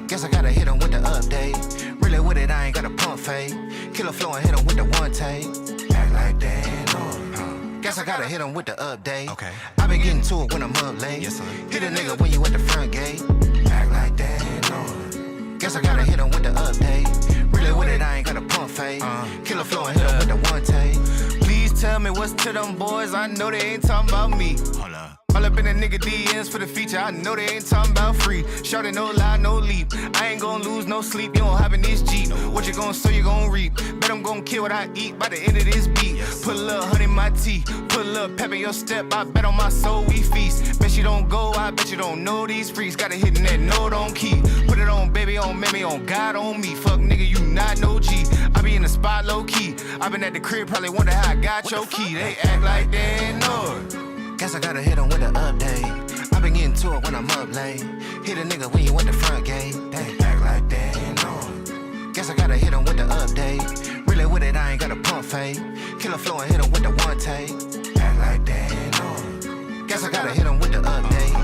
Guess I gotta hit him with the update. Really with it, I ain't got a pump fake. Killer flow and hit him with the one take. Act like that, no. Guess I gotta hit him with the update. Okay. I been getting to it when I'm up late. Yes, sir. Hit a nigga when you at the front gate. Act like that, no. Guess I gotta hit him with the update. Really with it, I ain't got a pump fake. Killer flow and hit him with the one take. Please tell me what's to them boys. I know they ain't talking about me. Hold up. All up in the nigga DMs for the feature, I know they ain't talking about free. Shorty no lie, no leap. I ain't gon' lose no sleep, you don't hop in this Jeep. What you gon' sow, you gon' reap. Bet I'm gon' kill what I eat by the end of this beat. Put a little honey in my tea, put a little pep in your step. I bet on my soul we feast. Bet you don't go, I bet you don't know these freaks. Gotta hit in that note on key. Put it on baby, on mammy, on God, on me. Fuck nigga, you not no G. I be in the spot low key. I been at the crib, probably wonder how I got your key. They act like they know. Guess I gotta hit him with the update. I been getting to it when I'm up late. Hit a nigga when you at the front gate. They act like they know. Guess I gotta hit him with the update. Really with it, I ain't got a pump fake. Killer flow and hit him with the one take. Act like they know. Guess I gotta hit him with the update.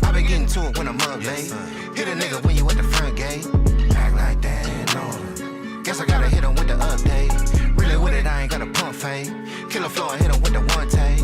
I been getting to it when I'm up late. Hit a nigga when you at the front gate. Act like they know. Guess I gotta hit him with the update. Really with it, I ain't got a pump fake. Killer flow and hit him with the one take.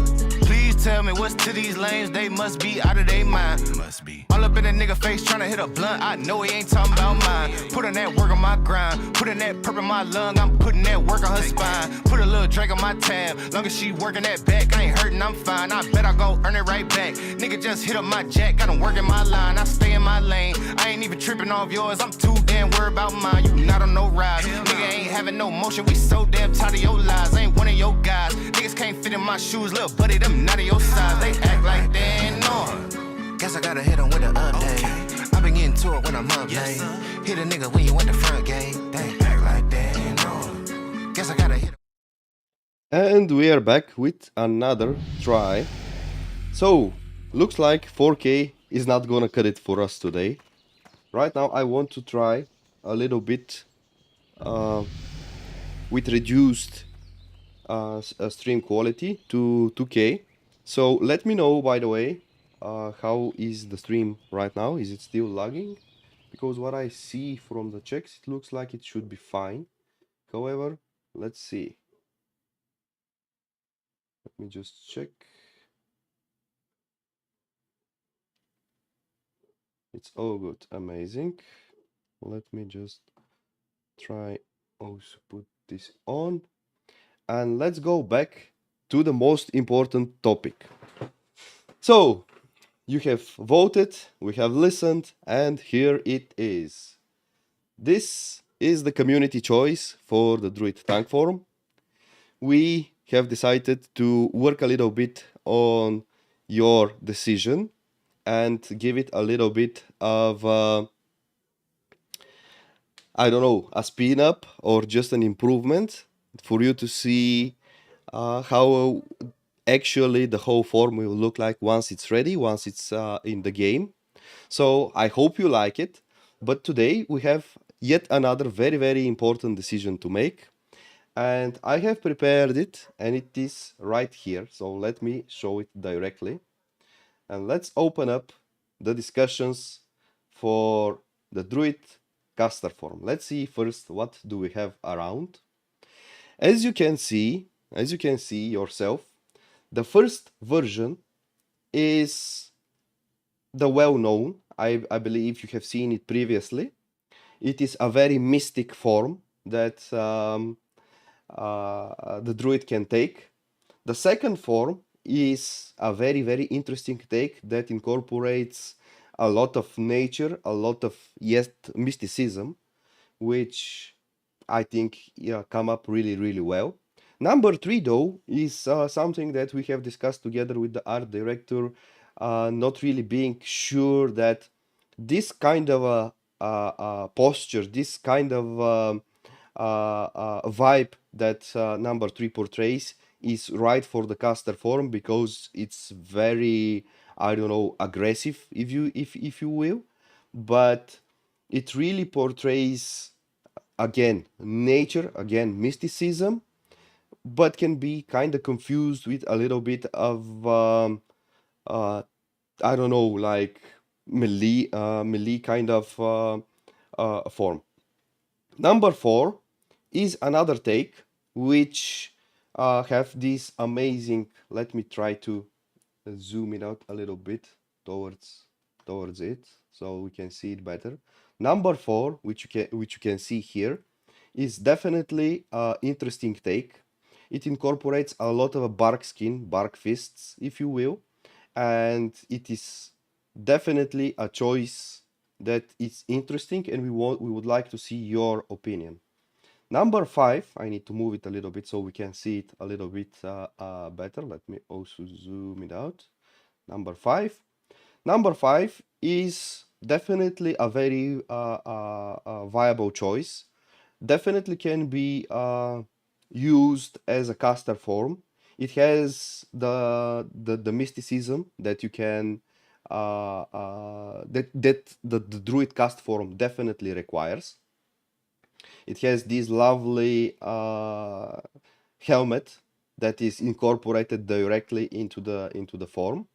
Tell me what's to these lanes, they must be out of their mind. Must be. All up in a nigga face tryna hit a blunt, I know he ain't talking about mine. Putting that work on my grind, putting that purp in my lung, I'm putting that work on her spine. Put a little drink on my tab, long as she working that back, I ain't hurting, I'm fine. I bet I go earn it right back. Nigga just hit up my jack, got him working my line, I stay in my lane. I ain't even tripping off yours, I'm too damn worried about mine. You not on no ride, nigga ain't having no motion, we so damn tired of your lies. I ain't one of your guys, niggas can't fit in my shoes, little buddy, them not of your size, they act like they ain't know. Guess I gotta hit him with an update. I been getting to it when I'm up late. Hit a nigga when you at the front gate. They act like they ain't know. Guess I gotta hit him. And we are back with another try. So, looks like 4K is not gonna cut it for us today. Right now I want to try a little bit with reduced stream quality to 2K. So let me know, by the way, how is the stream right now? Is it still lagging? Because what I see from the checks, it looks like it should be fine. However, let's see. Let me just check. It's all good, amazing. Let me just try also put this on. And let's go back to the most important topic. So, you have voted, we have listened, and here it is. This is the community choice for the Druid Tank Forum. We have decided to work a little bit on your decision and give it a little bit of, I don't know, a spin up or just an improvement for you to see how actually the whole form will look like once it's ready, once it's in the game. So I hope you like it. But today we have yet another very, very important decision to make. And I have prepared it, and it is right here. So let me show it directly. And let's open up the discussions for the Druid Caster form. Let's see first what do we have around. As you can see yourself, the first version is the well-known. I believe you have seen it previously. It is a very mystic form that the Druid can take. The second form is a very, very interesting take that incorporates a lot of nature, a lot of mysticism, which I think come up really, really well. Number 3, though, is something that we have discussed together with the art director, not really being sure that this kind of a posture, this kind of vibe that number 3 portrays is right for the caster form, because it's very, I don't know, aggressive, if you will, but it really portrays, again, nature, again, mysticism, but can be kind of confused with a little bit of I don't know, like melee kind of form. Number 4 is another take which have this amazing. Let me try to zoom it out a little bit towards it so we can see it better. Number 4, which you can see here, is definitely an interesting take. It incorporates a lot of bark skin, bark fists, if you will, and it is definitely a choice that is interesting, and we would like to see your opinion. Number 5, I need to move it a little bit so we can see it a little bit better. Let me also zoom it out. Number 5. Number 5 is definitely a very viable choice. Definitely can be used as a caster form. It has the mysticism that you can that the Druid cast form definitely requires. It has this lovely helmet that is incorporated directly into the form.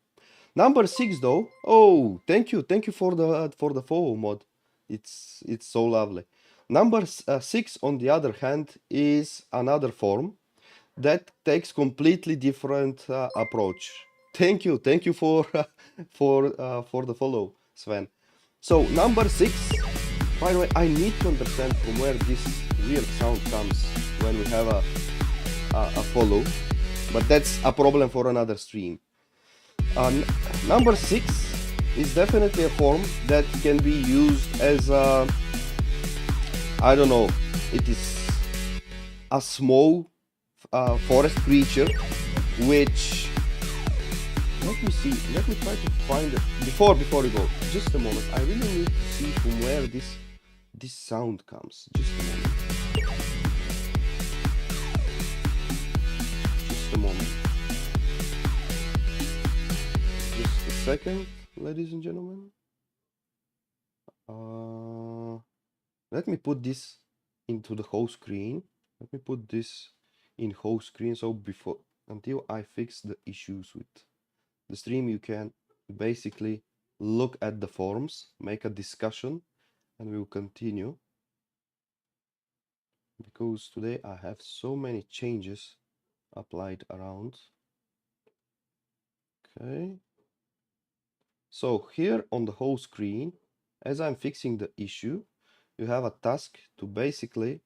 Number 6 though. Oh, thank you for the follow mod. It's so lovely. Number 6 on the other hand is another form that takes completely different approach. Thank you for for the follow, Sven. So number 6. By the way, I need to understand from where this weird sound comes when we have a follow, but that's a problem for another stream. Number 6 is definitely a form that can be used as a, I don't know, it is a small forest creature, which, let me try to find it. Before we go, just a moment, I really need to see from where this sound comes. Just a moment. Just a moment. Just a second, ladies and gentlemen. Let me put this into the whole screen. Let me put this in whole screen, so until I fix the issues with the stream, you can basically look at the forms, make a discussion, and we will continue. Because today I have so many changes applied around. Okay. So here on the whole screen, as I'm fixing the issue, you have a task to basically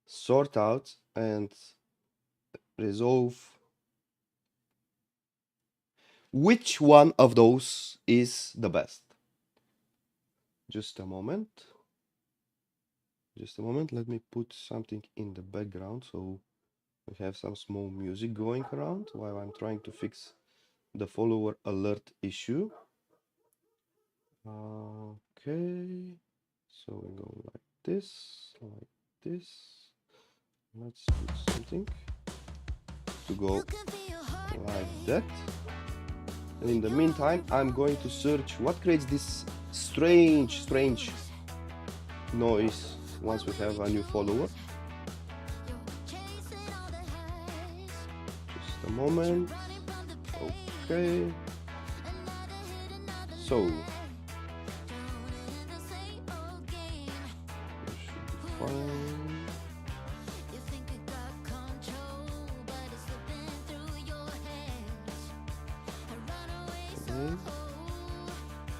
sort out and resolve which one of those is the best. Just a moment. Just a moment. Let me put something in the background so we have some small music going around while I'm trying to fix the follower alert issue. Okay, so we go like this. Let's do something to go like that. And in the meantime, I'm going to search what creates this strange noise once we have a new follower. Just a moment. Okay. So fine.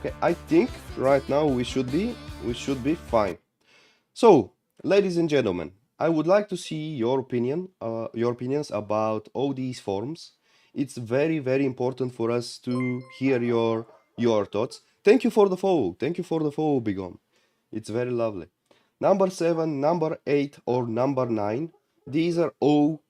Okay, I think right now we should be fine. So, ladies and gentlemen, I would like to see your opinions about all these forms. It's very, very important for us to hear your thoughts. Thank you for the follow. Thank you for the follow, Bigon. It's very lovely. Number 7, number 8, or number 9. These are all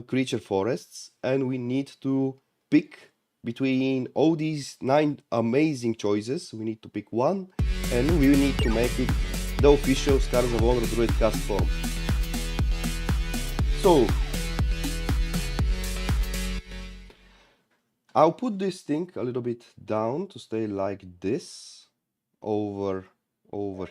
creature forests, and we need to pick between all these 9 amazing choices. We need to pick one, and we need to make it the official Scars of Honor Druid cast form. So I'll put this thing a little bit down to stay like this over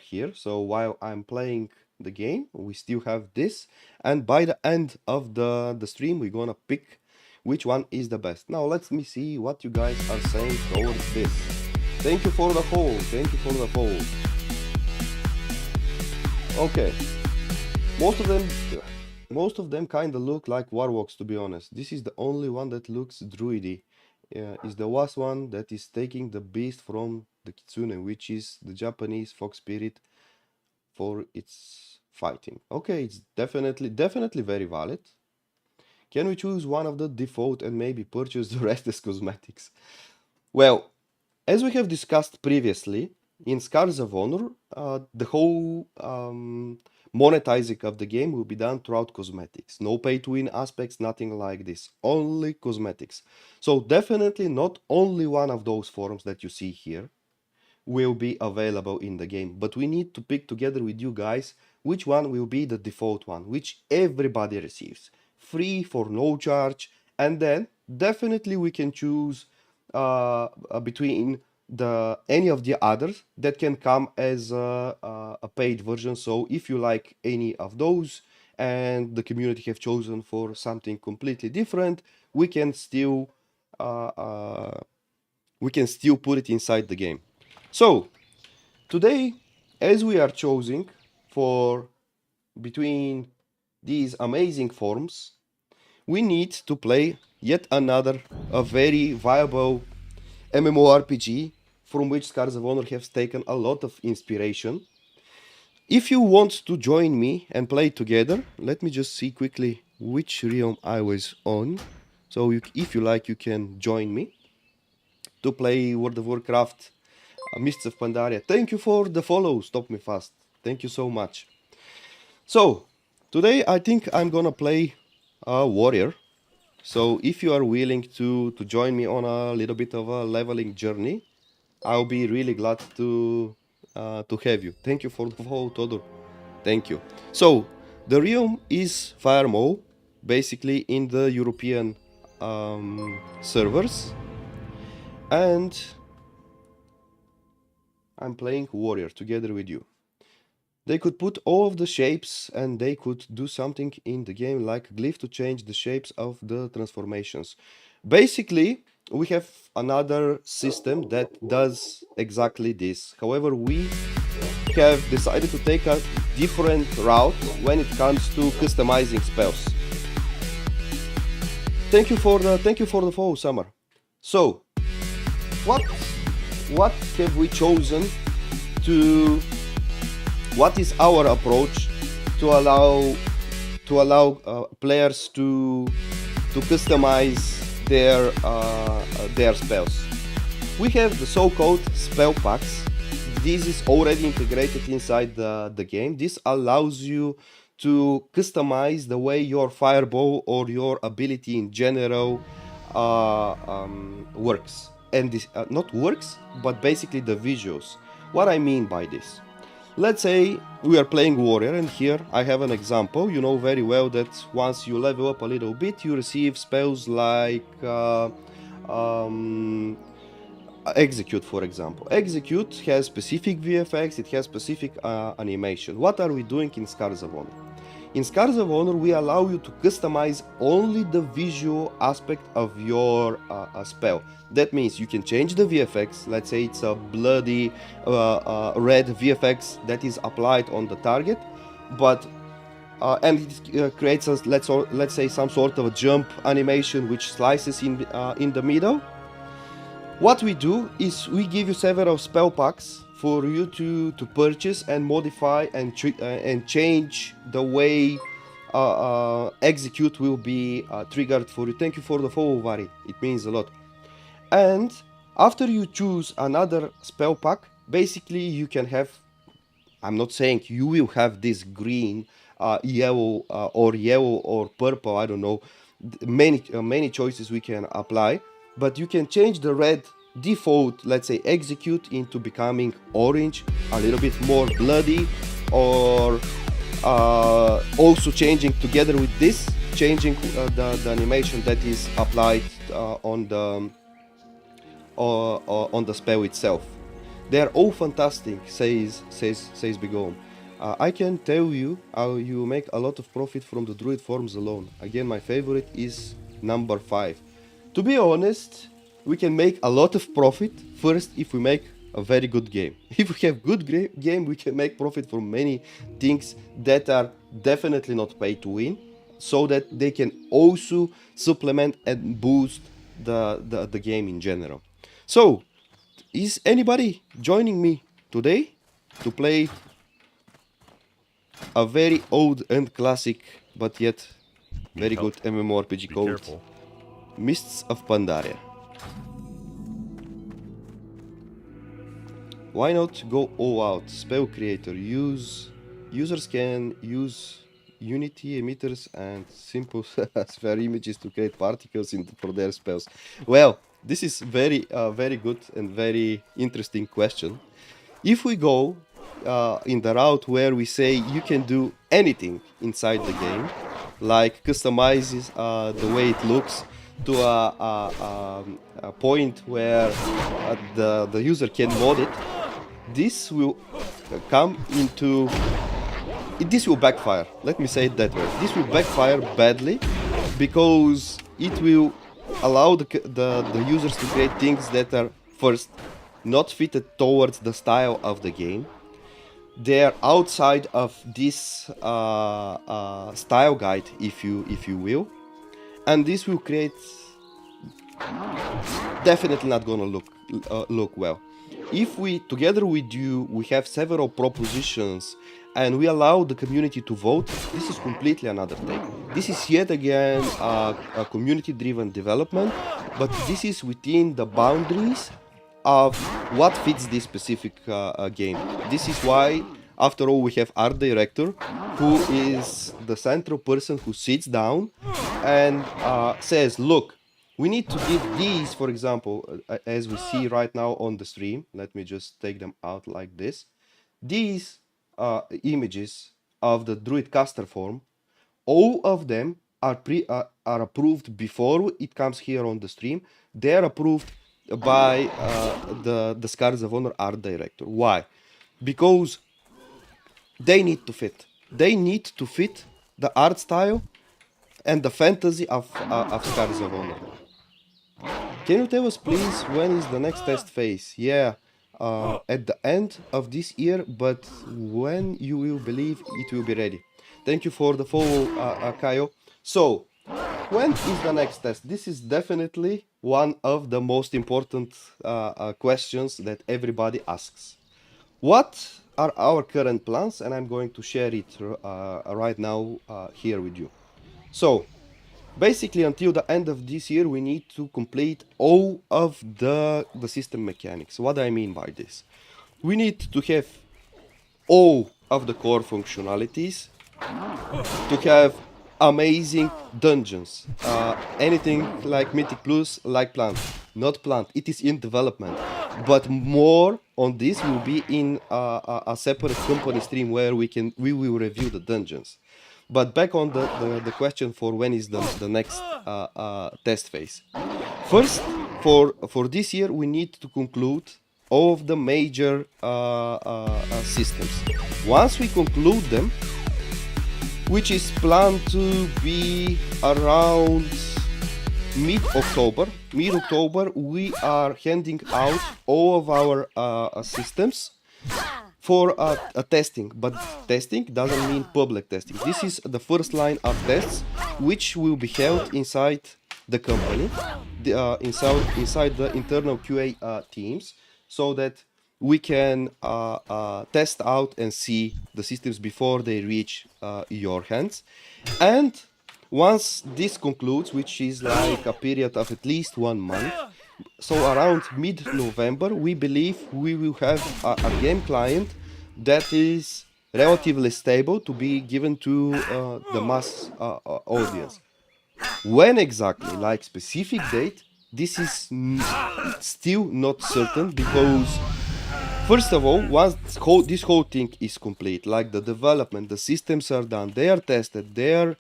here. So while I'm playing the game, we still have this, and by the end of the stream, we're gonna pick which one is the best. Now let me see what you guys are saying towards this. Thank you for the follow. Thank you for the follow. Okay, most of them kind of look like Warwalks, to be honest. This is the only one that looks druidy. Is the last one that is taking the beast from the kitsune, which is the Japanese fox spirit for its fighting. Okay, it's definitely very valid. Can we choose one of the default and maybe purchase the rest as cosmetics? Well, as we have discussed previously, in Scars of Honor, the whole monetizing of the game will be done throughout cosmetics. No pay to win aspects, nothing like this. Only cosmetics. So definitely not only one of those forms that you see here will be available in the game, but we need to pick together with you guys which one will be the default one, which everybody receives, free for no charge, and then definitely we can choose between any of the others that can come as a paid version. So if you like any of those and the community have chosen for something completely different, we can still uh, uh, put it inside the game. So today, as we are choosing for between these amazing forms, we need to play yet another a very viable MMORPG from which Scars of Honor has taken a lot of inspiration. If you want to join me and play together, let me just see quickly which realm I was on. So if you like, you can join me to play World of Warcraft Mists of Pandaria. Thank you for the follow, Stop Me Fast. Thank you so much. So, today I think I'm gonna play a warrior. So if you are willing to join me on a little bit of a leveling journey, I'll be really glad to have you. Thank you for the follow, Todor. Thank you. So, the realm is Firemo, basically in the European servers. And I'm playing warrior together with you. They could put all of the shapes and they could do something in the game like glyph to change the shapes of the transformations. Basically, we have another system that does exactly this. However, we have decided to take a different route when it comes to customizing spells. Thank you for the follow, Summer. So, what have we chosen to what is our approach to allow players to customize their spells? We have the so-called spell packs. This is already integrated inside the game. This allows you to customize the way your fireball or your ability in general works. And this not works, but basically the visuals. What I mean by this: let's say we are playing warrior, and here I have an example. You know very well that once you level up a little bit, you receive spells like execute, for example. Execute has specific VFX, it has specific animation. What are we doing in Scars of Honor? In Scars of Honor, we allow you to customize only the visual aspect of your spell. That means you can change the VFX. Let's say it's a bloody red VFX that is applied on the target, but and it creates a, let's say some sort of a jump animation which slices in the middle. What we do is we give you several spell packs for you to purchase and modify and change the way execute will be triggered for you. Thank you for the follow, Vari. It means a lot. And after you choose another spell pack, basically you can have, I'm not saying you will have this green, yellow or purple, I don't know, many choices we can apply, but you can change the red default, let's say execute, into becoming orange, a little bit more bloody, or also changing together with this, changing the animation that is applied on the spell itself. They are all fantastic, says Begone. I can tell you how you make a lot of profit from the druid forms alone. Again, my favorite is number 5. To be honest, we can make a lot of profit first if we make a very good game. If we have good game, we can make profit from many things that are definitely not pay to win, so that they can also supplement and boost the game in general. So, is anybody joining me today to play a very old and classic, but yet very good MMORPG called Mists of Pandaria? Why not go all out? Spell creator. Users can use Unity emitters and simple sphere images to create particles for their spells. Well, this is very good and very interesting question. If we go in the route where we say you can do anything inside the game, like customizes the way it looks to a point where the user can mod it, this will this will backfire. Let me say it that way. This will backfire badly because it will allow the users to create things that are first not fitted towards the style of the game. They are outside of this style guide, if you will, and this will create definitely not gonna look well. If we, together with you, we have several propositions and we allow the community to vote, this is completely another thing. This is yet again a community-driven development, but this is within the boundaries of what fits this specific game. This is why, after all, we have art director, who is the central person who sits down and says, look, we need to give these, for example, as we see right now on the stream. Let me just take them out like this. These images of the Druid Caster form, all of them are approved before it comes here on the stream. They are approved by the Scars of Honor art director. Why? Because they need to fit. They need to fit the art style and the fantasy of Scars of Honor. Can you tell us, please, when is the next test phase? Yeah, at the end of this year, but when you will believe it will be ready? Thank you for the follow, Kaio. So, when is the next test? This is definitely one of the most important questions that everybody asks. What are our current plans? And I'm going to share it right now here with you. So, basically, until the end of this year, we need to complete all of the system mechanics. What do I mean by this? We need to have all of the core functionalities, to have amazing dungeons, anything like Mythic Plus, like Plant. Not Plant, it is in development. But more on this will be in a separate company stream where we will review the dungeons. But back on the question for when is the next test phase. First, for this year, we need to conclude all of the major systems. Once we conclude them, which is planned to be around mid-October, we are handing out all of our systems for a testing, but testing doesn't mean public testing. This is the first line of tests, which will be held inside the company, inside the internal QA teams, so that we can test out and see the systems before they reach your hands. And once this concludes, which is like a period of at least 1 month, so around mid-November, we believe we will have a game client that is relatively stable to be given to the mass audience. When exactly, like specific date, this is still not certain, because first of all, once this whole thing is complete, like the development, the systems are done, they are tested, they're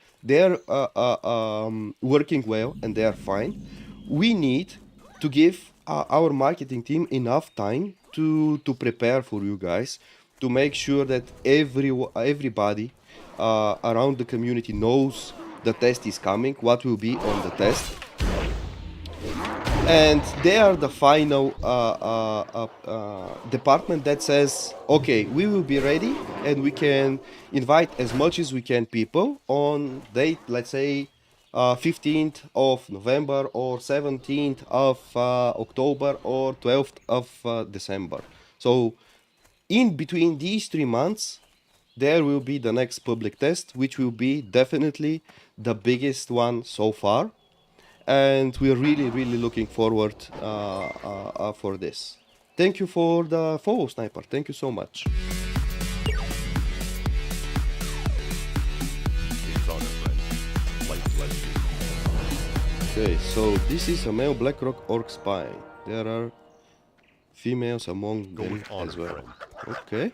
working well and they are fine, we need to give our marketing team enough time to prepare for you guys, to make sure that everybody around the community knows the test is coming, what will be on the test. and they are the final department that says, okay, we will be ready and we can invite as much as we can people on date, let's say 15th of November or 17th of October or 12th of December. So in between these 3 months, there will be the next public test, which will be definitely the biggest one so far. And we're really looking forward for this. Thank you for the follow, Sniper. Thank you so much. Okay, so this is a male Blackrock Orc spy. There are females among them as well. Okay.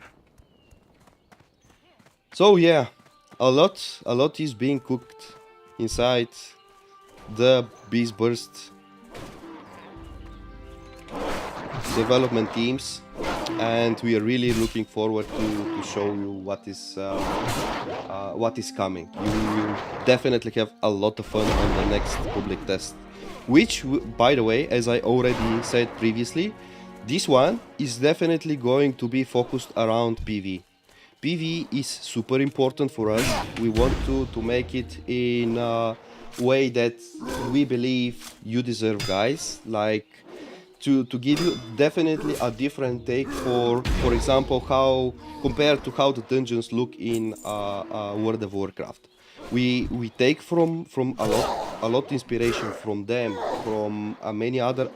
So yeah, a lot is being cooked inside the Beast Burst development teams, and we are really looking forward to show you what is coming. You will definitely have a lot of fun on the next public test, which, by the way, as I already said previously, this one is definitely going to be focused around PV. PV is super important for us. We want to make it in a way that we believe you deserve, guys. Like to give you definitely a different take for example, how compared to how the dungeons look in World of Warcraft. We take from a lot inspiration from them, from many other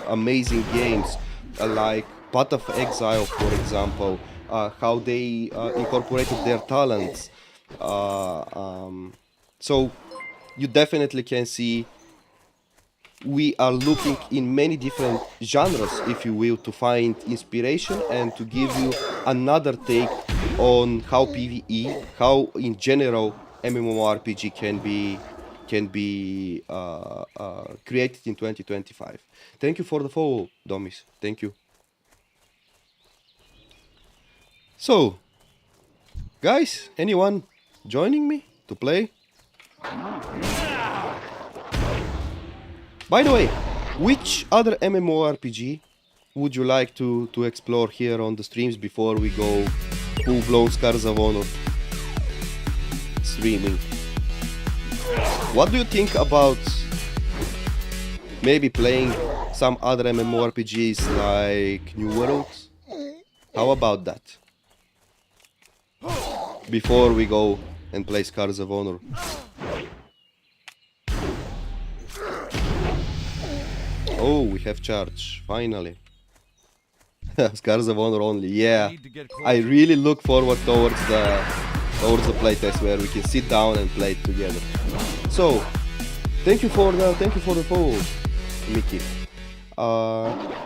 amazing games like Path of Exile, for example, how they incorporated their talents. So you definitely can see we are looking in many different genres, if you will, to find inspiration and to give you another take on how PvE, how in general MMORPG can be created in 2025. Thank you for the follow, Domis. Thank you. So, guys, anyone joining me to play? By the way, which other MMORPG would you like to explore here on the streams before we go full-blown Scars of Honor streaming? What do you think about maybe playing some other MMORPGs like New Worlds? How about that? Before we go and play Scars of Honor. Oh, we have charge, finally. Scars of Honor only, yeah. I really look forward towards the playtest where we can sit down and play it together. So, thank you for the follow, Mickey.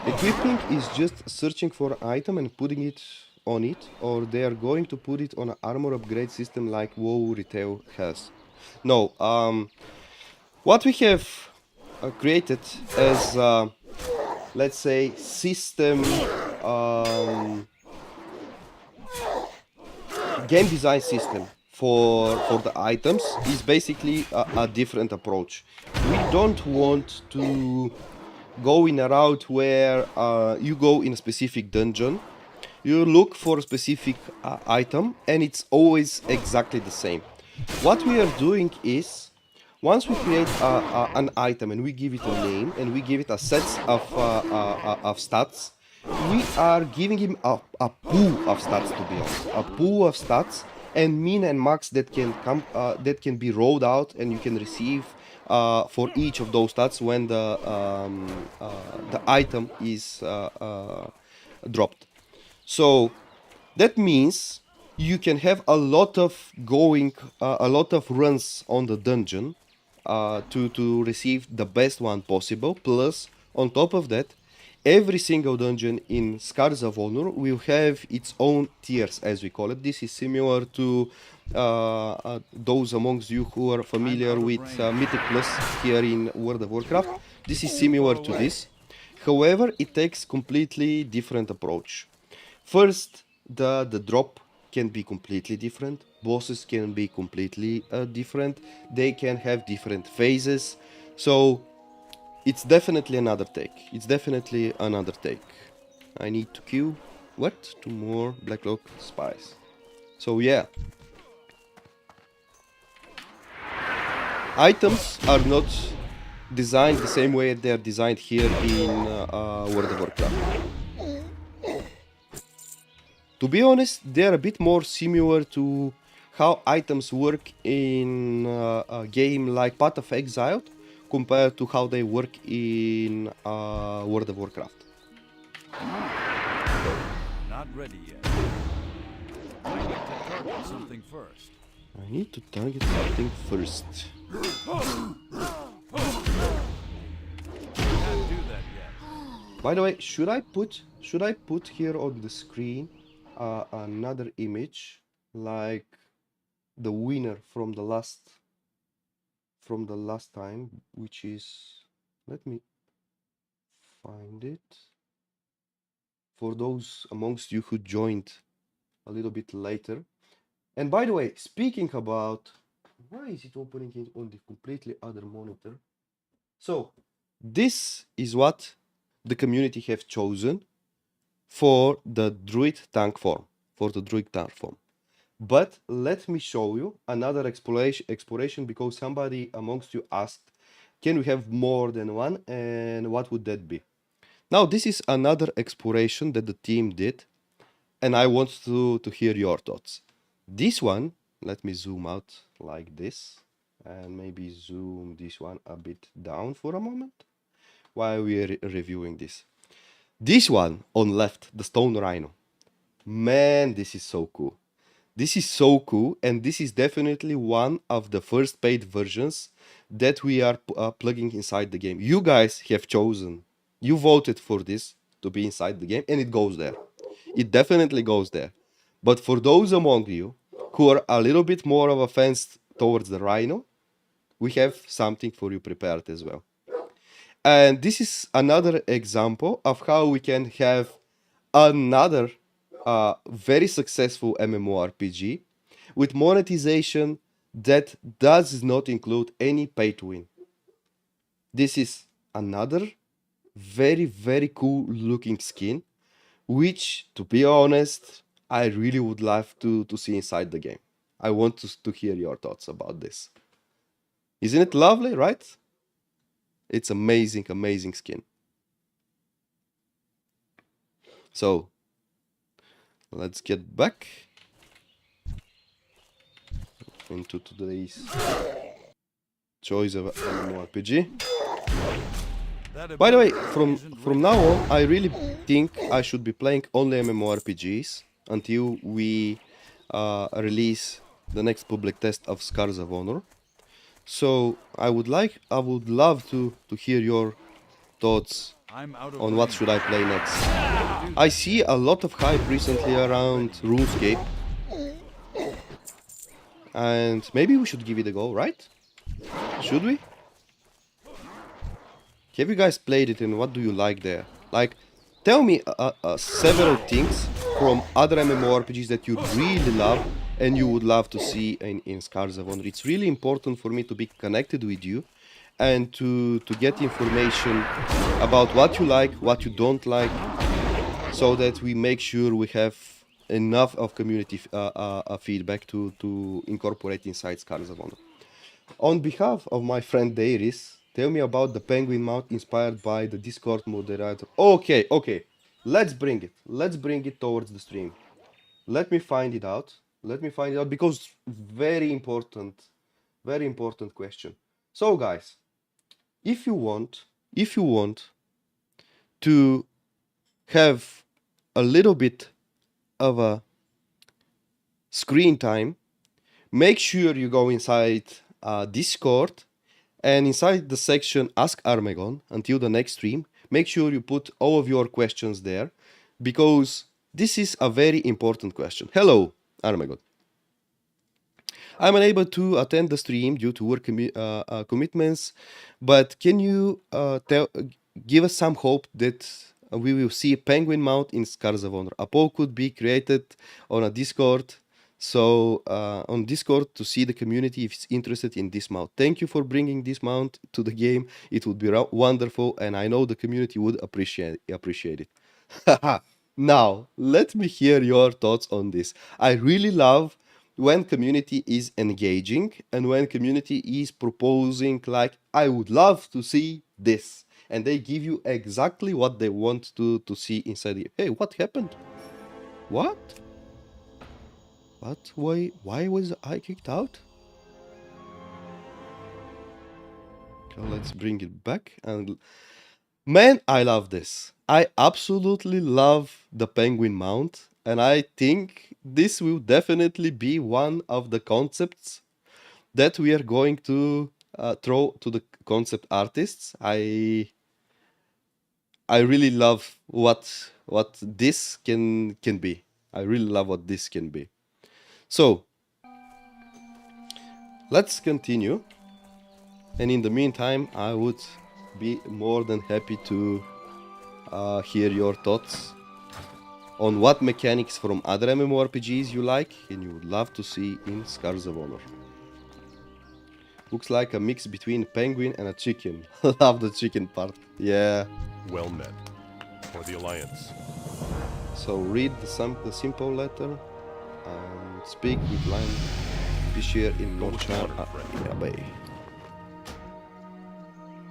Equipping is just searching for an item and putting it on it, or they are going to put it on an armor upgrade system like WoW Retail has. No, what we have created as let's say system game design system for the items is basically a different approach. We don't want to go in a route where you go in a specific dungeon, you look for a specific item, and it's always exactly the same. What we are doing is, once we create an item and we give it a name and we give it a set of stats, we are giving him a pool of stats, to be honest, a pool of stats and min and max that can be rolled out, and you can receive for each of those stats when the item is dropped. So that means you can have a lot of runs on the dungeon to receive the best one possible. Plus, on top of that, every single dungeon in Scars of Honor will have its own tiers, as we call it. This is similar to those amongst you who are familiar with Mythic Plus here in World of Warcraft. This is similar to this. However, it takes completely different approach. First, the drop can be completely different. Bosses can be completely different. They can have different phases. So It's definitely another take. It's definitely another take. I need to queue, what? 2 more Blacklock spies. So yeah. Items are not designed the same way they are designed here in World of Warcraft. To be honest, they are a bit more similar to how items work in a game like Path of Exile compared to how they work in World of Warcraft. Not ready yet. I need to target something first. I need to target something first. Can't do that yet. By the way, should I put here on the screen another image like the winner from the last time, which is, let me find it for those amongst you who joined a little bit later. And by the way, speaking about, why is it opening it on the completely other monitor? So this is what the community have chosen for the Druid tank form, But let me show you another exploration because somebody amongst you asked, can we have more than one, and what would that be? Now, this is another exploration that the team did, and I want to hear your thoughts. This one, let me zoom out like this, and maybe zoom this one a bit down for a moment while we are reviewing this. This one on left, the Stone Rhino. Man, this is so cool. This is so cool, and this is definitely one of the first paid versions that we are plugging inside the game. You guys have chosen, you voted for this to be inside the game, and it goes there. It definitely goes there. But for those among you who are a little bit more of a fans towards the Rhino, we have something for you prepared as well. And this is another example of how we can have another very successful MMORPG with monetization that does not include any pay to win. This is another very, very cool looking skin, which, to be honest, I really would love to see inside the game. I want to hear your thoughts about this. Isn't it lovely, right? It's amazing, amazing skin. So, let's get back into today's choice of MMORPG. By the way, from now on, I really think I should be playing only MMORPGs until we release the next public test of Scars of Honor. So I would love to hear your thoughts on what should I play next. I see a lot of hype recently around RuneScape, and maybe we should give it a go, right? Should we? Have you guys played it, and what do you like there? Like, tell me several things from other MMORPGs that you really love and you would love to see in Scars of Honor. It's really important for me to be connected with you and to get information about what you like, what you don't like, so that we make sure we have enough of community feedback to incorporate inside Scars of Honor. On behalf of my friend Deiris, tell me about the penguin mount inspired by the Discord moderator. Okay. Let's bring it towards the stream. Let me find it out because very important question. So guys, if you want to have a little bit of a screen time, make sure you go inside Discord, and inside the section Ask Armagon until the next stream, make sure you put all of your questions there, because this is a very important question. Hello, Armagon. I'm unable to attend the stream due to work commitments, but can you give us some hope that we will see a penguin mount in Scars of Honor? A poll could be created on a Discord So on Discord to see the community if it's interested in this mount. Thank you for bringing this mount to the game. It would be wonderful, and I know the community would appreciate it. Now, let me hear your thoughts on this. I really love when community is engaging and when community is proposing like, I would love to see this. And they give you exactly what they want to see inside the... Hey, what happened? What? What? Why was I kicked out? Okay, let's bring it back. And man, I love this. I absolutely love the penguin mount. And I think this will definitely be one of the concepts that we are going to throw to the concept artists. I really love what this can be. I really love what this can be. So let's continue. And in the meantime, I would be more than happy to hear your thoughts on what mechanics from other MMORPGs you like and you would love to see in Scars of Honor. Looks like a mix between penguin and a chicken. Love the chicken part. Yeah. Well met. For the Alliance. So read the simple letter and speak with line Bishir in Norchar Bay.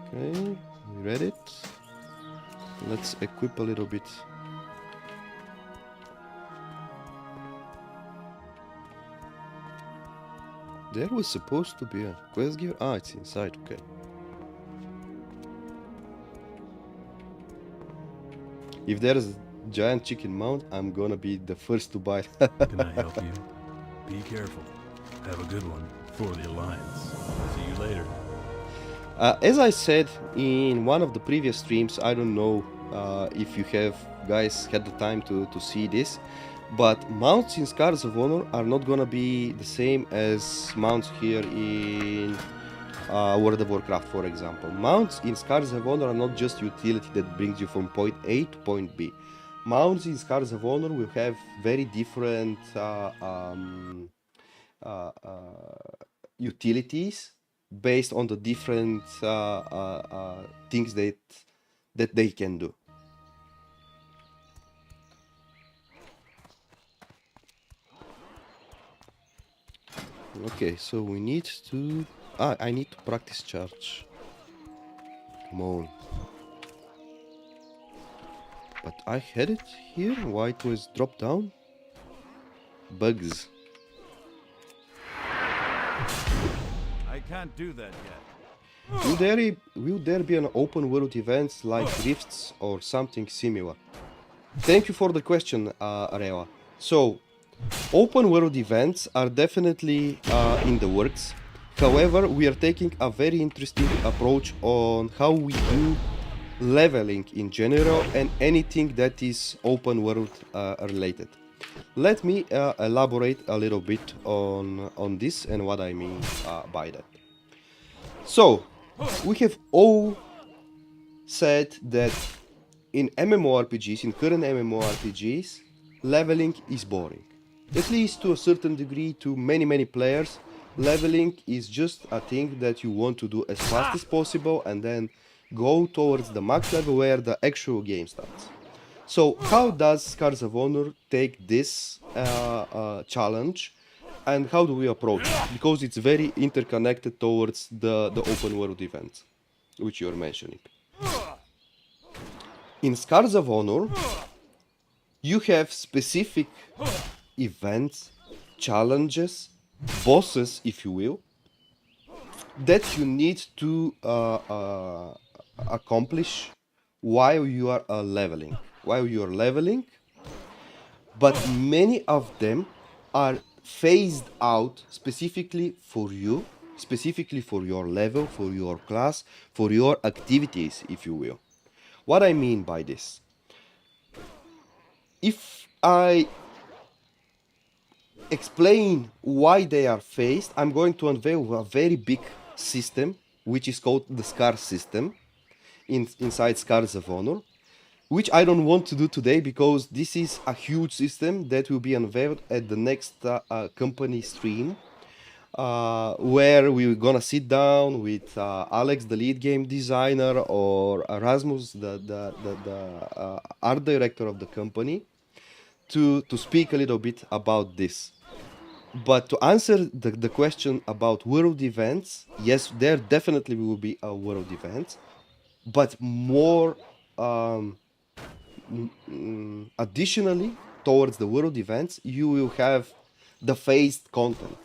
Okay, we read it. Let's equip a little bit. There was supposed to be a quest gear. Ah, it's inside, okay. If there's a giant chicken mount, I'm gonna be the first to buy. Can I help you? Be careful. Have a good one. For the Alliance. See you later. As I said in one of the previous streams, I don't know if you have guys had the time to see this, but mounts in Scars of Honor are not gonna be the same as mounts here in World of Warcraft, for example. Mounts in Scars of Honor are not just utility that brings you from point A to point B. Mounts in Scars of Honor will have very different utilities based on the different things that they can do. Okay, so we need to... I need to practice charge. Come on. But I had it here? Why it was dropped down? Bugs. I can't do that yet. Will there be an open world events like Rifts or something similar? Thank you for the question, Rewa. So, open world events are definitely in the works. However, we are taking a very interesting approach on how we do leveling in general and anything that is open world related. Let me elaborate a little bit on this and what I mean by that. So, we have all said that in MMORPGs, in current MMORPGs, leveling is boring. At least to a certain degree, to many players, leveling is just a thing that you want to do as fast as possible and then go towards the max level where the actual game starts. So how does Scars of Honor take this challenge and how do we approach it? Because it's very interconnected towards the open world events, which you're mentioning. In Scars of Honor, you have specific events, challenges, bosses, if you will, that you need to accomplish while you are leveling. But many of them are phased out specifically for you, specifically for your level, for your class, for your activities, if you will. What I mean by this, if I explain why they are phased, I'm going to unveil a very big system, which is called the Scar system inside Scars of Honor. which I don't want to do today because this is a huge system that will be unveiled at the next company stream, where we're gonna sit down with Alex, the lead game designer, or Erasmus, the art director of the company, to speak a little bit about this. But to answer the question about world events, yes, there definitely will be a world event, but more additionally towards the world events, you will have the phased content.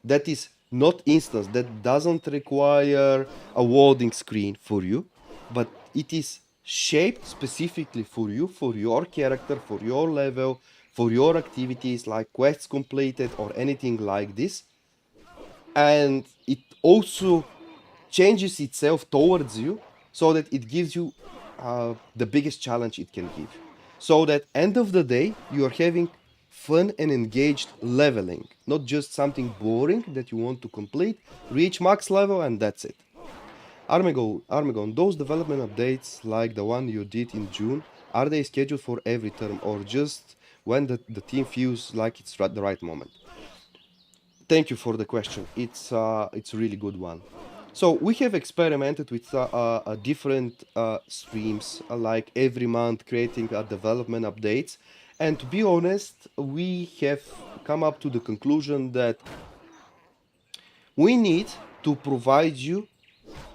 That is not instance, that doesn't require a loading screen for you, but it is shaped specifically for you, for your character, for your level, for your activities like quests completed or anything like this. And it also changes itself towards you so that it gives you the biggest challenge it can give. So that end of the day, you are having fun and engaged leveling, not just something boring that you want to complete, reach max level, and that's it. Armagon, those development updates like the one you did in June, are they scheduled for every term or just when the team feels like it's the right moment? Thank you for the question. It's a really good one. So we have experimented with different streams, like every month creating development updates. And to be honest, we have come up to the conclusion that we need to provide you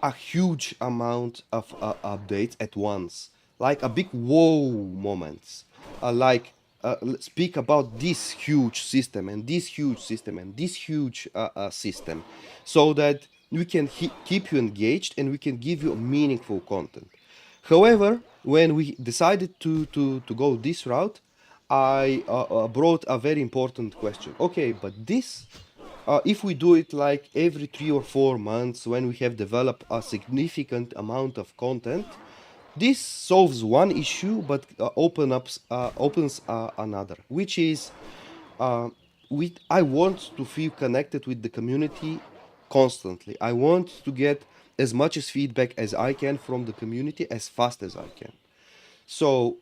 a huge amount of updates at once, like a big whoa moments, like speak about this huge system and this huge system and this huge system, so that we can keep you engaged and we can give you meaningful content. However, when we decided to go this route, I brought a very important question. Okay, but this if we do it like every 3 or 4 months when we have developed a significant amount of content, this solves one issue but opens another, which is I want to feel connected with the community constantly. I want to get as much as feedback as I can from the community as fast as I can. So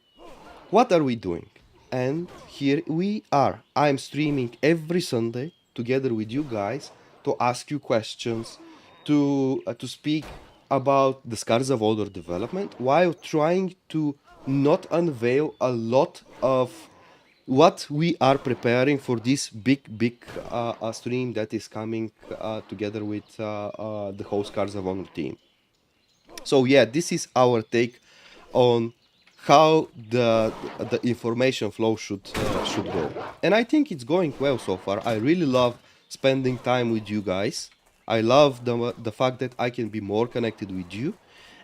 what are we doing? And here we are. I'm streaming every Sunday together with you guys to ask you questions, to speak about the Scars of Older development, while trying to not unveil a lot of what we are preparing for this big stream that is coming together with the whole Scars of Honor team. So yeah, this is our take on how the information flow should go, and I think it's going well so far. I really love spending time with you guys. I love the fact that I can be more connected with you,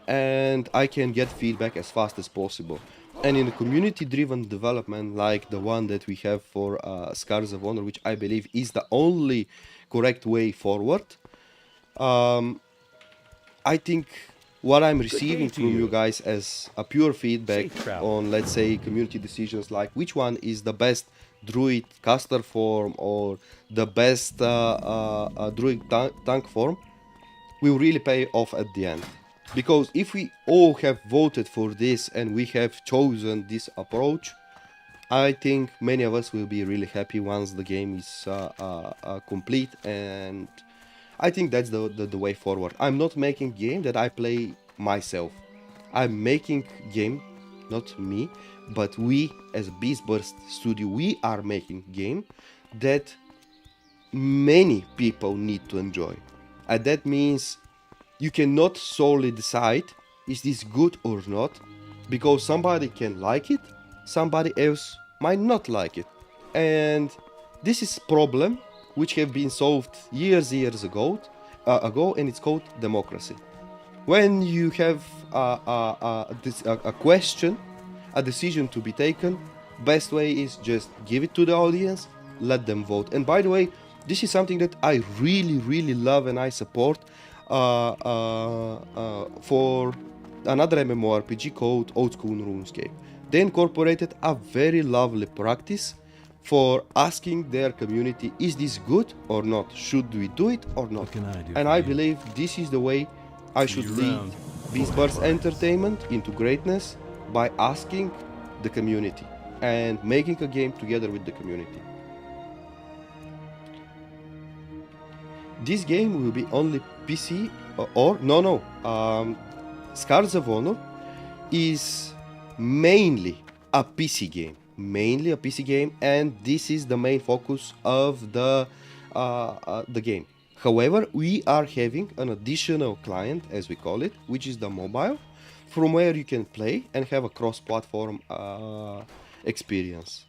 and I can get feedback as fast as possible. And in a community-driven development like the one that we have for Scars of Honor, which I believe is the only correct way forward, I think what I'm receiving from you guys as a pure feedback on, let's say, community decisions like which one is the best Druid Caster form or the best Druid tank form will really pay off at the end. Because if we all have voted for this and we have chosen this approach, I think many of us will be really happy once the game is complete, and I think that's the way forward. I'm not making game that I play myself. I'm making game, not me, but we as Beastburst Studio, we are making game that many people need to enjoy. And that means you cannot solely decide is this good or not, because somebody can like it, somebody else might not like it. And this is problem which have been solved years ago, and it's called democracy. When you have a question, a decision to be taken, best way is just give it to the audience, let them vote. And by the way, this is something that I really love and I support for another MMORPG called Old School RuneScape. They incorporated a very lovely practice for asking their community, is this good or not? Should we do it or not? And I believe this is the way I should lead Beastburst Entertainment into greatness, by asking the community and making a game together with the community. This game will be only PC or no. Scars of Honor is mainly a PC game, and this is the main focus of the game. However, we are having an additional client, as we call it, which is the mobile, from where you can play and have a cross-platform experience.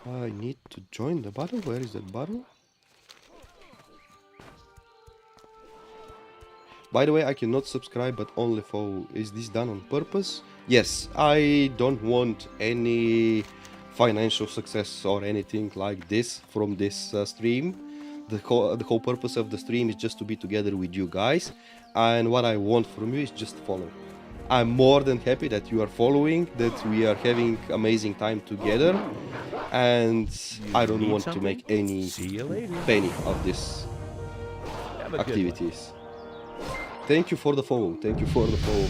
I need to join the battle. Where is that battle? By the way, I cannot subscribe but only follow. Is this done on purpose? Yes, I don't want any financial success or anything like this from this stream. The whole purpose of the stream is just to be together with you guys, and what I want from you is just follow. I'm more than happy that you are following, that we are having amazing time together, and I don't want to make any penny of this activities. Thank you for the follow. Thank you for the follow.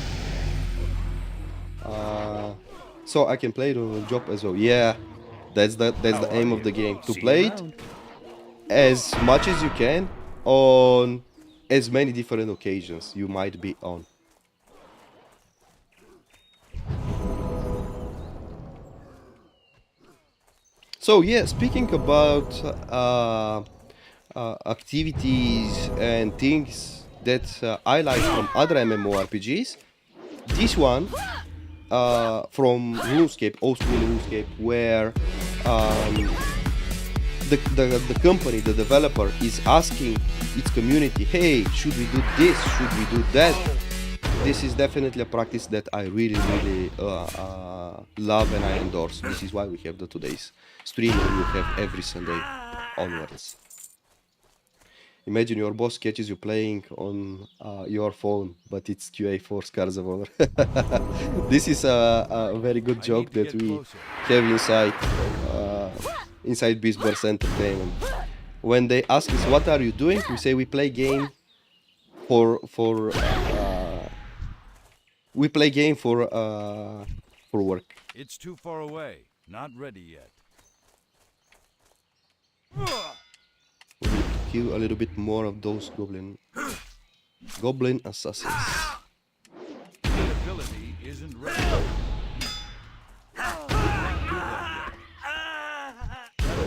So I can play the job as well. Yeah, that's the aim of the game, to play it as much as you can on as many different occasions you might be on. So yeah, speaking about activities and things that I like from other MMORPGs, this one from RuneScape, old school RuneScape, where the company, the developer, is asking its community, hey, should we do this, should we do that? This is definitely a practice that I really love and I endorse. This is why we have the today's stream, and we have every Sunday onwards. Imagine your boss catches you playing on your phone, but it's QA for Scars of Honor. This is a very good joke that we have inside Beastburst Entertainment. When they ask us what are you doing, we say we play game for work. It's too far away. Not ready yet. We need to kill a little bit more of those goblin assassins. That ability isn't ready. That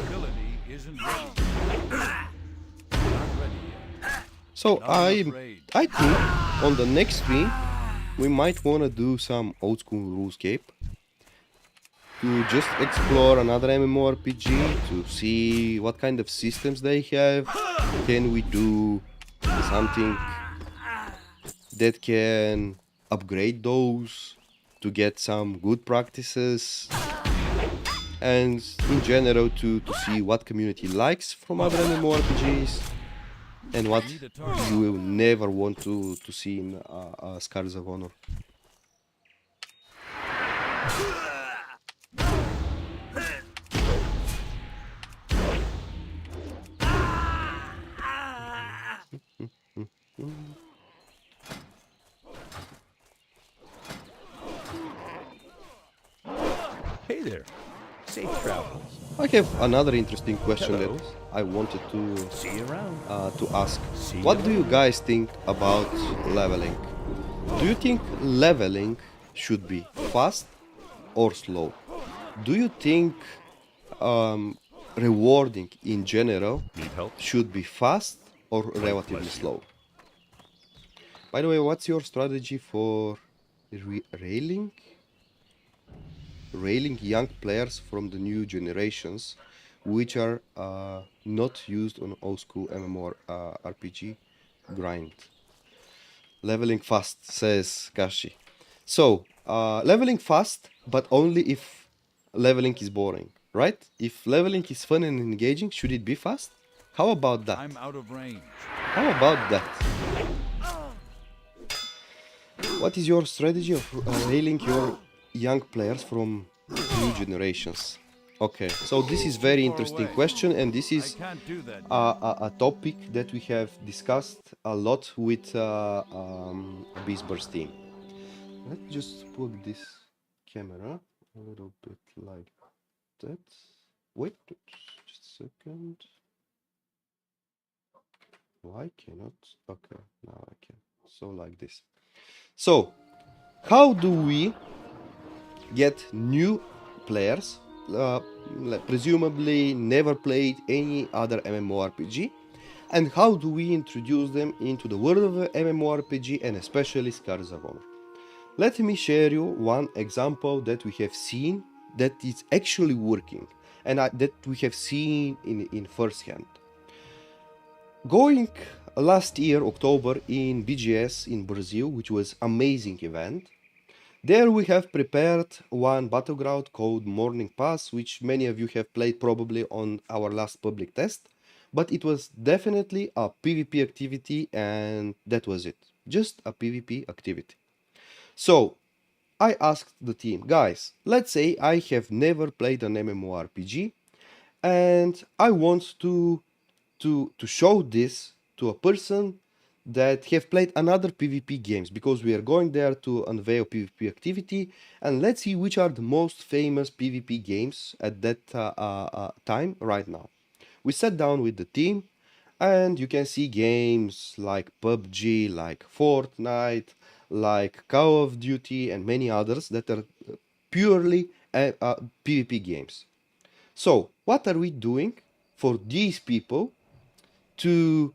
ability isn't ready. Not ready yet. So I think on the next stream we might wanna do some old school RuneScape to just explore another MMORPG, to see what kind of systems they have. Can we do something that can upgrade those to get some good practices, and in general to see what community likes from other MMORPGs and what you will never want to see in Scars of Honor. Hey there. Safe travels. I have another interesting question that I wanted to See you around. to ask. What do you guys think about leveling? Do you think leveling should be fast or slow? Do you think rewarding in general Need help? should be fast or relatively slow? By the way, what's your strategy for railing young players from the new generations, which are not used on old school MMORPG grind? Leveling fast, says Kashi. So, leveling fast, but only if leveling is boring, right? If leveling is fun and engaging, should it be fast? How about that? I'm out of range. How about that? What is your strategy of railing your young players from new generations? Okay, so this is very interesting question, and this is Can't do that. a topic that we have discussed a lot with Beastburst team. Let's just put this camera a little bit like that. Wait, just a second. Why cannot? Okay, now I can. So like this. So, how do we get new players, presumably never played any other MMORPG, and how do we introduce them into the world of MMORPG and especially Scars of Honor? Let me share you one example that we have seen that is actually working and that we have seen in first hand. Going last year, October, in BGS in Brazil, which was amazing event, there we have prepared one battleground called Morning Pass, which many of you have played probably on our last public test, but it was definitely a PvP activity and that was it. Just a PvP activity. So, I asked the team, guys, let's say I have never played an MMORPG and I want to show this to a person that have played another PvP games because we are going there to unveil PvP activity and let's see which are the most famous PvP games at that time right now. We sat down with the team and you can see games like PUBG, like Fortnite, like Call of Duty and many others that are purely PvP games. So what are we doing for these people to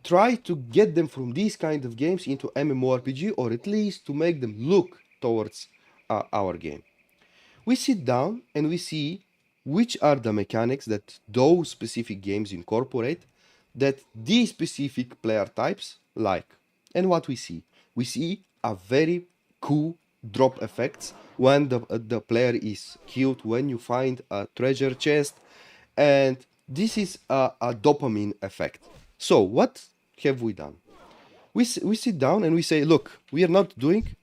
try to get them from these kind of games into MMORPG, or at least to make them look towards our game? We sit down and we see which are the mechanics that those specific games incorporate that these specific player types like. And what we see a very cool drop effects when the player is killed, when you find a treasure chest, and this is a dopamine effect. So what have we done? We sit down and we say, look, we are not doing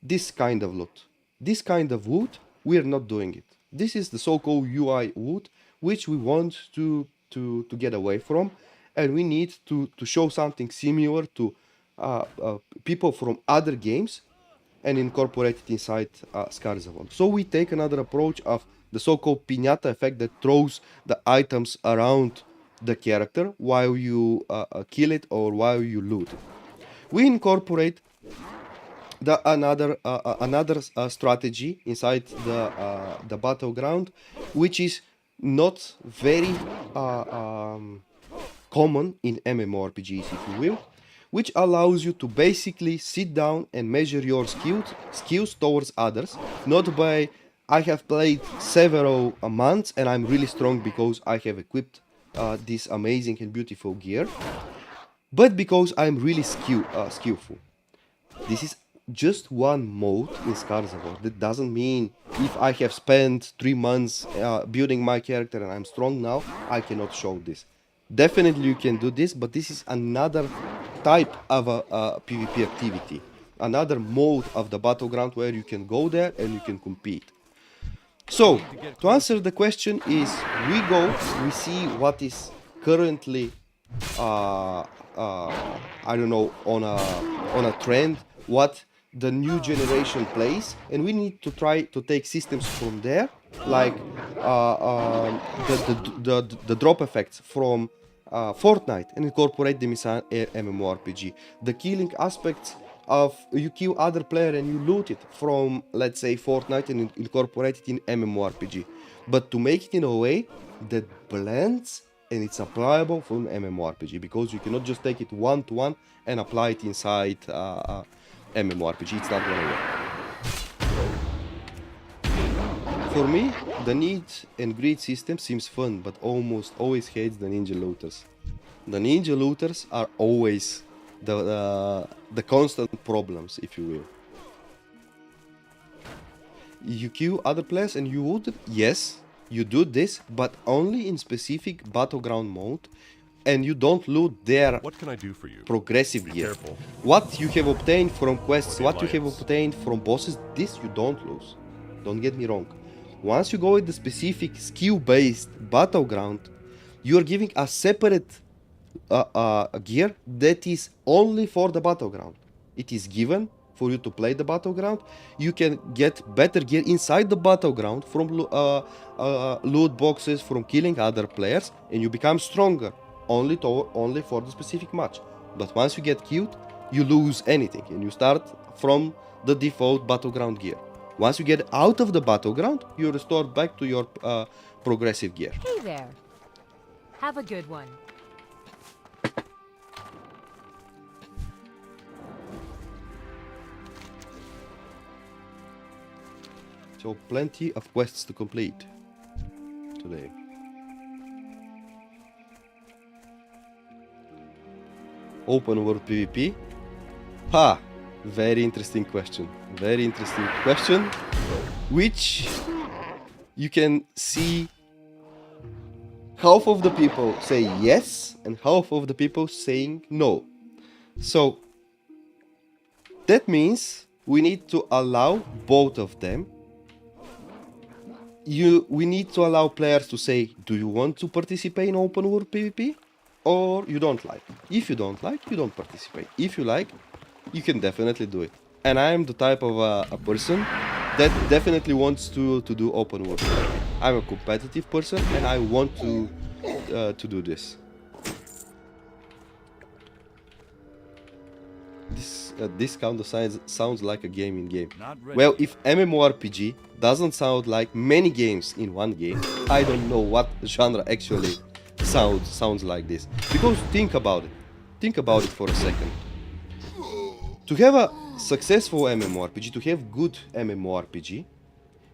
this kind of loot. This kind of loot, we are not doing it. This is the so-called UI loot, which we want to get away from, and we need to show something similar to people from other games and incorporate it inside Scars of Honor. So we take another approach of the so-called piñata effect that throws the items around the character while you kill it or while you loot it. We incorporate another strategy inside the battleground, which is not very common in MMORPGs, if you will, which allows you to basically sit down and measure your skills towards others, not by I have played several months and I'm really strong because I have equipped this amazing and beautiful gear, but because I'm really skillful. This is just one mode in Scars of War. That doesn't mean if I have spent 3 months building my character and I'm strong now, I cannot show this. Definitely you can do this, but this is another type of a PvP activity. Another mode of the battleground where you can go there and you can compete. So, to answer the question is, we see what is currently, I don't know, on a trend, what the new generation plays, and we need to try to take systems from there, like the drop effects from Fortnite, and incorporate them inside MMORPG. The killing aspects of you kill other player and you loot it from, let's say, Fortnite, and incorporate it in MMORPG, but to make it in a way that blends and it's applicable from MMORPG, because you cannot just take it one-to-one and apply it inside MMORPG. It's not gonna work. For me, the need and greed system seems fun, but almost always hates the ninja looters. The ninja looters are always the constant problems, if you will. You kill other players and you loot it? Yes, you do this, but only in specific battleground mode, and you don't loot their What can I do for you? progressive Be gear. careful. What you have obtained from quests, For the what you have Alliance. obtained from bosses, this you don't lose. Don't get me wrong. Once you go with the specific skill-based battleground, you are giving a separate gear that is only for the battleground. It is given for you to play the battleground, you can get better gear inside the battleground from loot boxes, from killing other players, and you become stronger only for the specific match. But once you get killed, you lose anything and you start from the default battleground gear. Once you get out of the battleground, you restore back to your progressive gear. Hey there. Have a good one. So plenty of quests to complete today. Open world PvP? Ha! Very interesting question. Very interesting question. Which you can see half of the people say yes and half of the people saying no. So that means we need to allow both of them. We need to allow players to say, do you want to participate in open world PvP? Or you don't like. If you don't like, you don't participate. If you like, you can definitely do it. And I am the type of a person that definitely wants to do open world PvP. I'm a competitive person and I want to do this. This kind of sounds like a game in game. Well, if MMORPG doesn't sound like many games in one game, I don't know what genre actually sounds like this. Because think about it. Think about it for a second. To have a successful MMORPG, to have good MMORPG,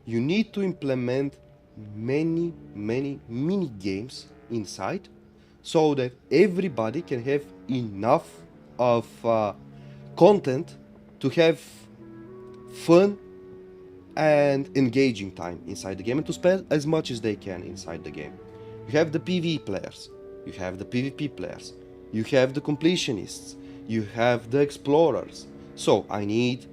you need to implement many mini games inside so that everybody can have enough of content to have fun and engaging time inside the game and to spend as much as they can inside the game. You have the PvE players, you have the PvP players, you have the completionists, you have the explorers. So I need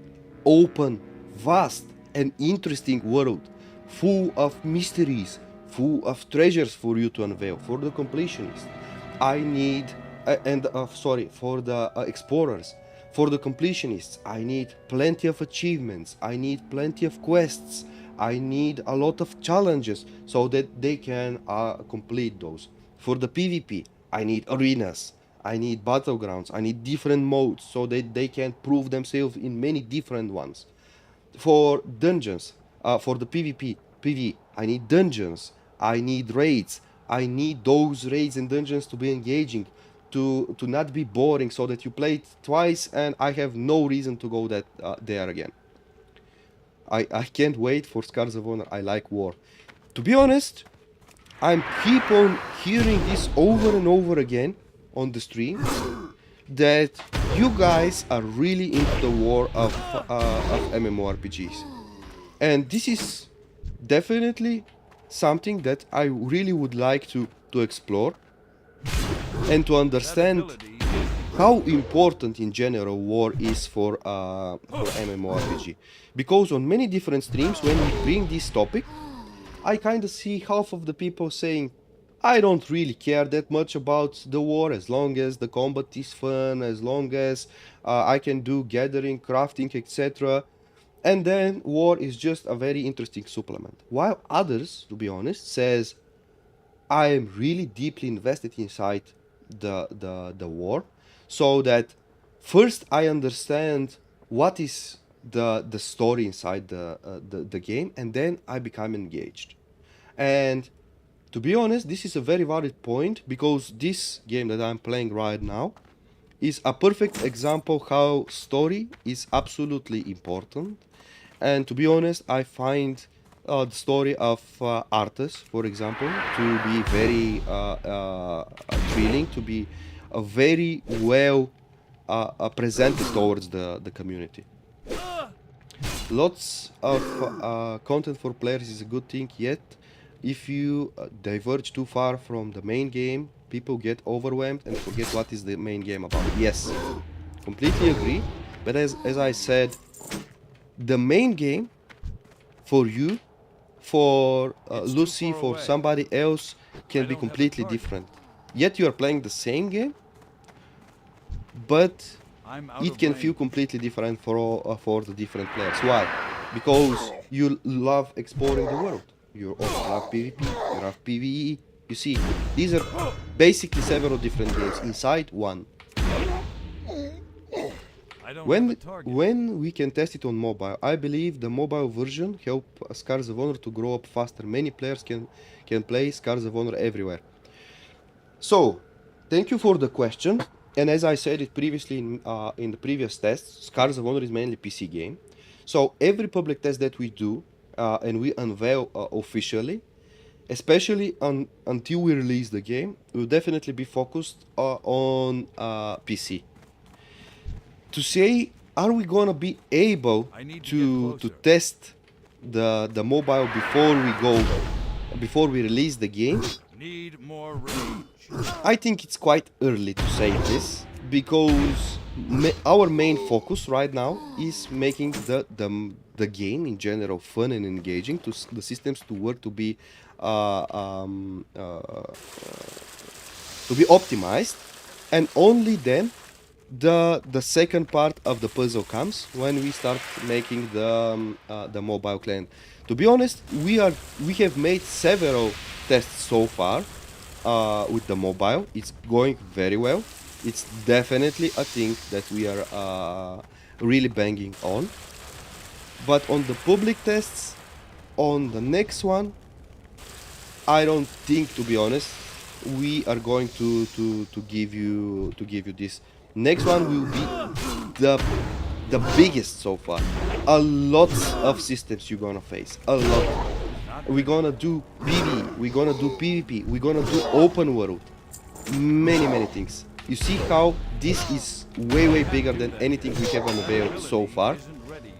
open, vast and interesting world full of mysteries, full of treasures for you to unveil for the completionists. I need for the explorers. For the completionists, I need plenty of achievements, I need plenty of quests, I need a lot of challenges so that they can complete those. For the PvP, I need arenas, I need battlegrounds, I need different modes so that they can prove themselves in many different ones. For dungeons, for the PvE, I need dungeons, I need raids, I need those raids and dungeons to be engaging, to not be boring so that you play it twice and I have no reason to go there again. I can't wait for Scars of Honor. I like war. To be honest, I keep on hearing this over and over again on the stream that you guys are really into the war of MMORPGs. And this is definitely something that I really would like to explore and to understand how important in general war is for MMORPG. Because on many different streams when we bring this topic, I kind of see half of the people saying, I don't really care that much about the war as long as the combat is fun, as long as I can do gathering, crafting, etc. And then war is just a very interesting supplement. While others, to be honest, says, I am really deeply invested inside the war, so that first I understand what is the story inside the game, and then I become engaged. And to be honest, this is a very valid point, because this game that I'm playing right now is a perfect example how story is absolutely important. And to be honest, I find the story of Arthas, for example, to be very thrilling, to be very well presented towards the community. Lots of content for players is a good thing, yet if you diverge too far from the main game, people get overwhelmed and forget what is the main game about. Yes, completely agree, but as I said, the main game for you, for Lucy, for somebody else, can be completely different. Yet you are playing the same game, but it can feel completely different for the different players. Why? Because you love exploring the world. You also love PvP, you love PvE. You see, these are basically several different games inside one. When we can test it on mobile, I believe the mobile version help Scars of Honor to grow up faster. Many players can play Scars of Honor everywhere. So, thank you for the question. And as I said it previously in the previous tests, Scars of Honor is mainly PC game. So every public test that we do and we unveil officially, especially until we release the game, will definitely be focused on PC. To say, are we gonna be able to test the mobile before we release the game? Need more rage. I think it's quite early to say this because our main focus right now is making the game in general fun and engaging, the systems to work, to be optimized, and only then the second part of the puzzle comes when we start making the mobile client. To be honest, we have made several tests so far with the mobile. It's going very well. It's definitely a thing that we are really banging on. But on the public tests, on the next one, I don't think, to be honest, we are going to give you this. Next one will be the biggest so far. A lot of systems you're gonna face. A lot. We're gonna do PvE, we're gonna do PvP, we're gonna do open world. Many things. You see how this is way bigger than anything we have unveiled so far.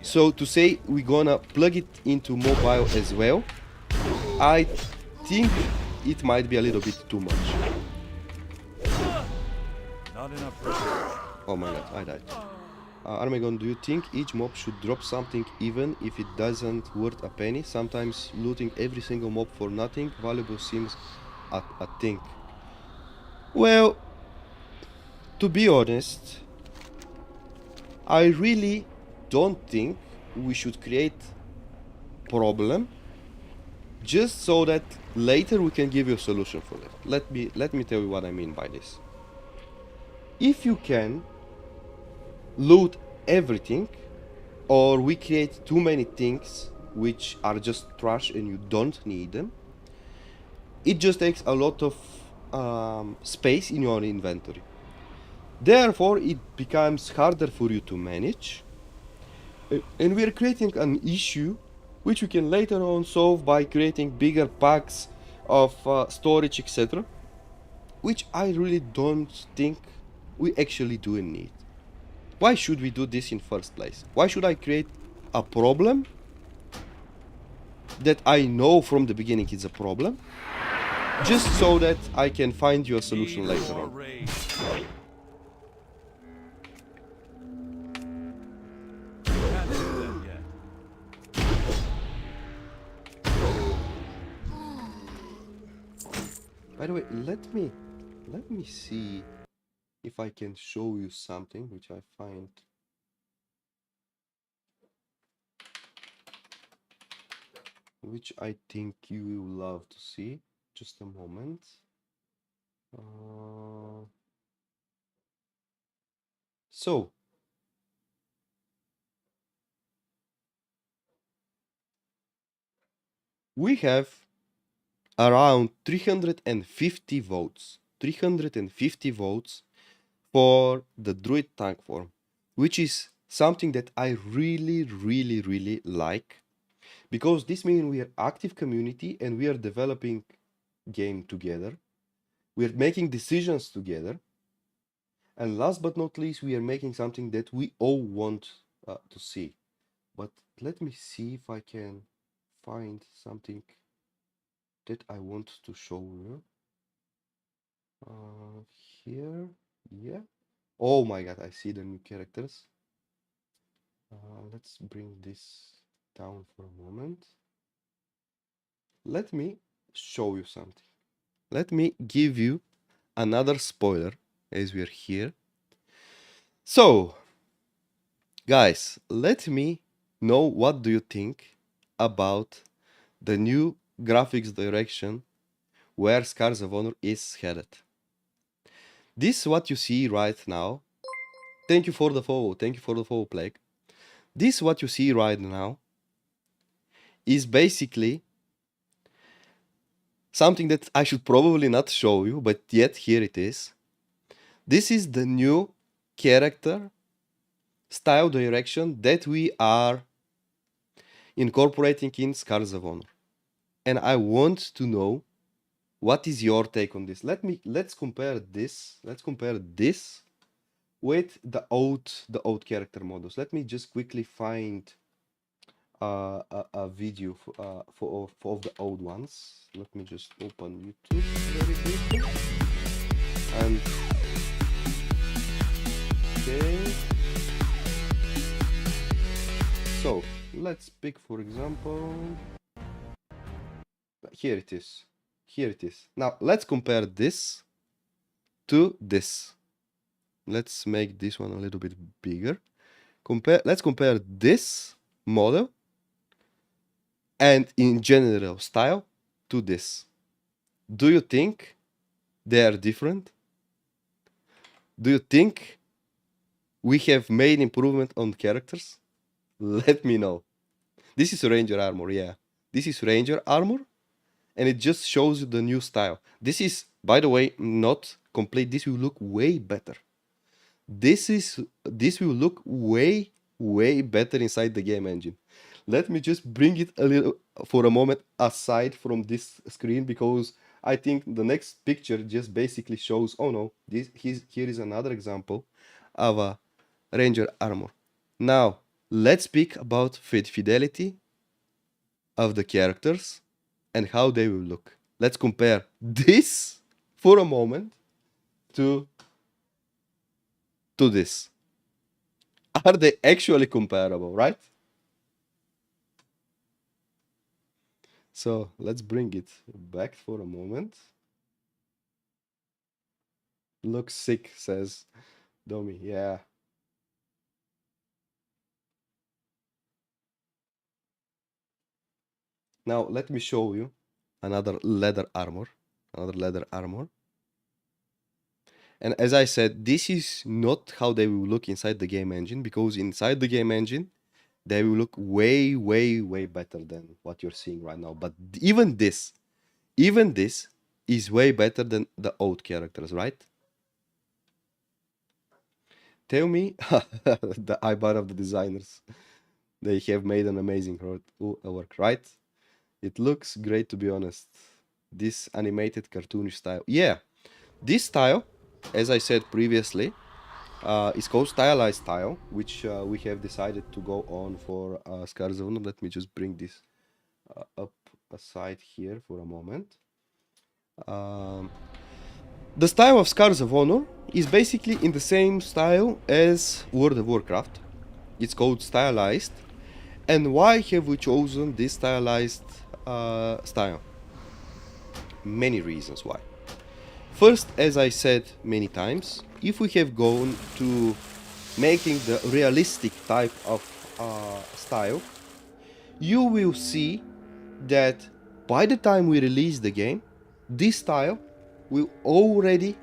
So to say we're gonna plug it into mobile as well, I think it might be a little bit too much. Not enough. Oh my god, I died. Armagon, do you think each mob should drop something even if it doesn't worth a penny? Sometimes looting every single mob for nothing valuable seems a thing. Well, to be honest, I really don't think we should create problem just so that later we can give you a solution for that. Let me tell you what I mean by this. If you can loot everything, or we create too many things which are just trash and you don't need them, it just takes a lot of space in your inventory. Therefore, it becomes harder for you to manage, and we are creating an issue which we can later on solve by creating bigger packs of storage, etc., which I really don't think we actually do need. Why should we do this in first place? Why should I create a problem that I know from the beginning is a problem, just so that I can find you a solution later on? By the way, let me see if I can show you something which I find which I think you will love to see. Just a moment. So we have around 350 votes. 350 votes for the Druid tank form, which is something that I really like, because this means we are active community and we are developing game together. We are making decisions together. And last but not least, we are making something that we all want to see. But let me see if I can find something that I want to show you. Here, yeah. Oh my god, I see the new characters. Let's bring this down for a moment. Let me show you something. Let me give you another spoiler as we are here. So, Guys, let me know what do you think about the new graphics direction where Scars of Honor is headed. This is what you see right now. Thank you for the follow. Thank you for the follow, Plague. This what you see right now is basically something that I should probably not show you, but yet here it is. This is the new character style direction that we are incorporating in Scars of Honor. And I want to know what is your take on this. Let's compare this. Let's compare this with the old character models. Let me just quickly find a video for of the old ones. Let me just open YouTube very quickly. And okay, so let's pick, for example, here it is. Here it is. Now let's compare this to this. Let's make this one a little bit bigger. Let's compare this model and in general style to this. Do you think they are different? Do you think we have made improvement on characters? Let me know. This is Ranger armor, yeah. This is Ranger armor, and it just shows you the new style. This is, by the way, not complete. This will look way better. This will look way better inside the game engine. Let me just bring it a little for a moment aside from this screen, because I think the next picture just basically shows, oh no, here is another example of a Ranger armor. Now let's speak about fidelity of the characters and how they will look. Let's compare this for a moment to this. Are they actually comparable, right? So let's bring it back for a moment. Looks sick, says Domi. Yeah. Now let me show you another leather armor. And as I said, this is not how they will look inside the game engine, because inside the game engine, they will look way better than what you're seeing right now. But even this is way better than the old characters, right? Tell me, the eyebar of the designers. They have made an amazing work, right? It looks great, to be honest. This animated cartoonish style. Yeah, this style, as I said previously, is called stylized style, which we have decided to go on for Scars of Honor. Let me just bring this up aside here for a moment. The style of Scars of Honor is basically in the same style as World of Warcraft. It's called stylized. And why have we chosen this stylized style? Many reasons why. First, as I said many times, if we have gone to making the realistic type of style, you will see that by the time we release the game, this style will already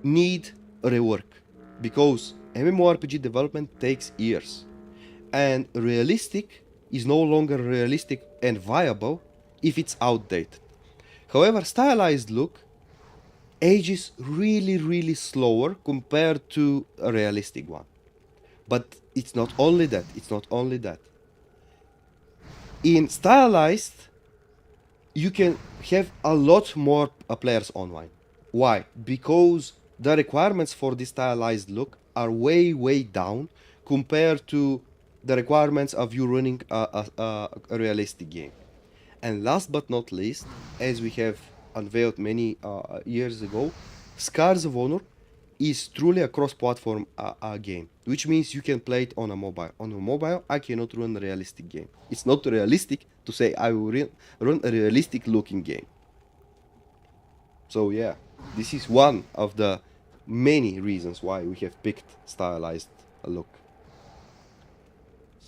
need a rework, because MMORPG development takes years, and realistic is no longer realistic and viable if it's outdated. However, stylized look ages really slower compared to a realistic one. But it's not only that. In stylized, you can have a lot more players online. Why? Because the requirements for this stylized look are way down compared to the requirements of you running a realistic game. And last but not least, as we have unveiled many years ago, Scars of Honor is truly a cross-platform game, which means you can play it on a mobile. On a mobile, I cannot run a realistic game. It's not realistic to say I will run a realistic-looking game. So yeah, this is one of the many reasons why we have picked stylized look.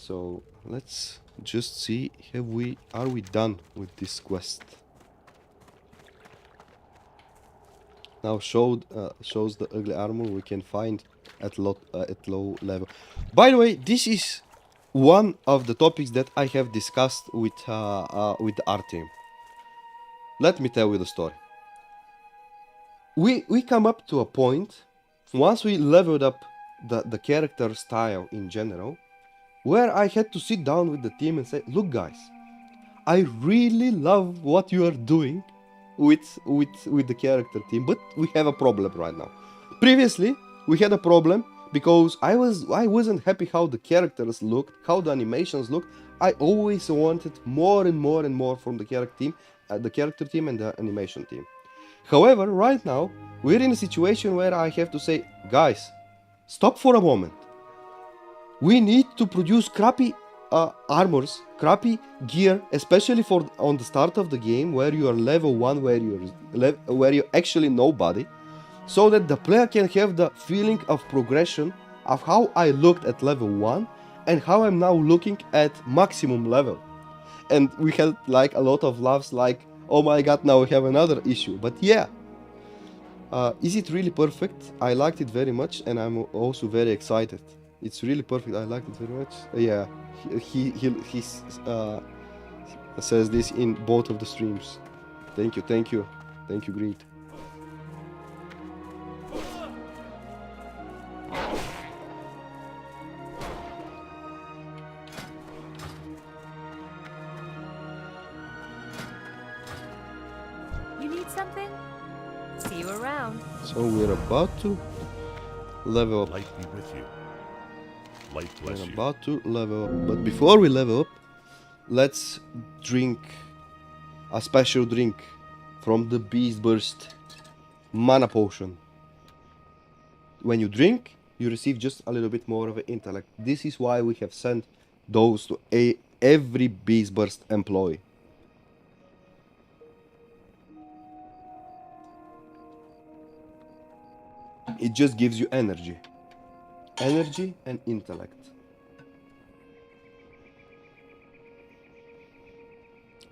So let's just see, are we done with this quest? Now shows the ugly armor we can find at low level. By the way, this is one of the topics that I have discussed with the art team. Let me tell you the story. We come up to a point once we leveled up the character style in general, where I had to sit down with the team and say, look guys, I really love what you are doing with the character team, but we have a problem right now. Previously, we had a problem because I wasn't happy how the characters looked, how the animations looked. I always wanted more and more and more from the character team and the animation team. However, right now we're in a situation where I have to say, guys, stop for a moment. We need to produce crappy armors, crappy gear, especially for on the start of the game where you are level 1, where you're actually nobody, so that the player can have the feeling of progression of how I looked at level 1 and how I'm now looking at maximum level. And we had like a lot of laughs like, oh my god, now we have another issue. But yeah, is it really perfect? I liked it very much and I'm also very excited. It's really perfect. I liked it very much. Yeah, he says this in both of the streams. Thank you, thank you, thank you, Greed. You need something? See you around. So we're about to level up. Light be with you. Light bless We're you. about to level up. But before we level up, let's drink a special drink from the Beast Burst Mana Potion. When you drink, you receive just a little bit more of an intellect. This is why we have sent those to every Beast Burst employee. It just gives you energy. Energy and intellect.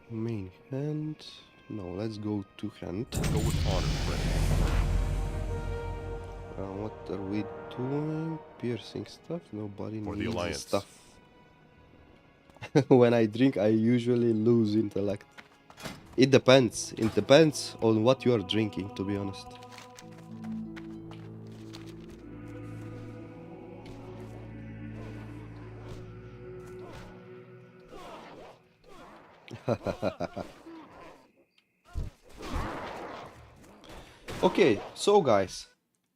Main hand. No, let's go to hand. Go with honor, friend. What are we doing? Piercing stuff? Nobody For the needs Alliance. stuff. When I drink, I usually lose intellect. It depends. It depends on what you are drinking, to be honest. Okay, so guys,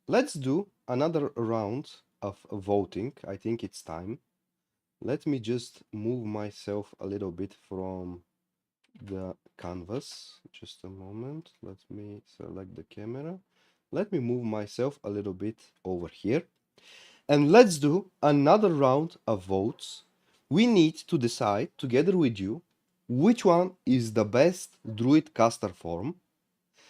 let's do another round of voting. I think it's time. Let me just move myself a little bit from the canvas. Just a moment. Let me select the camera. Let me move myself a little bit over here. And let's do another round of votes. We need to decide together with you which one is the best Druid Caster form.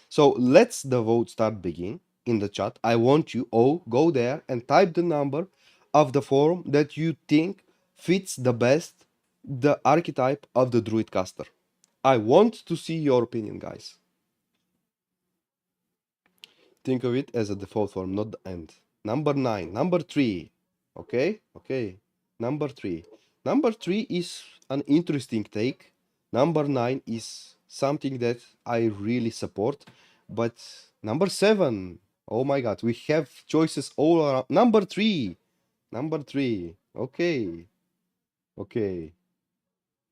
So let's the vote start begin in the chat. I want you all go there and type the number of the form that you think fits the best the archetype of the Druid Caster. I want to see your opinion, guys. Think of it as a default form, not the end. Number 9, number 3. Okay, okay. Number 3. Number 3 is an interesting take. Number 9 is something that I really support. But number 7, oh my god, we have choices all around. Number 3. Number 3. Okay. Okay.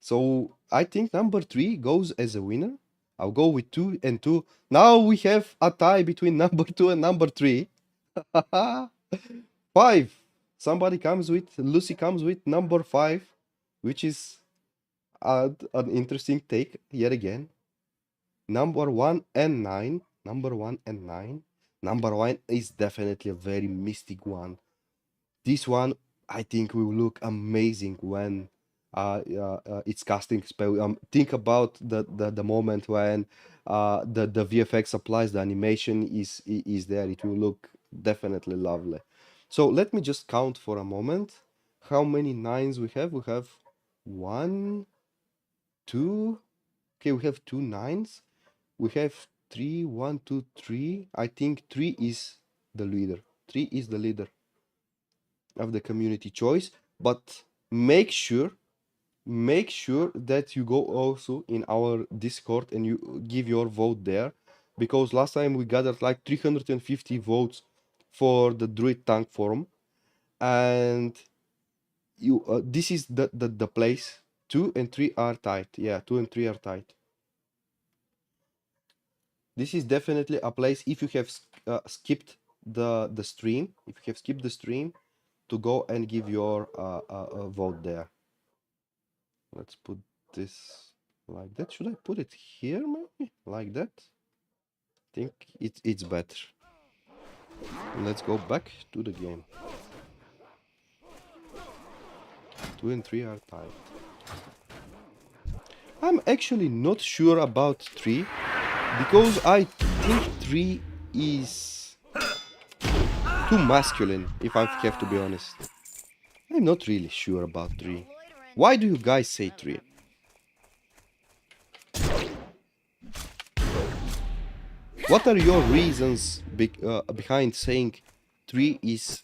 So I think number 3 goes as a winner. I'll go with 2 and 2. Now we have a tie between number 2 and number 3. 5. Lucy comes with number 5, which is an interesting take yet again. Number 1 and 9. Number 1 and 9. Number 1 is definitely a very mystic one. This one, I think, will look amazing when it's casting spell. Think about the moment when the VFX applies, the animation is there. It will look definitely lovely. So let me just count for a moment. how many 9s we have? We have 1, 2. Okay, we have 2 9s. We have 3, 1, 2, 3. I think 3 is the leader. 3 is the leader of the community choice. But make sure that you go also in our Discord and you give your vote there, because last time we gathered like 350 votes for the Druid Tank forum, and you this is the place. 2 and 3 are tied. Yeah, 2 and 3 are tied. This is definitely a place, if you have skipped the stream, to go and give your vote there. Let's put this like that. Should I put it here, maybe? Like that? I think it's better. Let's go back to the game. 2 and 3 are tied. I'm actually not sure about 3, because I think 3 is too masculine, if I have to be honest. I'm not really sure about 3. Why do you guys say 3? What are your reasons behind saying 3 is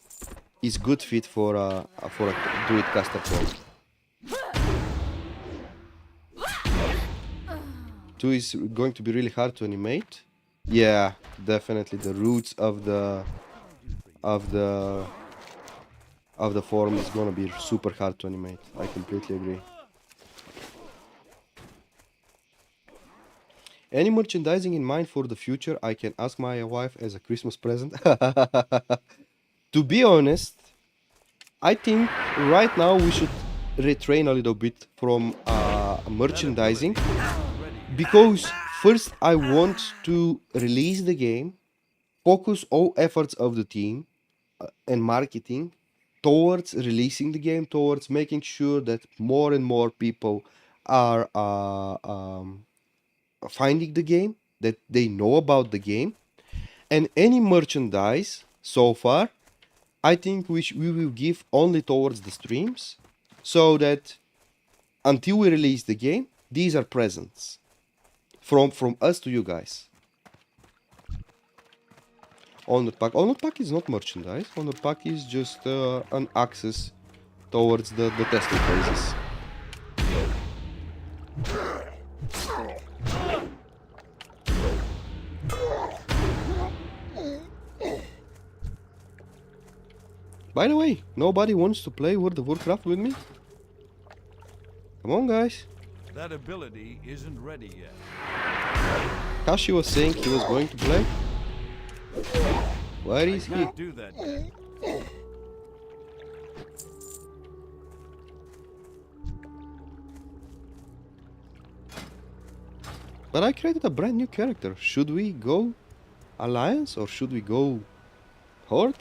good fit for a Druid Caster role? 2 is going to be really hard to animate. Yeah, definitely the roots of the form is gonna be super hard to animate. I completely agree. Any merchandising in mind for the future I can ask my wife as a Christmas present? To be honest, I think right now we should retrain a little bit from merchandising, because first I want to release the game, focus all efforts of the team and marketing towards releasing the game, towards making sure that more and more people are finding the game, that they know about the game. And any merchandise so far, I think we will give only towards the streams, so that until we release the game, these are presents from us to you guys. Honor pack is not merchandise. Honor pack is just an access towards the testing phases. By the way, nobody wants to play World of Warcraft with me? Come on, guys. That ability isn't ready yet. Kashi was saying he was going to play. Where is he? Can't do that yet. But I created a brand new character. Should we go Alliance or should we go Horde?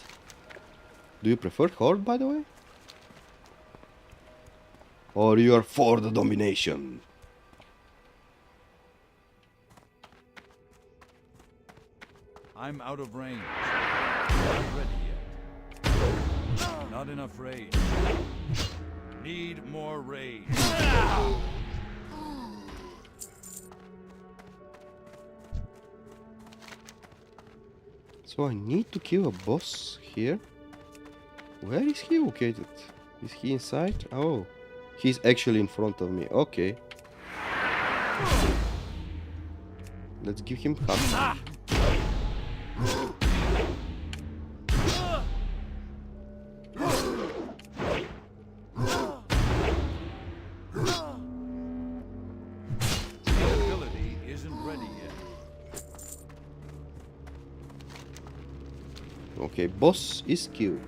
Do you prefer Horde, by the way? Or you are for the domination? I'm out of range. Not ready yet. Not enough rage. Need more rage. So I need to kill a boss here. Where is he located? Is he inside? Oh, he's actually in front of me. Okay. Let's give him hug. Ability isn't ready yet. Okay, boss is killed.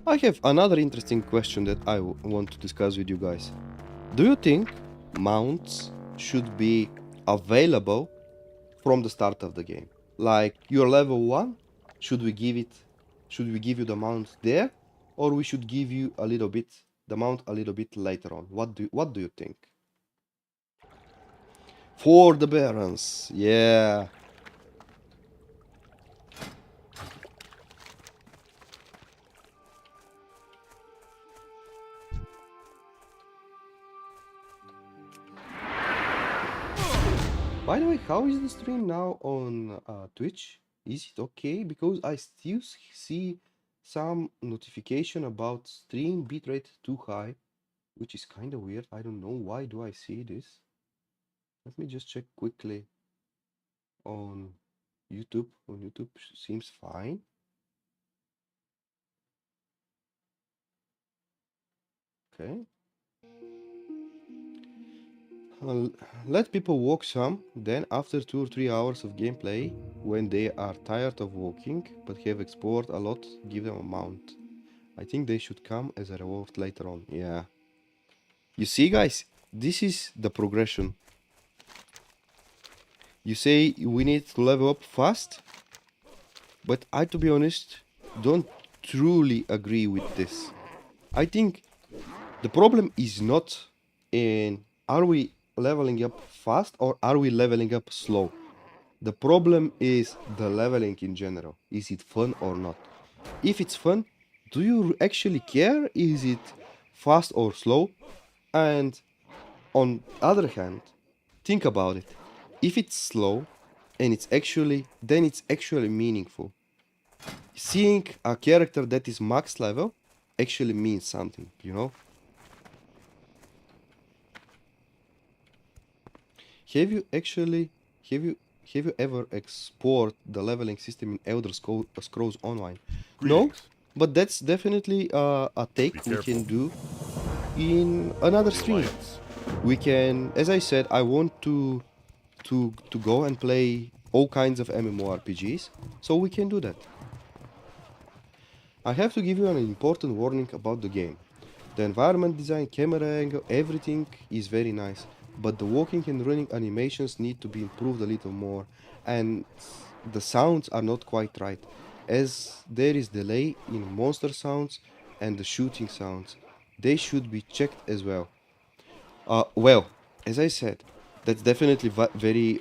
I have another interesting question that I want to discuss with you guys. Do you think mounts should be available from the start of the game? Like, you're level 1, should we give you the mount there, or we should give you the mount a little bit later on? What do you think? For the Barons, yeah. By the way, how is the stream now on Twitch? Is it okay? Because I still see some notification about stream bitrate too high, which is kind of weird. I don't know why do I see this. Let me just check quickly on YouTube. On YouTube seems fine. Okay. Let people walk some, then after 2 or 3 hours of gameplay, when they are tired of walking but have explored a lot, give them a mount. I think they should come as a reward later on. Yeah. You see, guys, this is the progression. You say we need to level up fast, but I, to be honest, don't truly agree with this. I think the problem is not in are we leveling up fast or are we leveling up slow. The problem is the leveling in general. Is it fun or not? If it's fun, do you actually care? Is it fast or slow? And on other hand, think about it. If it's slow and then it's actually meaningful. Seeing a character that is max level actually means something, you know? Have you ever explored the leveling system in Elder Scrolls Online? No, Greetings. but that's definitely a take Be we careful. can do in another The stream. Alliance. We can, as I said, I want to go and play all kinds of MMORPGs, so we can do that. I have to give you an important warning about the game. The environment design, camera angle, everything is very nice, but the walking and running animations need to be improved a little more, and the sounds are not quite right, as there is delay in monster sounds and the shooting sounds. They should be checked as well. Well, as I said, that's definitely very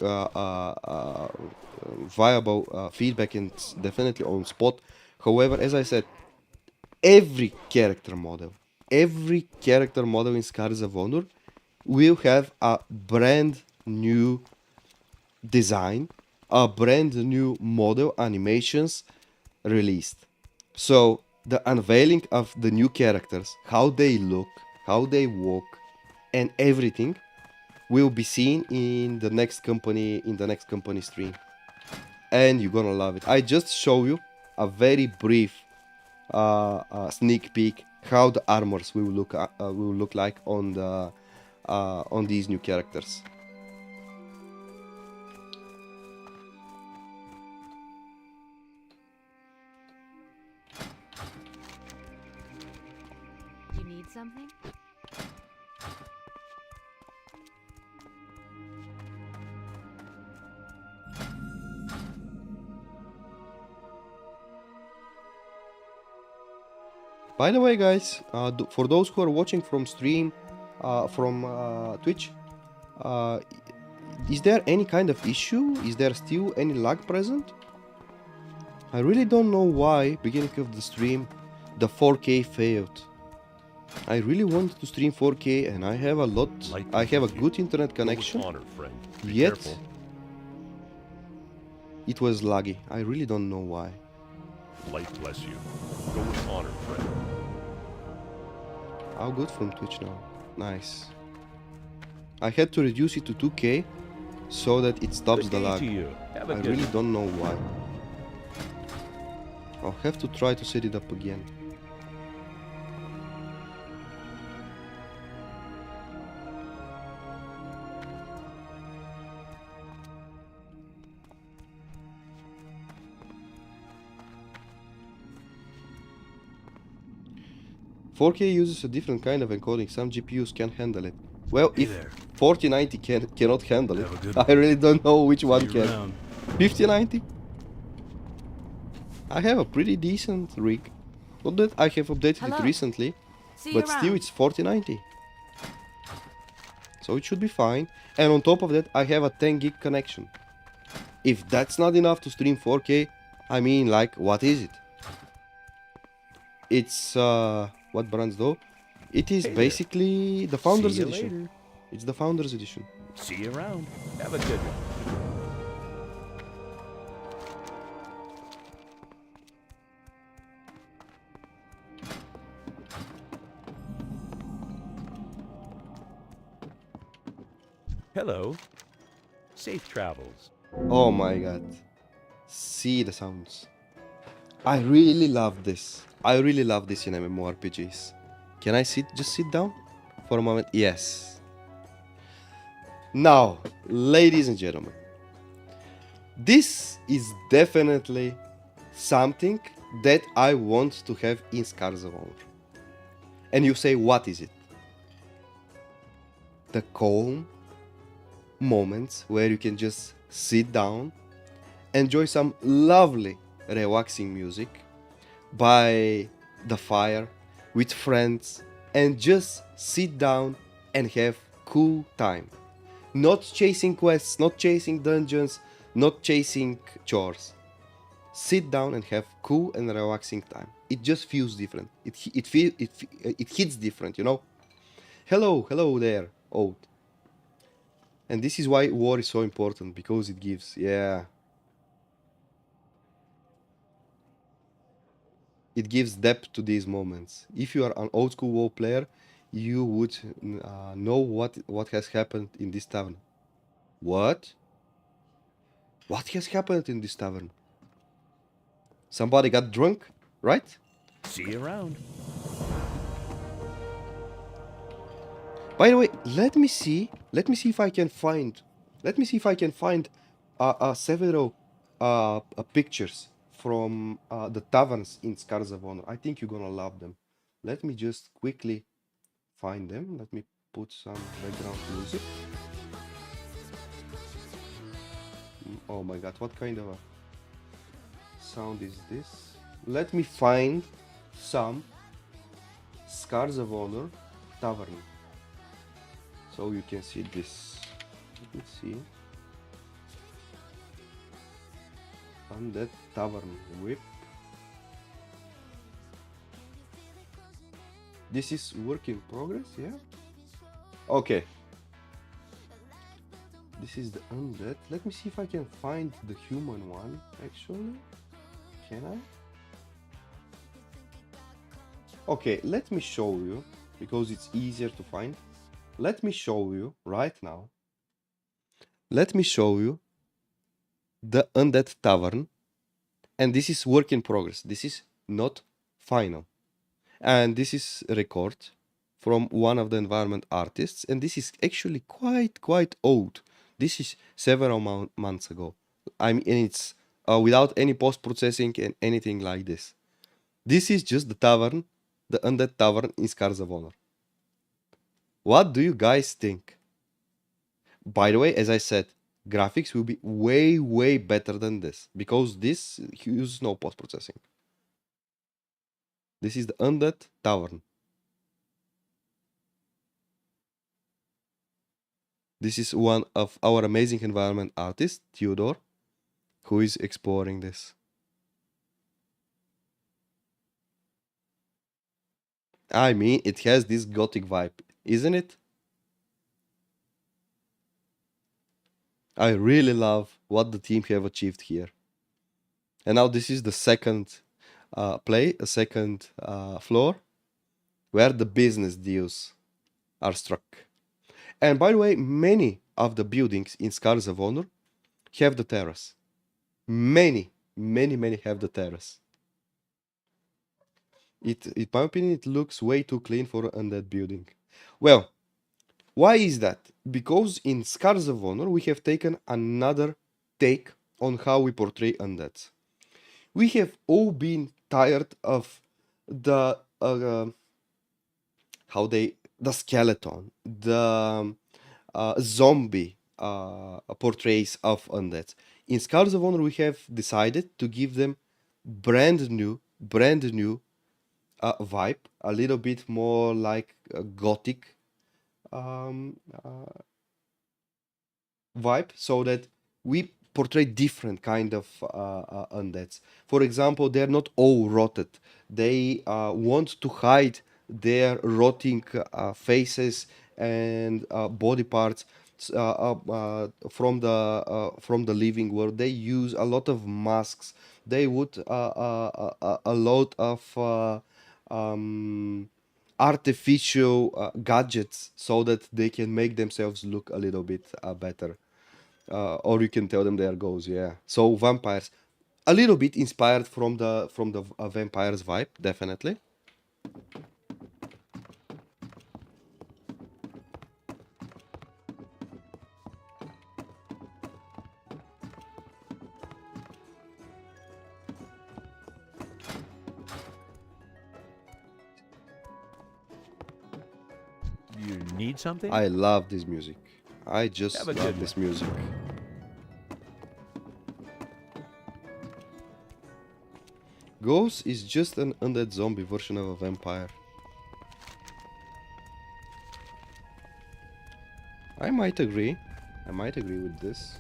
viable feedback and it's definitely on spot. However, as I said, every character model in Scars of Honor will have a brand new design, a brand new model animations released. So the unveiling of the new characters, how they look, how they walk, and everything will be seen in the next company stream, and you're gonna love it. I just show you a very brief sneak peek how the armors will look like on these new characters. You need something? By the way, guys, for those who are watching from stream, from Twitch, is there any kind of issue? Is there still any lag present? I really don't know why, beginning of the stream, the 4K failed. I really wanted to stream 4K and I have a good internet connection, Honor, friend. Be yet careful. it was laggy. I really don't know why. Light bless you. Go with honor, friend. How good from Twitch now. Nice. I had to reduce it to 2K so that it stops the lag. Have I really don't know why. I'll have to try to set it up again. "4K uses a different kind of encoding. Some GPUs can't handle it." Well, Hey if there. 4090 cannot handle it, Have a good I really don't know which one See you can. around. 5090? I have a pretty decent rig. Not that I have updated Hello. it recently, See but you still around. it's 4090. So it should be fine. And on top of that, I have a 10 gig connection. If that's not enough to stream 4K, I mean, like, what is it? It's, what brands though? It is Hey there. basically the Founders See you Edition. later. It's the Founders Edition. See you around. Have a good one. Hello. Safe travels. Oh my god. See the sounds. I really love this. I really love this in MMORPGs. Can I just sit down for a moment? Yes. Now, ladies and gentlemen, this is definitely something that I want to have in Scars of Honor. And you say, what is it? The calm moments where you can just sit down, enjoy some lovely relaxing music by the fire with friends, and just sit down and have cool time. Not chasing quests, not chasing dungeons, not chasing chores. Sit down and have cool and relaxing time. It just feels different. It hits different, you know. Hello there, old. And this is why war is so important, because it gives, yeah. It gives depth to these moments. If you are an old school WoW player, you would know what has happened in this tavern. What? What has happened in this tavern? Somebody got drunk, right? See you around. By the way, let me see if I can find. Let me see if I can find several pictures from the taverns in Scars of Honor. I think you're gonna love them. Let me just quickly find them. Let me put some background music. Oh my god, what kind of a sound is this? Let me find some Scars of Honor tavern, so you can see this. Let me see. Undead Tavern whip. This is work in progress, yeah? Okay. This is the undead. Let me see if I can find the human one, actually. Can I? Okay, let me show you, because it's easier to find. Let me show you right now. Let me show you the Undead Tavern. And this is work in progress. This is not final. And this is a record from one of the environment artists. And this is actually quite old. This is several months ago. I mean, it's without any post-processing and anything like this. This is just the tavern, the Undead Tavern in Scars of Honor. What do you guys think? By the way, as I said, graphics will be way better than this, because this uses no post-processing. This is the Undead Tavern. This is one of our amazing environment artists, Theodore, who is exploring this. I mean, it has this gothic vibe, isn't it? I really love what the team have achieved here. And now this is the second second floor, where the business deals are struck. And by the way, many of the buildings in Scars of Honor have the terrace. Many have the terrace. In my opinion, it looks way too clean for an undead building. Well, why is that? Because in Scars of Honor, we have taken another take on how we portray undeads. We have all been tired of the the skeleton, the zombie portrays of undead. In Scars of Honor, we have decided to give them brand new vibe, a little bit more like a gothic vibe, so that we portray different kind of undeads. For example, they're not all rotted. They want to hide their rotting faces and body parts from the living world. They use a lot of masks. They would a lot of artificial gadgets so that they can make themselves look a little bit better. Or you can tell them their goals. Yeah. So vampires, a little bit inspired from the vampires vibe, definitely. You need something? I love this music. I just Have a love good this music. Ghost is just an undead zombie version of a vampire. I might agree. I might agree with this.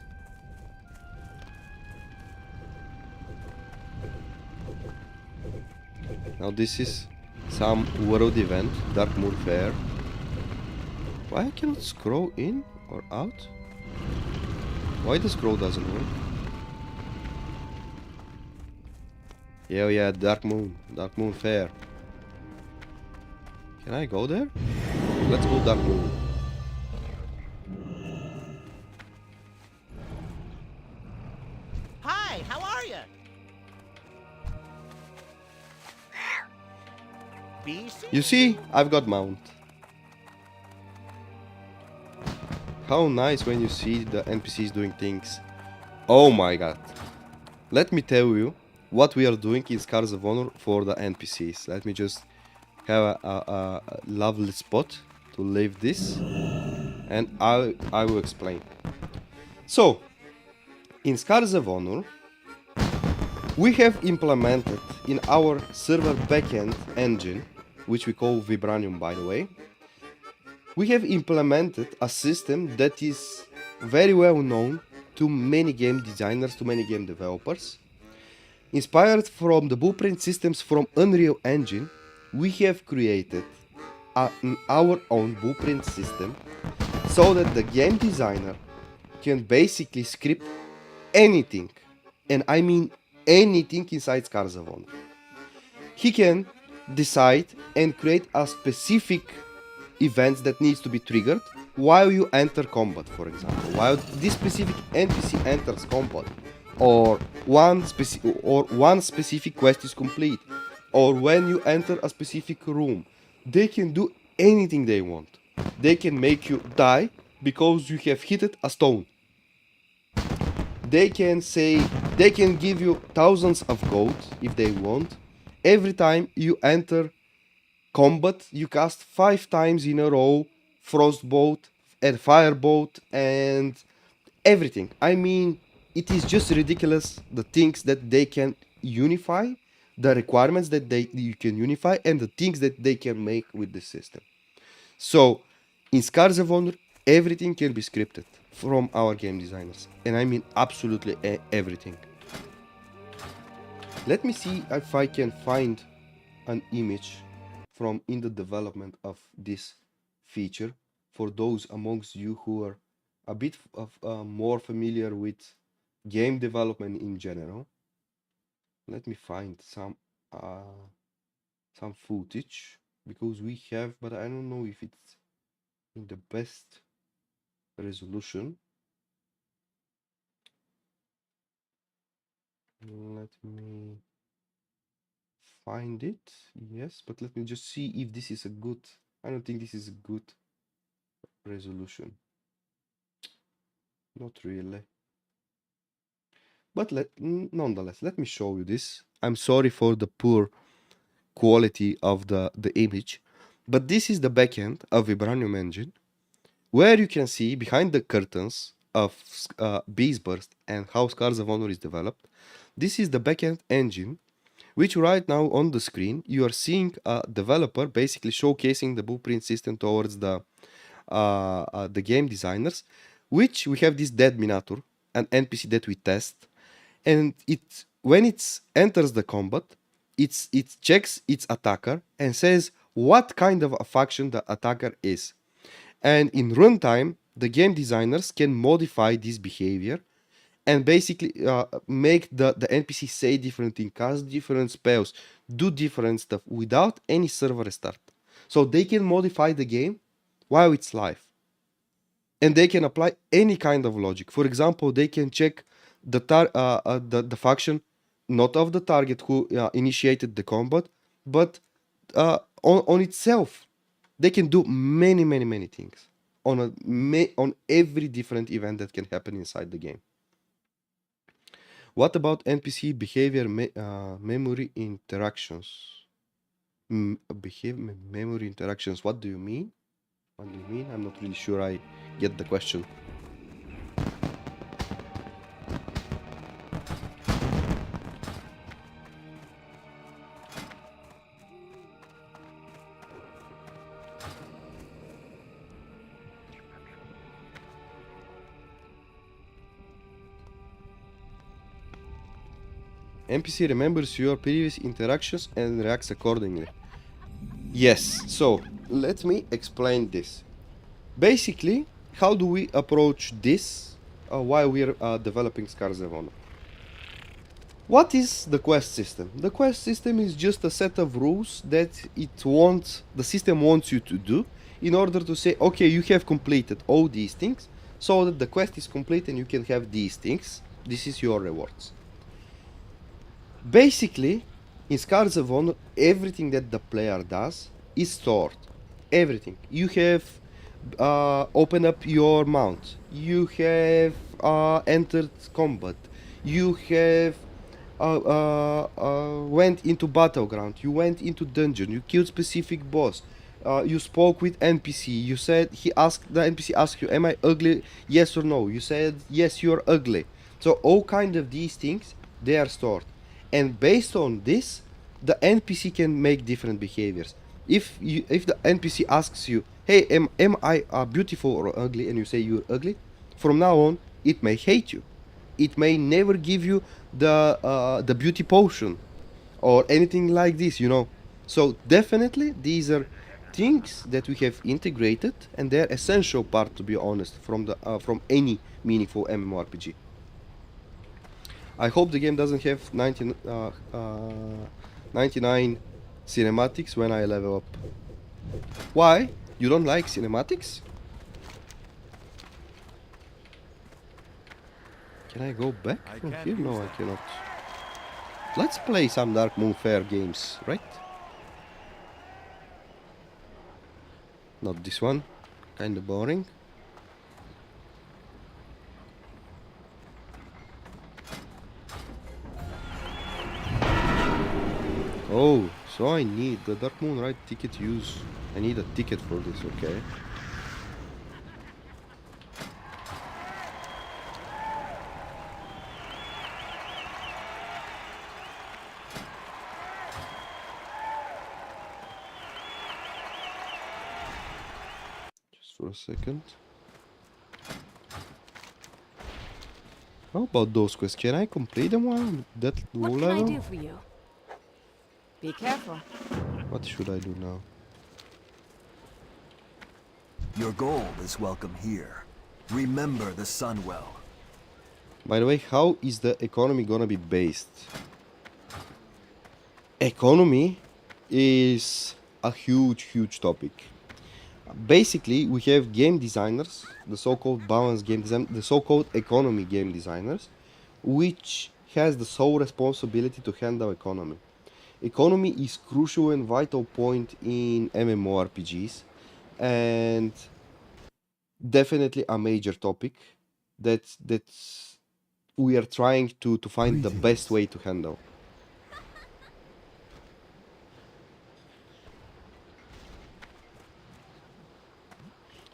Now this is some world event, Dark Moon Fair. Why I cannot scroll in or out? Why the scroll doesn't work? Yeah, Dark Moon Fair. Can I go there? Let's go Dark Moon. Hi, how are you? You see, I've got mount. How nice when you see the NPCs doing things. Oh my god. Let me tell you what we are doing in Scars of Honor for the NPCs. Let me just have a lovely spot to leave this, and I will explain. So, in Scars of Honor, we have implemented in our server backend engine, which we call Vibranium by the way, we have implemented a system that is very well known to many game designers, to many game developers. Inspired from the blueprint systems from Unreal Engine, we have created our own blueprint system so that the game designer can basically script anything, and I mean anything inside Scars of Honor. He can decide and create a specific events that needs to be triggered while you enter combat, for example. While this specific NPC enters combat, or one specific quest is complete, or when you enter a specific room, they can do anything they want. They can make you die because you have hit a stone. They can give you thousands of gold if they want. Every time you enter combat, you cast 5 times in a row Frostbolt and Firebolt and everything. I mean, it is just ridiculous the things that they can unify, the requirements that you can unify, and the things that they can make with the system. So, in Scars of Honor, everything can be scripted from our game designers, and I mean absolutely everything. Let me see if I can find an image from in the development of this feature for those amongst you who are a bit more familiar with game development in general. Let me find some footage, because we have, but I don't know if it's in the best resolution. Let me find it. Yes, but let me just see if this is a good. I don't think this is a good resolution. Not really. But nonetheless, let me show you this. I'm sorry for the poor quality of the image, but this is the backend of Vibranium Engine, where you can see behind the curtains of Beast Burst and how Scars of Honor is developed. This is the backend engine, which right now on the screen you are seeing a developer basically showcasing the blueprint system towards the game designers, which we have this Dead Minator, an NPC that we test, and when it enters the combat, it checks its attacker and says what kind of a faction the attacker is. And in runtime, the game designers can modify this behavior and basically make the NPC say different things, cast different spells, do different stuff without any server restart. So they can modify the game while it's live. And they can apply any kind of logic. For example, they can check the faction, not of the target who initiated the combat, but on itself. They can do many things on every different event that can happen inside the game. What about NPC behavior memory interactions? Memory interactions. What do you mean? What do you mean? I'm not really sure I get the question. NPC remembers your previous interactions and reacts accordingly. Yes, so let me explain this. Basically, how do we approach this while we're developing Scars of Honor? What is the quest system? The quest system is just a set of rules that the system wants you to do in order to say, okay, you have completed all these things, so that the quest is complete and you can have these things. This is your rewards. Basically, in Scars of Honor, everything that the player does is stored. Everything. You have opened up your mount. You have entered combat. You have went into battleground. You went into dungeon. You killed specific boss. You spoke with NPC. You said the NPC asked you, "Am I ugly? Yes or no?" You said, "Yes, you're ugly." So all kind of these things, they are stored. And based on this, the NPC can make different behaviors. If the NPC asks you, "Hey, am I beautiful or ugly?" and you say you're ugly, from now on, it may hate you. It may never give you the beauty potion or anything like this, you know. So definitely, these are things that we have integrated, and they're essential part, to be honest, from any meaningful MMORPG. I hope the game doesn't have 99 cinematics when I level up. Why? You don't like cinematics? Can I go back from here? No, I cannot. Let's play some Dark Moon Fair games, right? Not this one. Kinda boring. Oh, so I need the Dark Moon Ride ticket use. I need a ticket for this, okay. Just for a second. How about those quests? Can I complete them while that low What level? can I do for you? Be careful. What should I do now? Your gold is welcome here. Remember the sun well. By the way, how is the economy gonna be based? Economy is a huge topic. Basically, we have game designers, the so-called balanced game design, the so-called economy game designers, which has the sole responsibility to handle economy. Economy is crucial and vital point in MMORPGs, and definitely a major topic that we are trying to find the best way to handle.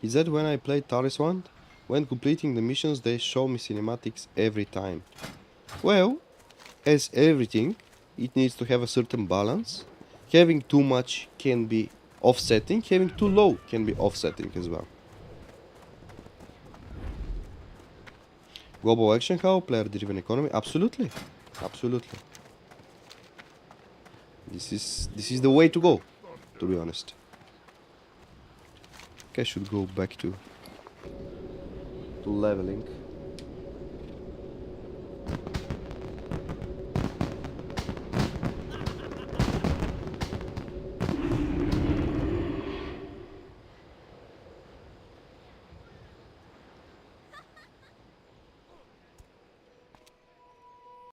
Is that when I played Taris Wand? When completing the missions, they show me cinematics every time. Well, as everything, it needs to have a certain balance. Having too much can be offsetting, having too low can be offsetting as well. Global action, how? Player-driven economy? Absolutely. Absolutely. This is the way to go, to be honest. I should go back to leveling.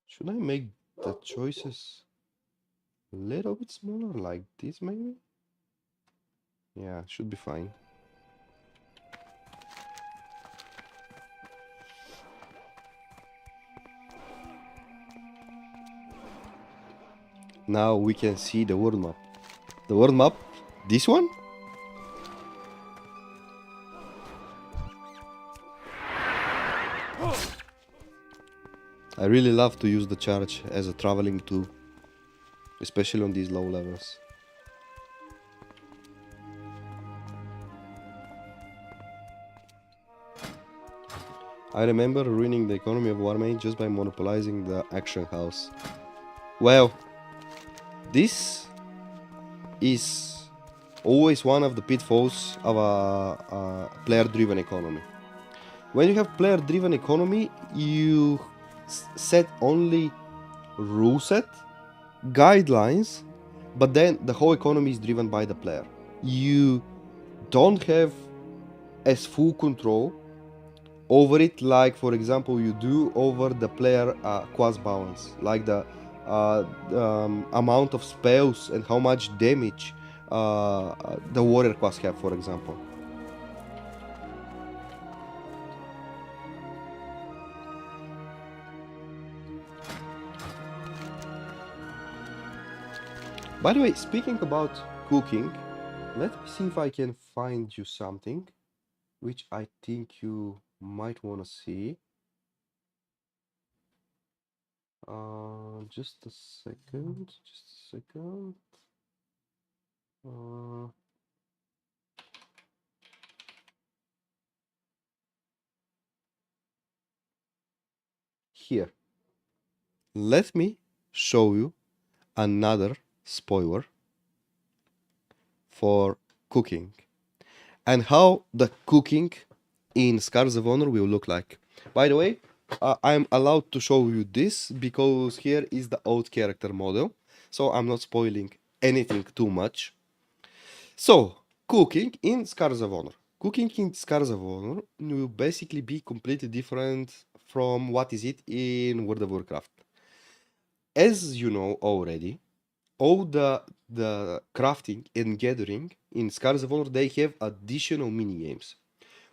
Should I make the choices a little bit smaller, like this maybe? Yeah, should be fine. Now we can see the world map. The world map, this one? I really love to use the charge as a traveling tool, especially on these low levels. I remember ruining the economy of Warmane just by monopolizing the action house. Well, this is always one of the pitfalls of a player-driven economy. When you have player-driven economy, you set only rule set, guidelines, but then the whole economy is driven by the player. You don't have as full control over it, like for example you do over the player quest balance, like the amount of spells and how much damage the warrior quest have, for example. By the way, speaking about cooking, let me see if I can find you something which I think you might want to see. Just a second. Here. Let me show you another spoiler for cooking and how the cooking in Scars of Honor will look like. By the way, I'm allowed to show you this because here is the old character model, so I'm not spoiling anything too much. So, cooking in Scars of Honor. Cooking in Scars of Honor will basically be completely different from what is it in World of Warcraft. As you know already, all the crafting and gathering in Scars of Honor, they have additional mini games,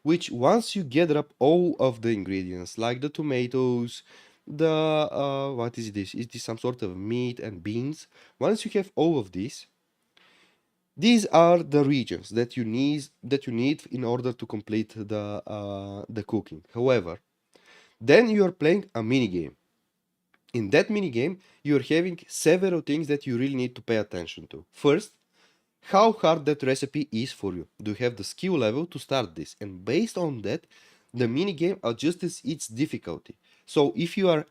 which once you gather up all of the ingredients, like the tomatoes, the what is this? Is this some sort of meat and beans? Once you have all of these are the regions that you need in order to complete the cooking. However, then you are playing a mini game. In that mini game, you're having several things that you really need to pay attention to. First, how hard that recipe is for you. Do you have the skill level to start this? And based on that, the mini game adjusts its difficulty. So if you are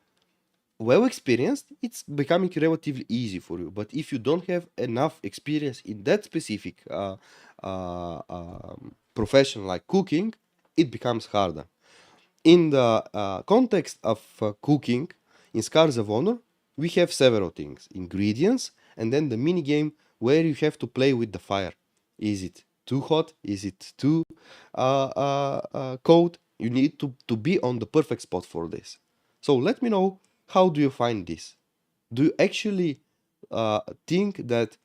well experienced, it's becoming relatively easy for you. But if you don't have enough experience in that specific profession like cooking, it becomes harder. In the context of cooking, in Scars of Honor, we have several things. Ingredients, and then the mini game where you have to play with the fire. Is it too hot? Is it too cold? You need to be on the perfect spot for this. So let me know, how do you find this? Do you actually think that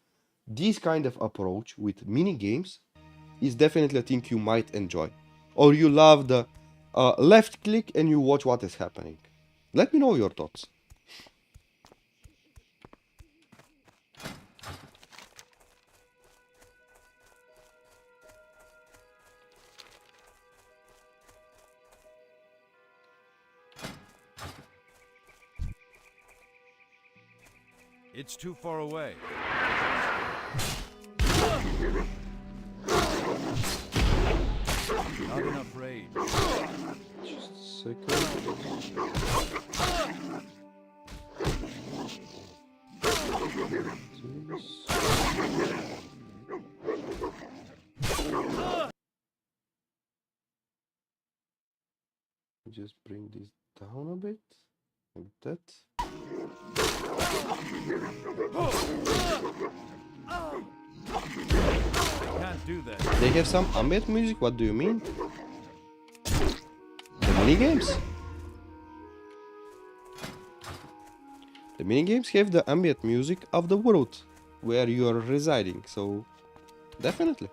this kind of approach with mini games is definitely a thing you might enjoy? Or you love the left click and you watch what is happening? Let me know your thoughts. It's too far away. Not enough rage. Just a second. Just bring this down a bit, like that. Can't do that. They have some ambient music. What do you mean? The minigames? The minigames have the ambient music of the world where you are residing, so definitely.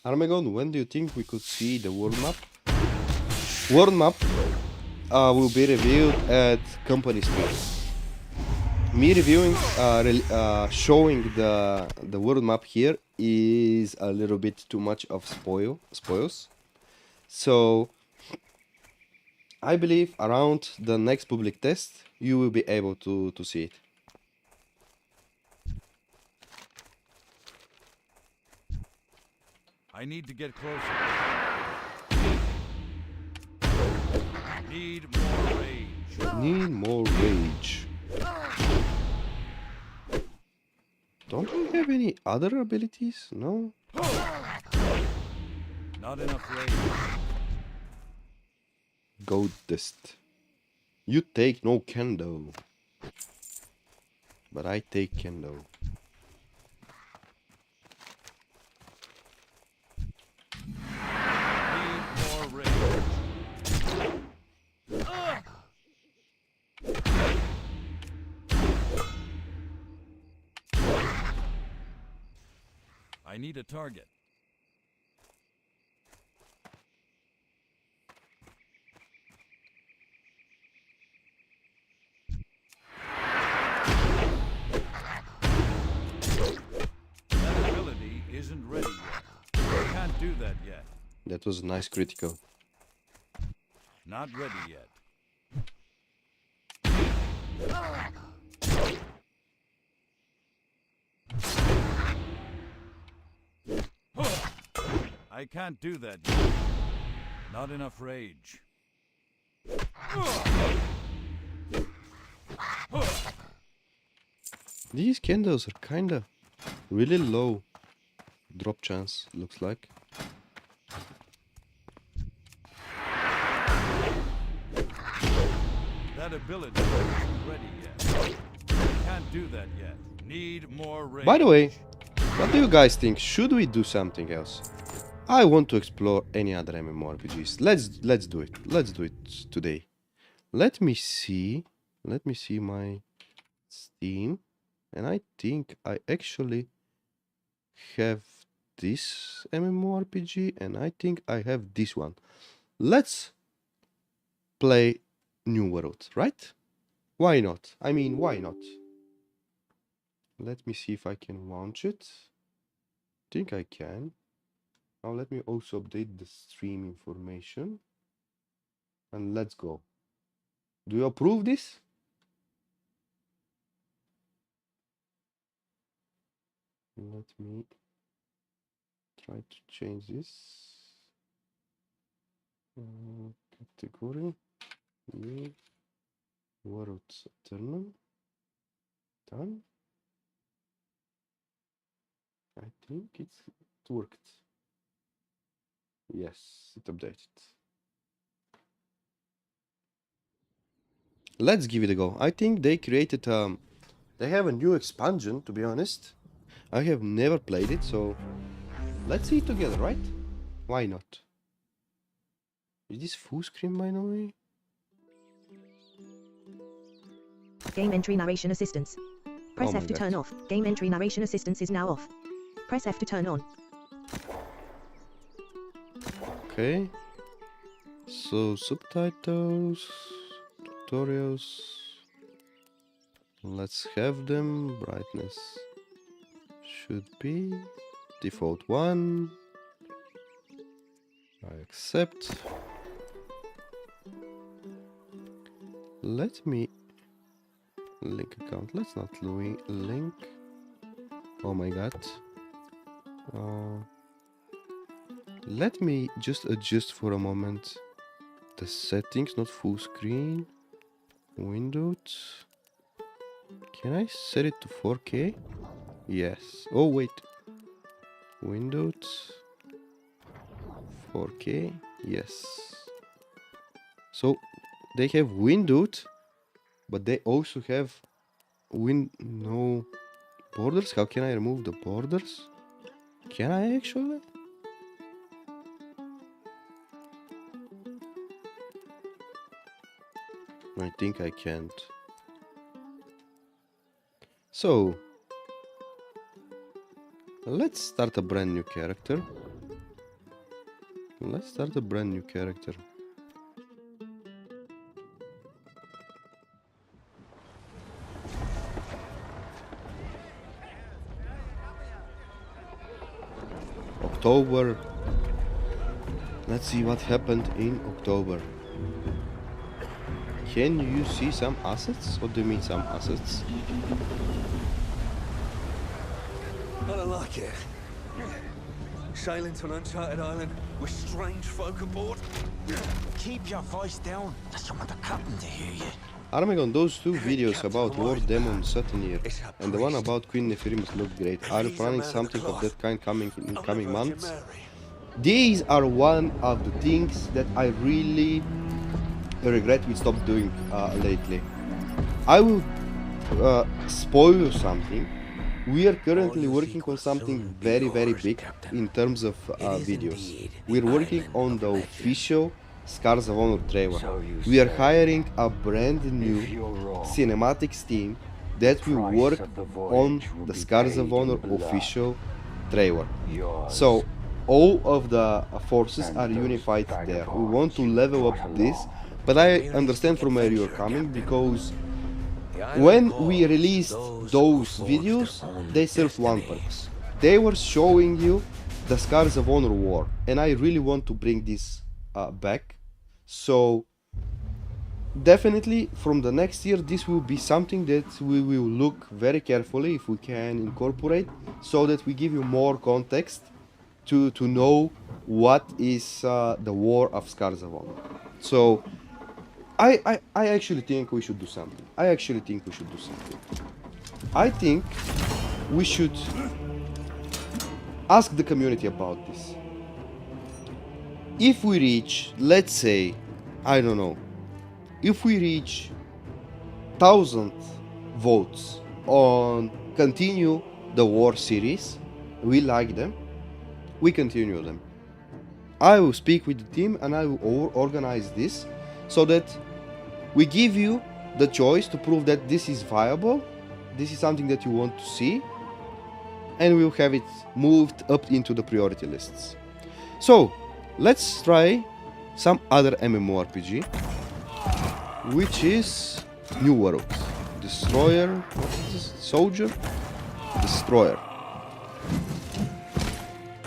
Armagon, when do you think we could see the world map? World map will be revealed at company stream. Me reviewing, showing the world map here is a little bit too much of spoils. So I believe around the next public test you will be able to see it. I need to get closer. Need more rage. Need more rage. Don't we have any other abilities? No? Not enough rage. Goat dust. You take no candle. But I take candle. Need more rage. I need a target. That ability isn't ready yet. I can't do that yet. That was a nice critical. Not ready yet. I can't do that yet. Not enough rage. These candles are kinda really low drop chance, looks like. That ability isn't ready yet. I can't do that yet. Need more rage. By the way, what do you guys think? Should we do something else? I want to explore any other MMORPGs. Let's do it. Let's do it today. Let me see my Steam, and I think I actually have this MMORPG, and I think I have this one. Let's play New World, right? Why not? I mean, why not? Let me see if I can launch it. I think I can. Now let me also update the stream information. And let's go. Do you approve this? Let me try to change this. Category. New World Eternal. Done. I think it worked. Yes, it updated. Let's give it a go. I think they created they have a new expansion, to be honest. I have never played it, so let's see it together, right? Why not? Is this full screen by the way? Game entry narration assistance. Press Oh F my to God. turn off. Game entry narration assistance is now off. Press F to turn on. Okay. So subtitles, tutorials. Let's have them. Brightness should be default 1. I accept. Let me link account. Let's not link. Oh my god. Let me just adjust for a moment the settings, not full screen. Windows. Can I set it to 4K? Yes. Oh wait. Windows. 4K. Yes. So they have windowed, but they also have no borders. How can I remove the borders? Can I actually? I think I can't. So let's start a brand new character. October. Let's see what happened in October. Can you see some assets? What do you mean some assets? I don't like it. Sailing to an uncharted island with strange folk aboard. Keep your voice down. I don't want the captain to hear you. Armagon, those two videos about War Demon Satanir and the one about Queen Nephirimus look great. Are you planning something of that kind coming in coming months? These are one of the things that I really regret we stopped doing lately. I will spoil you something. We are currently working on something very big in terms of videos. We're working on the official Scars of Honor trailer. We are hiring a brand new cinematics team that will work on the Scars of Honor official trailer. So all of the forces are unified there. We want to level up this, but I understand from where you're coming, because when we released those videos, they served one purpose. They were showing you the Scars of Honor war, and I really want to bring this back. So definitely from the next year, this will be something that we will look very carefully if we can incorporate, so that we give you more context to know what is the war of Scars of Honor. So I actually think we should do something. I think we should ask the community about this. If we reach, let's say, I don't know, if we reach 1,000 votes on continue the war series, we like them, we continue them. I will speak with the team and I will organize this so that we give you the choice to prove that this is viable, this is something that you want to see, and we'll have it moved up into the priority lists. So let's try some other MMORPG, which is New World. Destroyer, what is this? Soldier? Destroyer.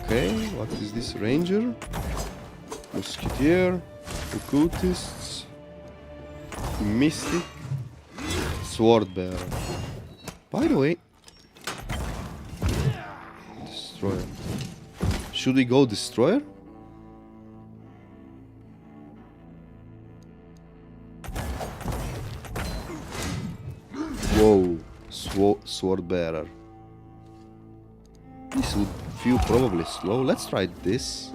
Okay, what is this? Ranger, Musketeer, Occultists, Mystic, Swordbearer. By the way, Destroyer. Should we go Destroyer? Whoa, Swordbearer. This would feel probably slow. Let's try this.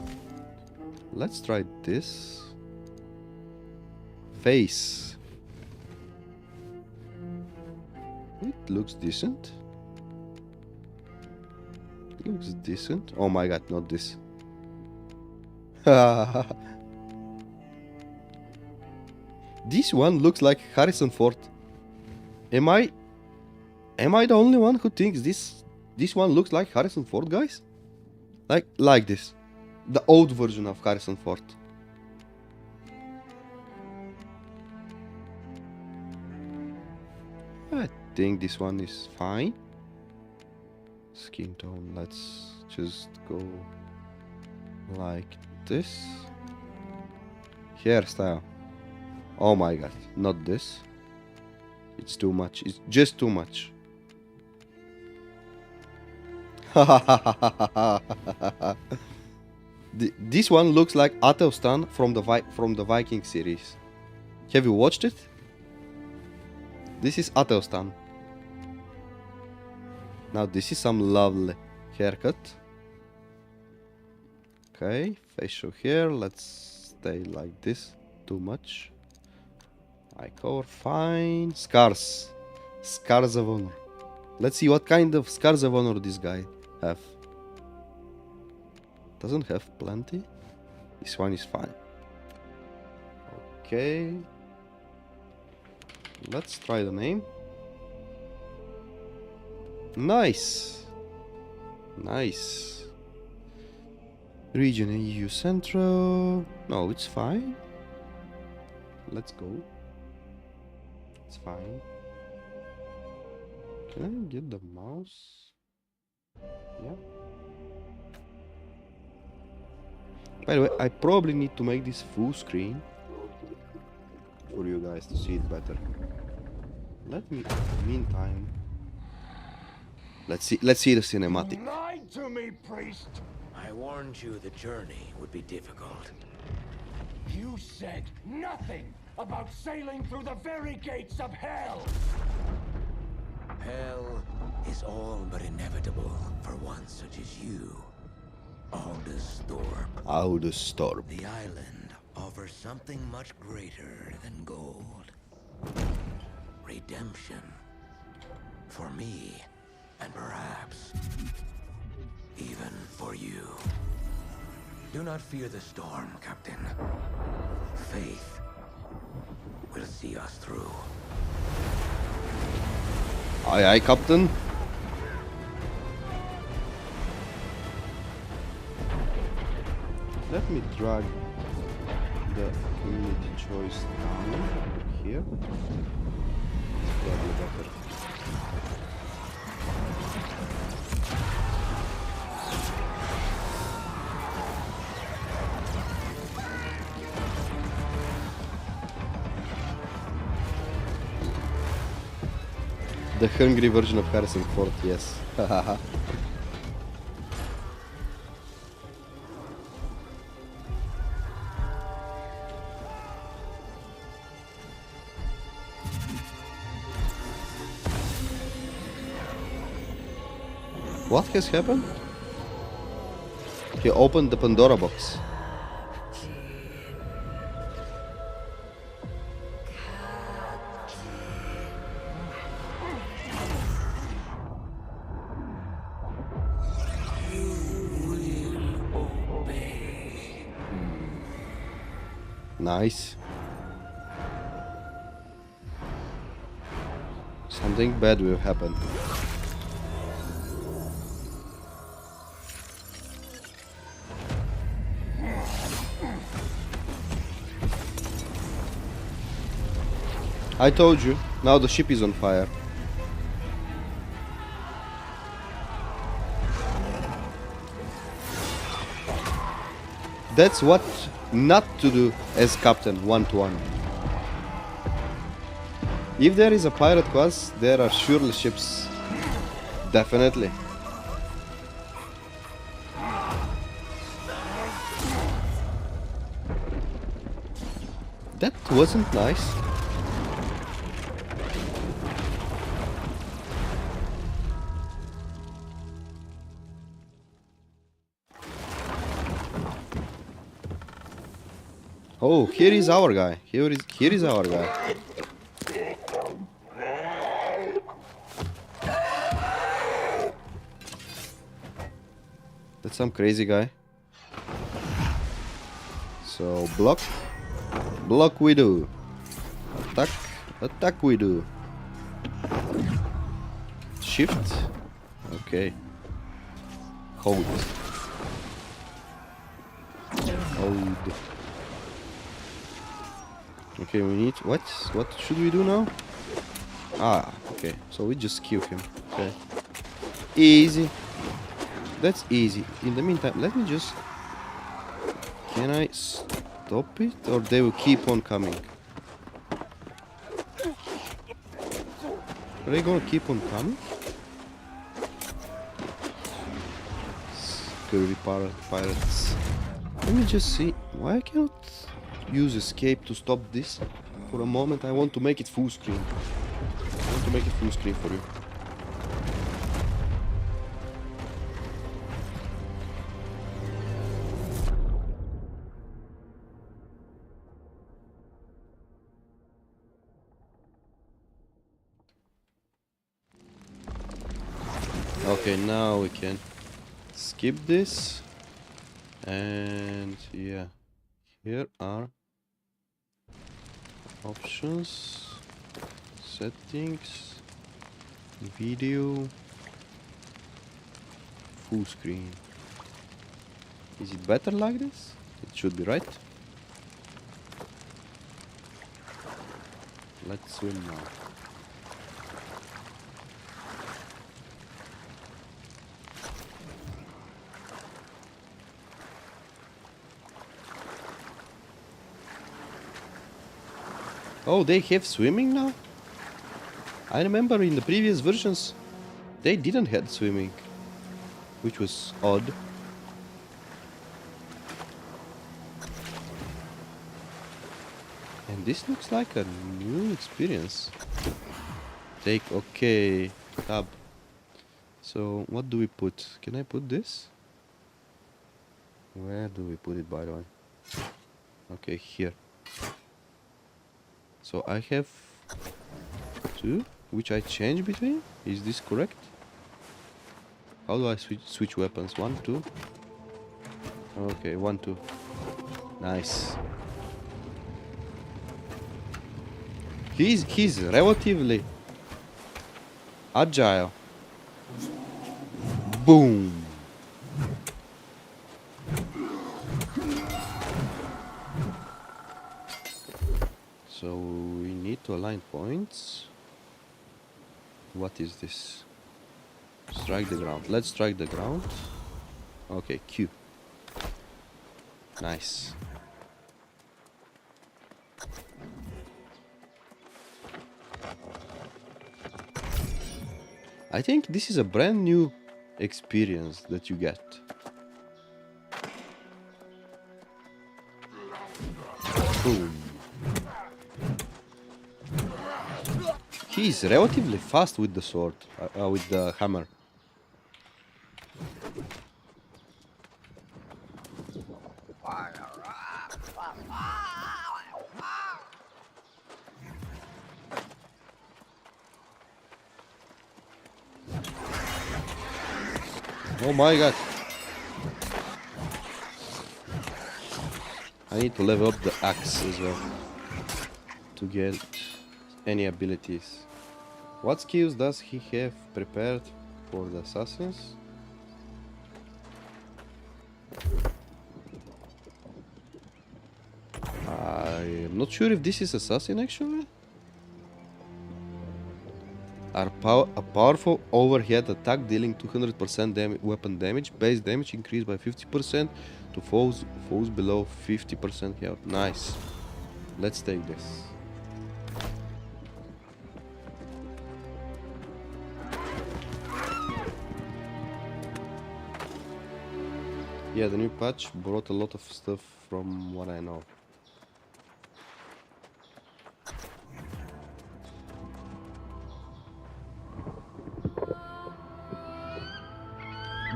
Face. It looks decent. Oh my god, not this. This one looks like Harrison Ford. Am I the only one who thinks this one looks like Harrison Ford, guys? Like this. The old version of Harrison Ford. I think this one is fine. Skin tone, let's just go like this. Hairstyle. Oh my god, not this. It's too much. It's just too much. This one looks like Athelstan from the Viking series. Have you watched it? This is Athelstan. Now this is some lovely haircut. Okay, facial hair. Let's stay like this. Too much. Eye color, fine. Scars. Scars of honor. Let's see what kind of scars of honor this guy have. Doesn't have plenty. This one is fine. Okay. Let's try the name. Nice. Nice. Region EU Central. No, it's fine. Let's go. It's fine. Can I get the mouse? Yeah. By the way, I probably need to make this full screen for you guys to see it better. Let me, in the meantime, let's see the cinematic. Lied to me, priest! I warned you the journey would be difficult. You said nothing about sailing through the very gates of hell! Hell is all but inevitable for one such as you. Aldestorp. The island offers something much greater than gold. Redemption. For me, and perhaps even for you. Do not fear the storm, Captain. Faith will see us through. Aye, aye, Captain. Let me drag the community choice down over here. It's probably better. The hungry version of Harrison Ford, yes. What has happened? He opened the Pandora box. Nice. Something bad will happen. I told you, now the ship is on fire. That's what not to do as captain 1-to-1. If there is a pirate class, there are surely ships. Definitely. That wasn't nice. Oh, here is our guy. Here is our guy. That's some crazy guy. So block we do. Attack we do. Shift. Okay. Hold. Load. Okay, we need... What should we do now? Ah, okay. So we just kill him. Okay. Easy. That's easy. In the meantime, let me just... Can I stop it? Or they will keep on coming? Are they gonna keep on coming? Scurvy pirates. Let me just see. Why I cannot use escape to stop this? For a moment, I want to make it full screen. I want to make it full screen for you. Okay, now we can skip this. And yeah, here are options, settings, video, full screen. Is it better like this? It should be, right? Let's swim now. Oh, they have swimming now? I remember in the previous versions they didn't have swimming, which was odd. And this looks like a new experience. Take, okay, tab. So what do we put? Can I put this? Where do we put it, by the way? Okay, here. So I have two, which I change between. Is this correct? How do I switch weapons? 1, 2. Okay, 1, 2. Nice. He's relatively agile. Boom. So we need to align points. What is this? Strike the ground. Let's strike the ground. Okay, Q. Nice. I think this is a brand new experience that you get. Boom. He's relatively fast with the sword, with the hammer. Oh my god. I need to level up the axe as well to get any abilities. What skills does he have prepared for the assassins? I'm not sure if this is assassin actually. A powerful overhead attack dealing 200% weapon damage. Base damage increased by 50% to foes below 50% health. Nice. Let's take this. Yeah, the new patch brought a lot of stuff from what I know.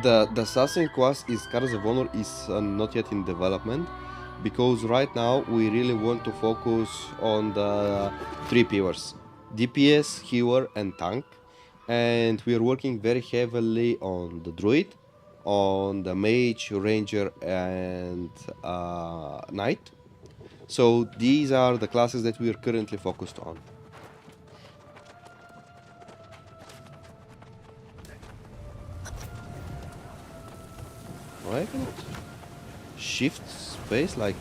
The assassin class is Scars of Honor is not yet in development, because right now we really want to focus on the 3 pillars: DPS, healer and tank, and we are working very heavily on the druid, on the mage, ranger and knight. So these are the classes that we are currently focused on. Why can't... shift space, like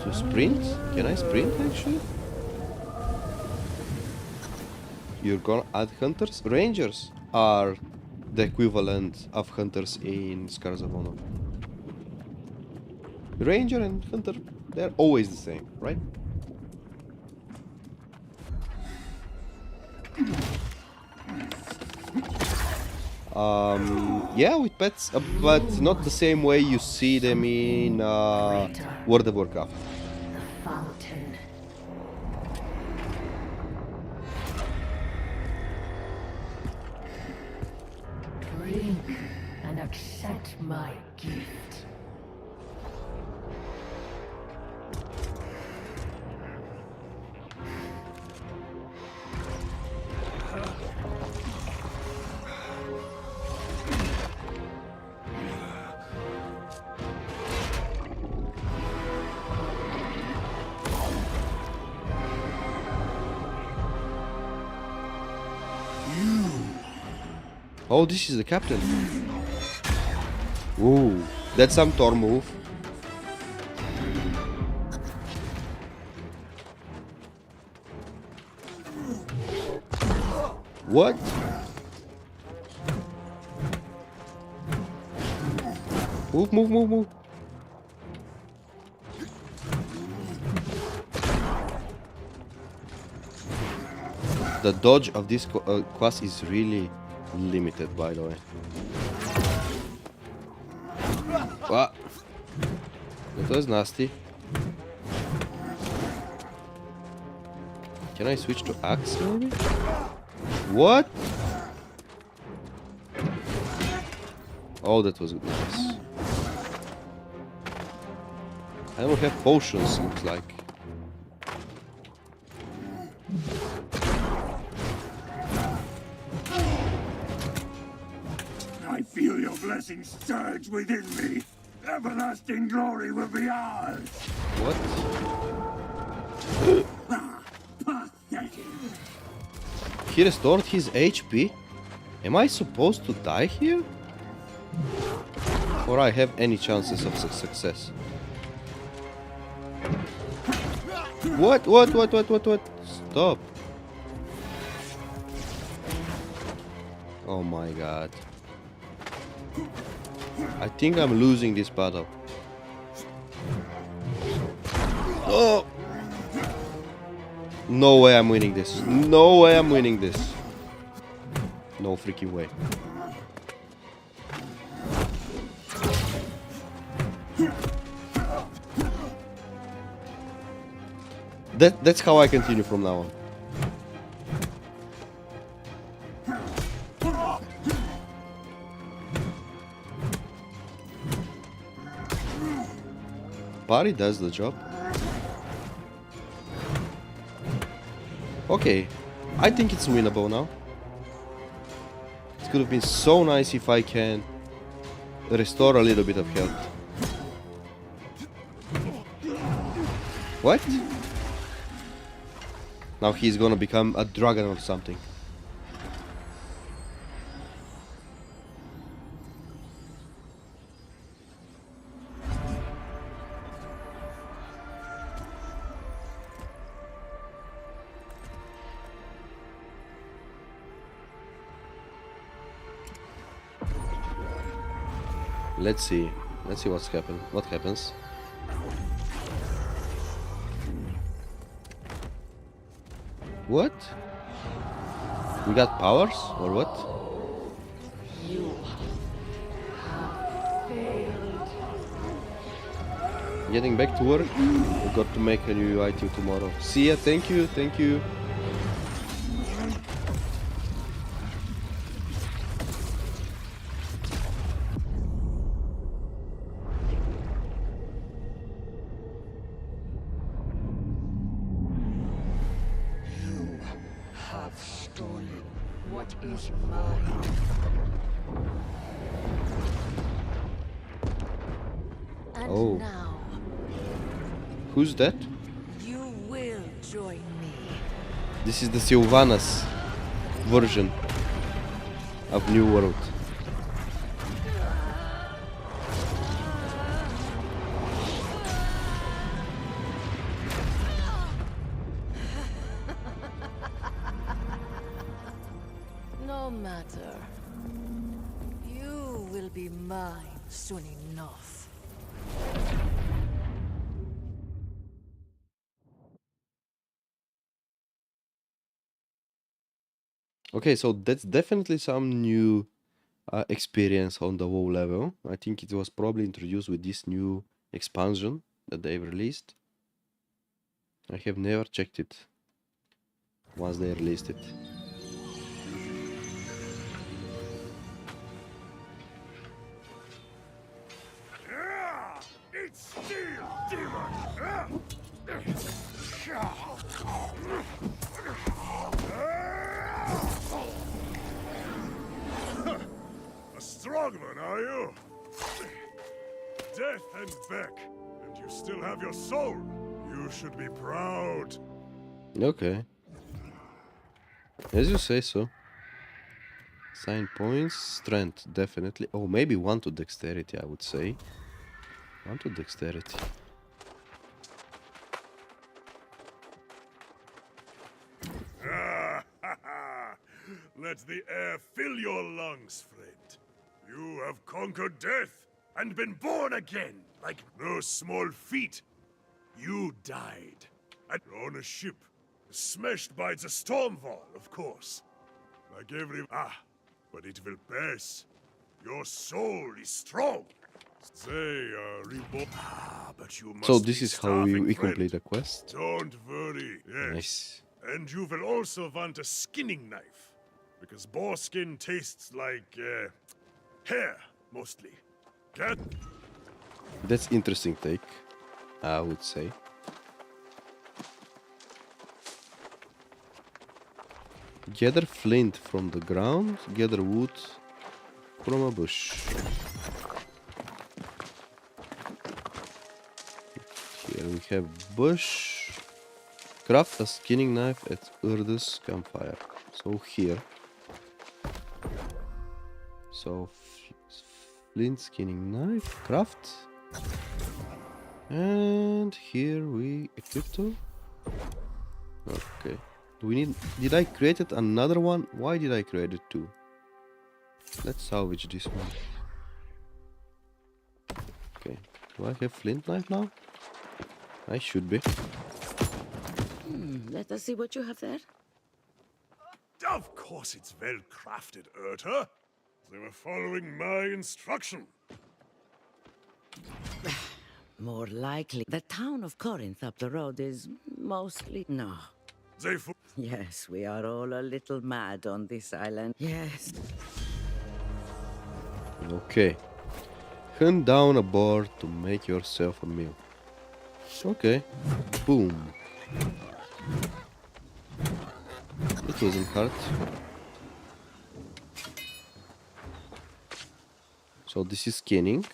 to sprint? Can I sprint actually? You're gonna add hunters? Rangers are the equivalent of hunters in Scars of Honor. Ranger and hunter, they're always the same, right? Yeah, with pets, but not the same way you see them in World of Warcraft. The fountain. Drink and accept my gift. Oh, this is the captain. Ooh, that's some Thor move. What? Move, move, move, move. The dodge of this class is really limited, by the way. Ah, that was nasty. Can I switch to axe maybe? What? Oh, that was nice. I don't have potions, looks like. I feel your blessings surge within me. Everlasting glory will be ours. What? Pathetic. He restored his HP? Am I supposed to die here? Or I have any chances of success? What? Stop. Oh my god. I think I'm losing this battle. Oh! No way I'm winning this. No way I'm winning this. No freaking way. That's how I continue from now on. Party does the job. Okay, I think it's winnable now. It could have been so nice if I can restore a little bit of health. What? Now he's gonna become a dragon or something. Let's see what's happen. What happens? What? We got powers or what? Getting back to work. We got to make a new item tomorrow. See ya. Thank you. Thank you. What is mine? And Oh. now Who's that? you will join me. This is the Sylvanas version of New World. matter? You will be mine soon enough. Okay, so that's definitely some new experience on the WoW level. I think it was probably introduced with this new expansion that they've released. I have never checked it once they released it. It's steel, demon! A strongman, are you? Death and back, and you still have your soul. You should be proud. Okay. As you say so. Sign points, strength, definitely. Oh, maybe 1 to dexterity, I would say. 1 to dexterity. Let the air fill your lungs, friend. You have conquered death and been born again, like no small feat. You died on a ship, smashed by the stormfall, of course. Like every... but it will pass. Your soul is strong. They are reborn. But you must So this be is how we starving, complete friend. a quest. Don't worry. Yes. Nice. And you will also want a skinning knife, because boar skin tastes like hair, mostly. Get? That's interesting take, I would say. Gather flint from the ground, gather wood from a bush. Here we have bush. Craft a skinning knife at Urda's campfire. So here. So flint skinning knife, craft. And here we equip to. Okay. Do we need? Did I create another one? Why did I create it two? Let's salvage this one. Okay. Do I have flint knife now? I should be. Let us see what you have there. Of course it's well crafted, Urta. They were following my instruction. More likely, the town of Corinth up the road is mostly... No. They Yes, we are all a little mad on this island. Yes. Okay. Hunt down a boar to make yourself a meal. Okay. Boom. It wasn't hard. So this is skinning.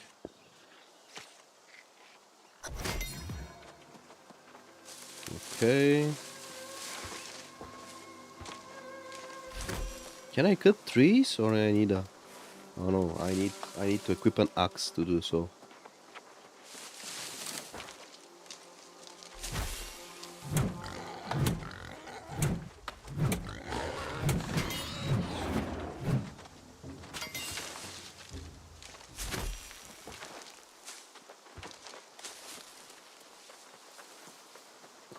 Okay. Can I cut trees or I need a... Oh no, I need to equip an axe to do so.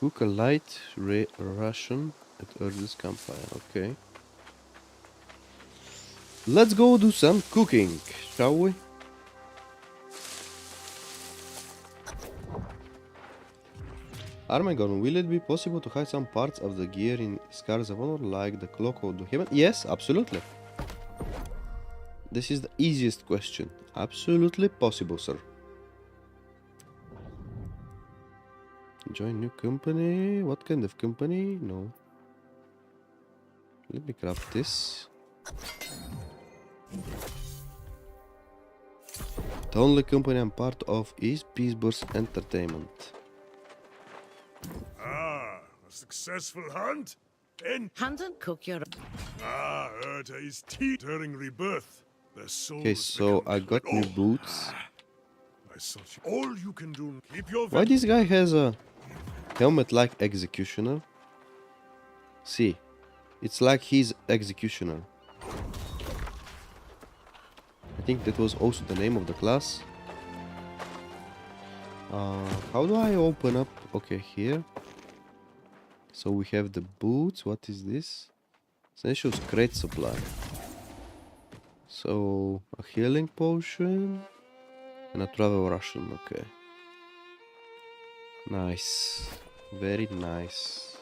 Cook a light ration at Urda's campfire. Okay. Let's go do some cooking, shall we? Armagon, will it be possible to hide some parts of the gear in Scars of Honor, like the Cloak of the Heaven? Yes, absolutely. This is the easiest question. Absolutely possible, sir. Join new company. What kind of company? No. Let me craft this. The only company I'm part of is Peaceburst Entertainment. a successful hunt? And Hunt and cook your... Urta is during rebirth. Their souls Okay, so become I got new Oh, boots. I thought all you can do, keep your Why this guy has a helmet like Executioner? See, it's like he's Executioner. I think that was also the name of the class. How do I open up? Okay, here. So we have the boots. What is this? Essentials crate supply. So a healing potion and a travel ration. Okay. Nice. Very nice.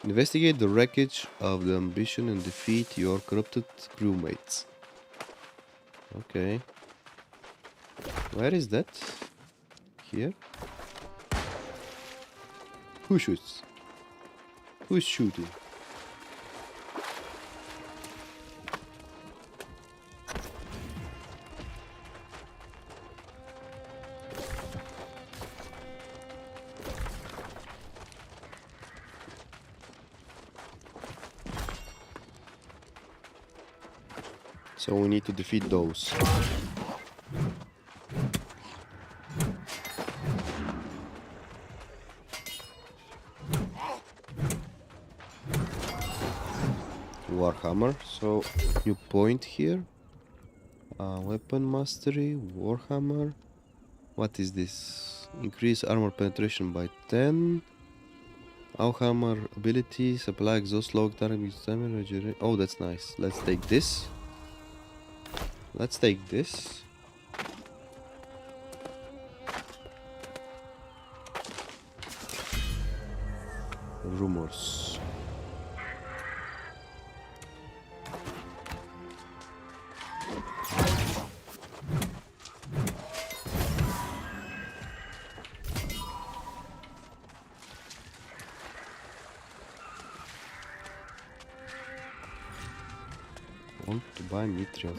Investigate the wreckage of the ambition and defeat your corrupted crewmates. Okay. Where is that? Here? Who shoots? Who's shooting? So we need to defeat those. Warhammer, so new point here. Weapon mastery, Warhammer. What is this? Increase armor penetration by 10. Warhammer ability, supply exhaust log, target damage. Oh, that's nice. Let's take this. Let's take this. Rumors. Want to buy mithril.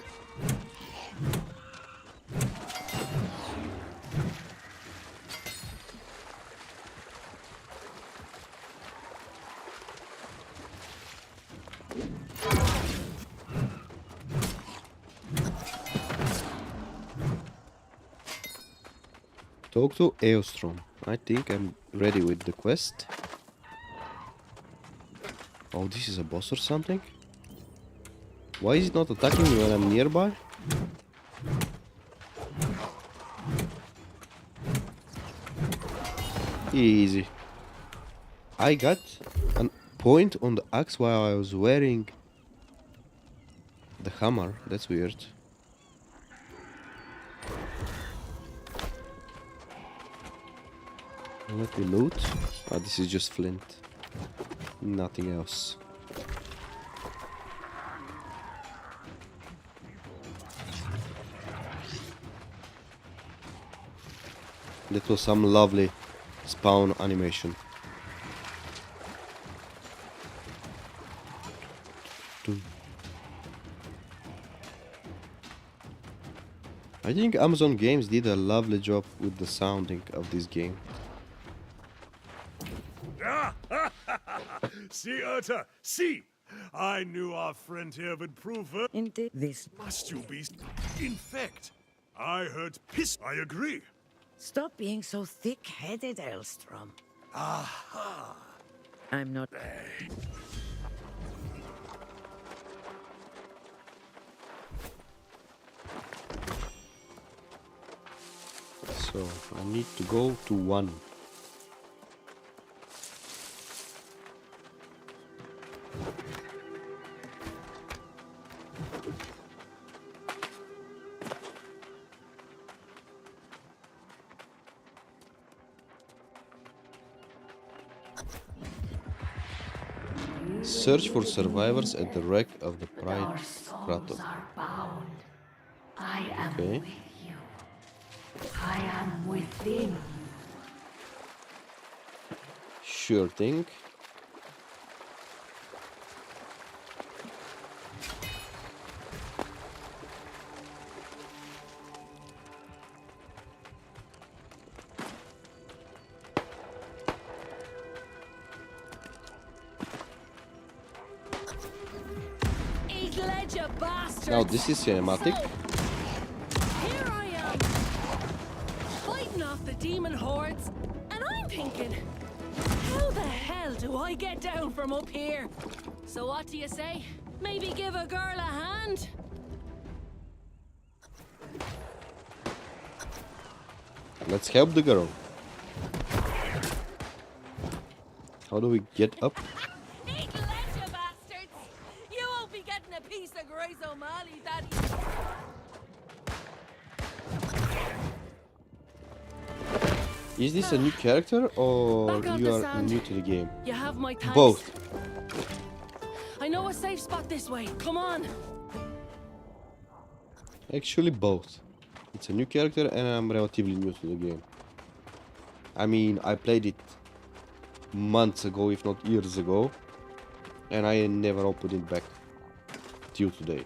Talk to Eostrom. I think I'm ready with the quest. Oh, this is a boss or something? Why is it not attacking me when I'm nearby? Easy. I got a point on the axe while I was wearing the hammer. That's weird. Let me loot. Ah, this is just flint. Nothing else. That was some lovely spawn animation. I think Amazon Games did a lovely job with the sounding of this game. See, Urta, see! I knew our friend here would prove her. Indeed, this. Must you be infect? I heard piss. I agree. Stop being so thick-headed, Elstrom. Aha! I'm not. So I need to go to 1. Search for survivors at the wreck of the Pride Kratos. I am Okay. with you. I am within you. Sure thing. Now this is cinematic. Here I am, fighting off the demon hordes, and I'm thinking, how the hell do I get down from up here? So what do you say? Maybe give a girl a hand? Let's help the girl. How do we get up? Eat let you bastards! You won't be getting a piece of Grace O'Malley, Daddy. Is this a new character or Back on you the are sand. new to the game? You have my thanks. Both. I know a safe spot this way. Come on. Actually both. It's a new character and I'm relatively new to the game. I mean, I played it months ago, if not years ago, and I never opened it back till today.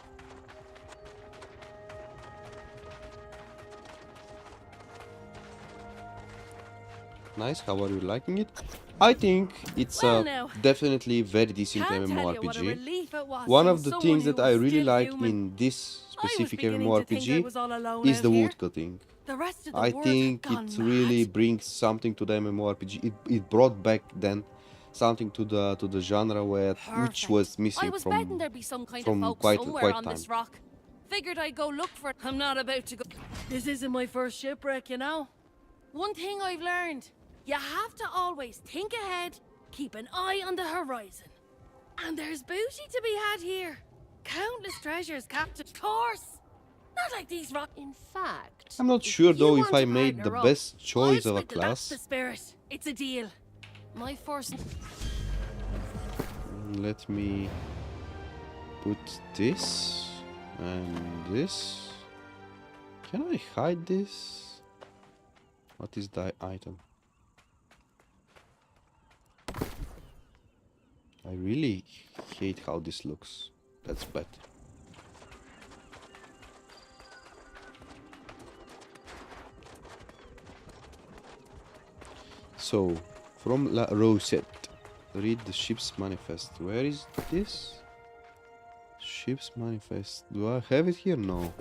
Nice, how are you liking it? I think it's Well a now, definitely very decent can't tell you what a MMORPG. relief it was One seeing of the someone things who that I was really still like human. in this I was specific beginning to think I was MMORPG all alone is out the here. woodcutting. The rest of the I world think had gone it mad. really brings something to the MMORPG. It brought back then something to the genre which Perfect. was I missing was betting from there'd be some kind of folk quite somewhere on time. this rock. Figured I'd go look for it. I'm not about to go. This isn't my first shipwreck, you know. One thing I've learned: you have to always think ahead, keep an eye on the horizon. And there's booty to be had here. Countless treasures, Captain. Of course. Not like these rocks. In fact, I'm not if sure you though if want I to made the partner up, best choice I'll of a split the- That's the class. spirit. It's a deal. My first. Let me put this and this. Can I hide this? What is the item? I really hate how this looks. That's bad. So, from La Rosette, read the ship's manifest. Where is this? Ship's manifest. Do I have it here? No.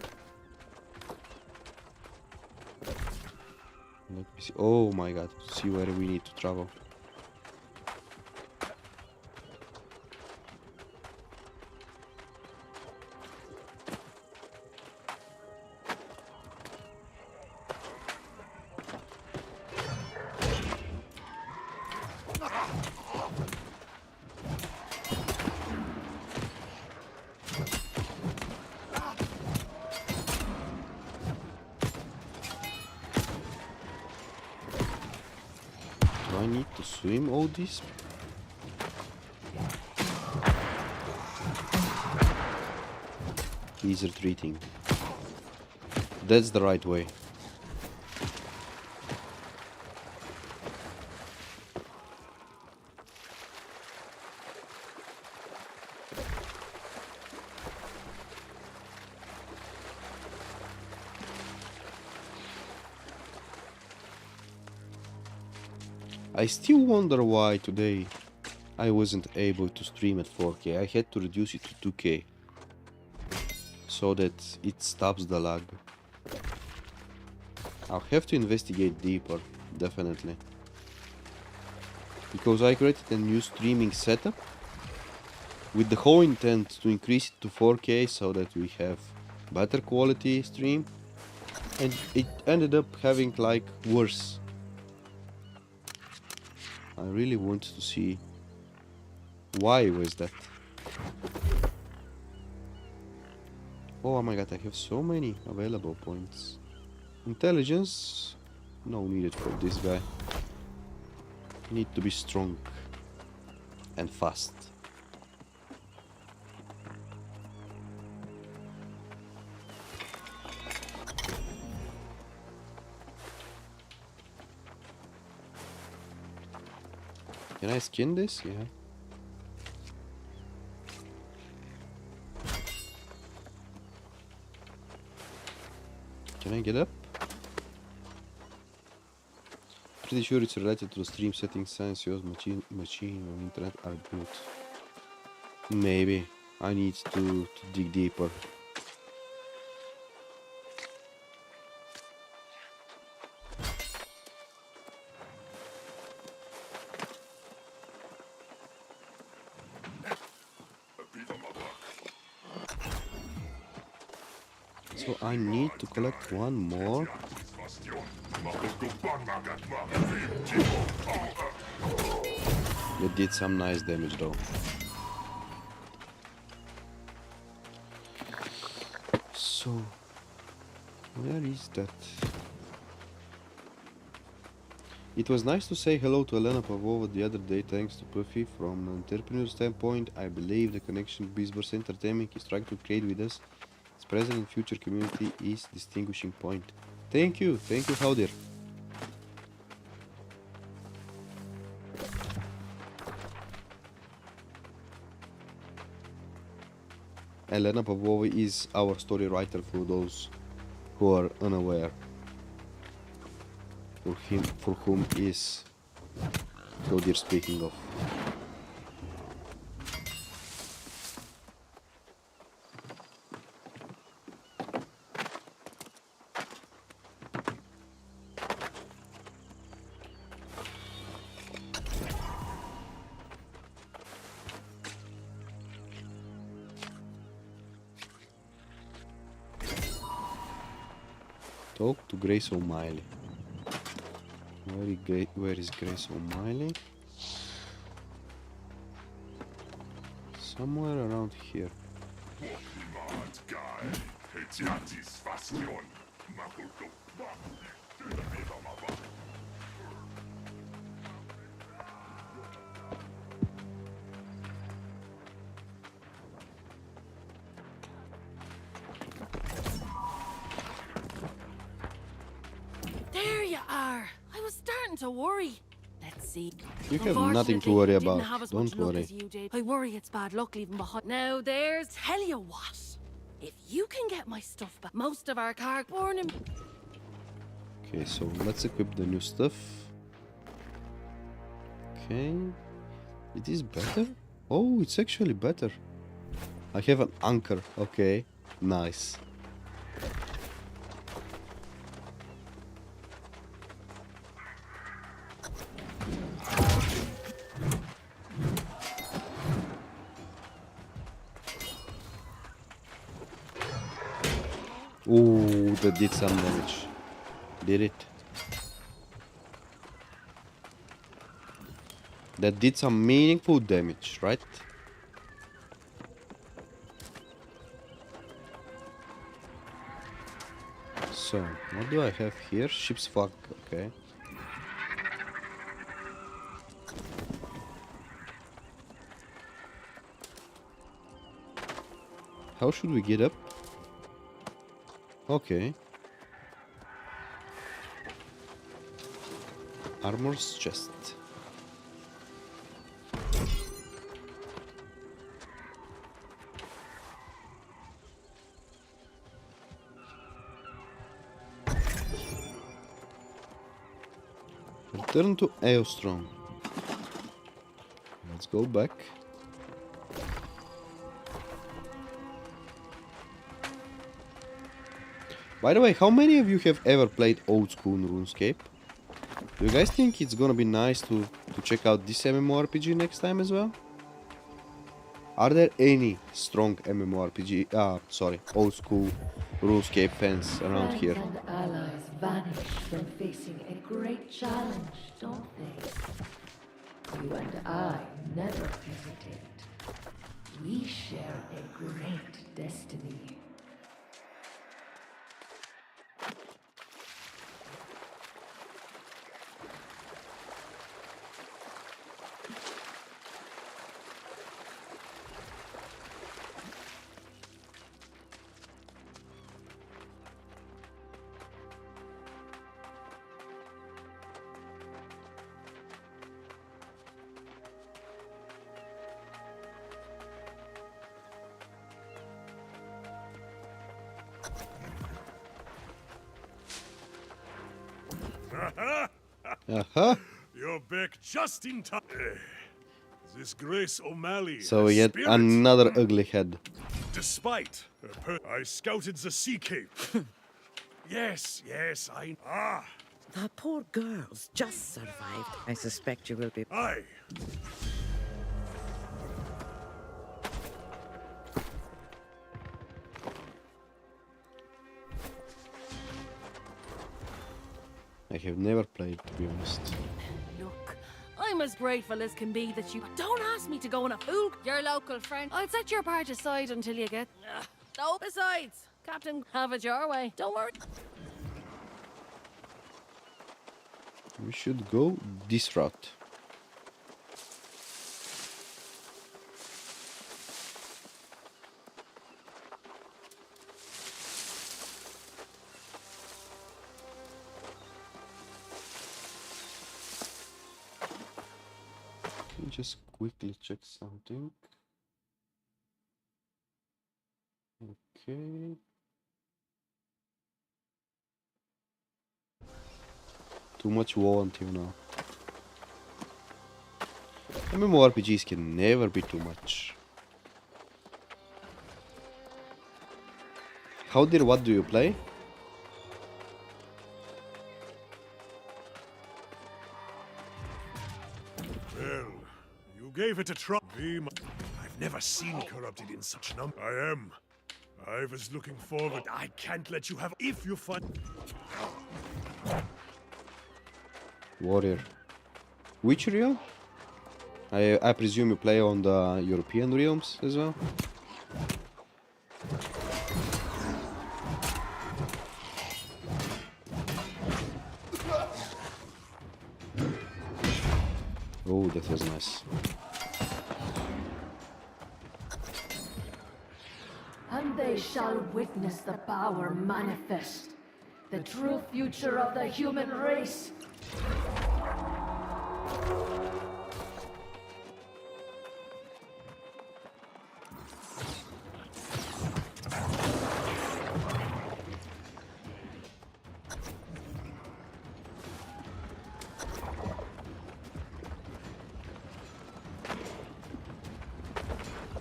Let me see. Oh my god, see where we need to travel. Do I need to swim all this? He's retreating. That's the right way. I still wonder why today I wasn't able to stream at 4K. I had to reduce it to 2K so that it stops the lag. I'll have to investigate deeper, definitely. Because I created a new streaming setup with the whole intent to increase it to 4K so that we have better quality stream, and it ended up having like worse. I really want to see why was that. Oh my god, I have so many available points. Intelligence, no needed for this guy. Need to be strong and fast. Can I skin this? Yeah. Can I get up? Pretty sure it's related to the stream settings. Science, yours, machine or internet are good. Maybe. I need to dig deeper. So I need to collect one more. It did some nice damage though. So, where is that? It was nice to say hello to Elena Pavlova the other day thanks to Puffy. From an entrepreneur standpoint, I believe the connection Bizverse Entertainment is trying to create with us, its present and future community, is distinguishing point. Thank you, Howdir. Elena Pavlova is our story writer for those who are unaware. For whom is Howdir speaking of. Talk to Grace O'Malley. Where is Grace O'Malley? Somewhere around here. There you are. I was starting to worry. Let's see. You have nothing to worry Unfortunately, I about. didn't have as Don't much luck worry. as you did. I worry it's bad luck leaving behind. Now there's tell you what. If you can get my stuff back, most of our cardboard and Okay, so let's equip the new stuff. Okay. It is better? Oh, it's actually better. I have an anchor. Okay. Nice. Ooh, that did some damage. Did it? That did some meaningful damage, right? So, what do I have here? Ship's flag, okay. How should we get up? Okay. Armor's chest. Return to Aeostrom. Let's go back. By the way, how many of you have ever played old school RuneScape? Do you guys think it's gonna be nice to check out this MMORPG next time as well? Are there any strong MMORPG, old school RuneScape fans around here? Friends and allies vanish when facing a great challenge, don't they? You and I never hesitate. We share a great destiny. Uh-huh. You're back just in time. This Grace O'Malley. So has yet spirit. another ugly head. Despite I scouted the Sea Cape. Yes, I. The poor girls just survived. I suspect you will be. Aye. I have never played, to be honest. Look, I'm as grateful as can be that you don't ask me to go on a fool. Your local friend. I'll set your part aside until you get. No, besides, Captain, have it your way. Don't worry. We should go this route. Let me just quickly check something. Okay. Too much war until now. MMORPGs can never be too much. How dear, what do you play? Well, you gave it a try. I've never seen corrupted in such number. I am. I was looking forward. I can't let you have. If you find. Warrior. Which realm? I presume you play on the European realms as well? Oh, that was nice. And they shall witness the power manifest, the true future of the human race.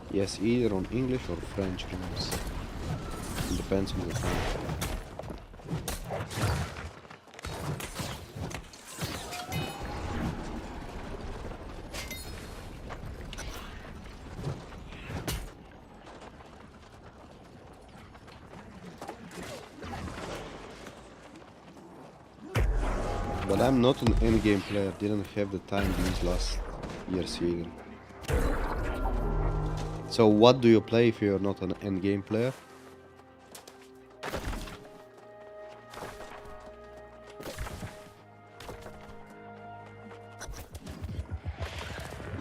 Yes, either on English or French realms. It depends on the country. But I'm not an endgame player, didn't have the time these last years either. So what do you play if you're not an endgame player?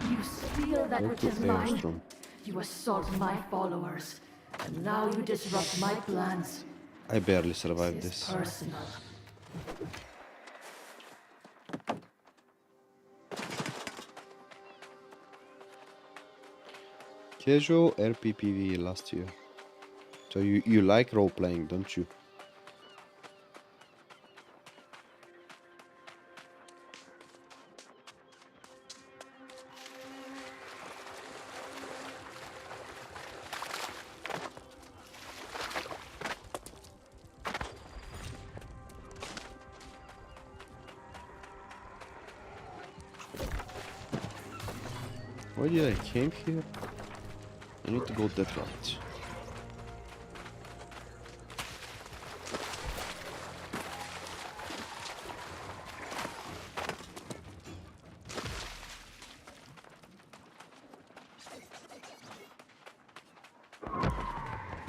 You steal that which is mine. You assault my followers. And now you disrupt my plans. I barely survived This is this. personal. Casual RPPV last year. So you like role playing, don't you? Why did I came here? I need to go that route.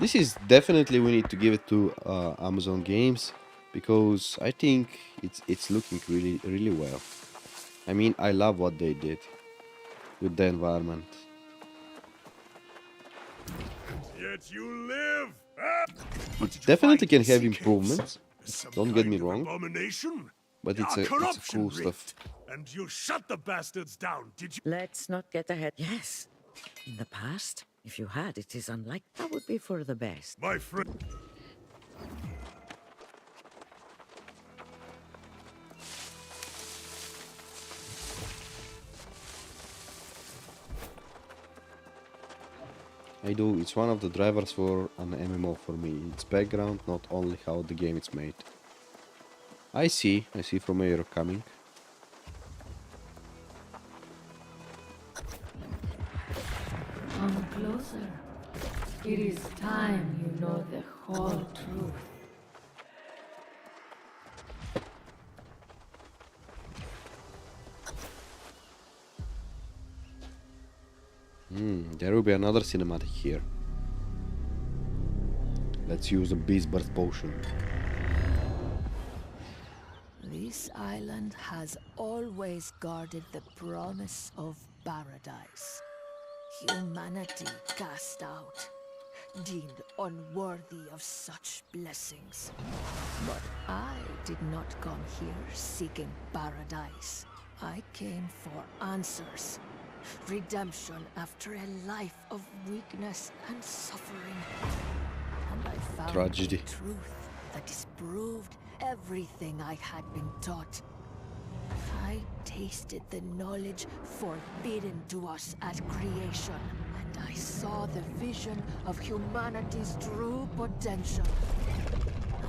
This is definitely, we need to give it to Amazon Games, because I think it's looking really well. I mean, I love what they did with the environment. Yet you live. It definitely can have improvements. Don't get me wrong, Abomination. but it's a cool stuff. And you shut the bastards down, did you? Let's not get ahead. Yes. In the past, if you had, it is unlikely. That would be for the best. My friend. I do, it's one of the drivers for an MMO for me. It's background, not only how the game is made. I see from where you're coming. Come closer. It is time you know the whole truth. There will be another cinematic here. Let's use a beast burst potion. This island has always guarded the promise of paradise. Humanity cast out, deemed unworthy of such blessings. But I did not come here seeking paradise. I came for answers. Redemption after a life of weakness and suffering. And I found Tragedy. the truth that disproved everything I had been taught. I tasted the knowledge forbidden to us at creation, and I saw the vision of humanity's true potential.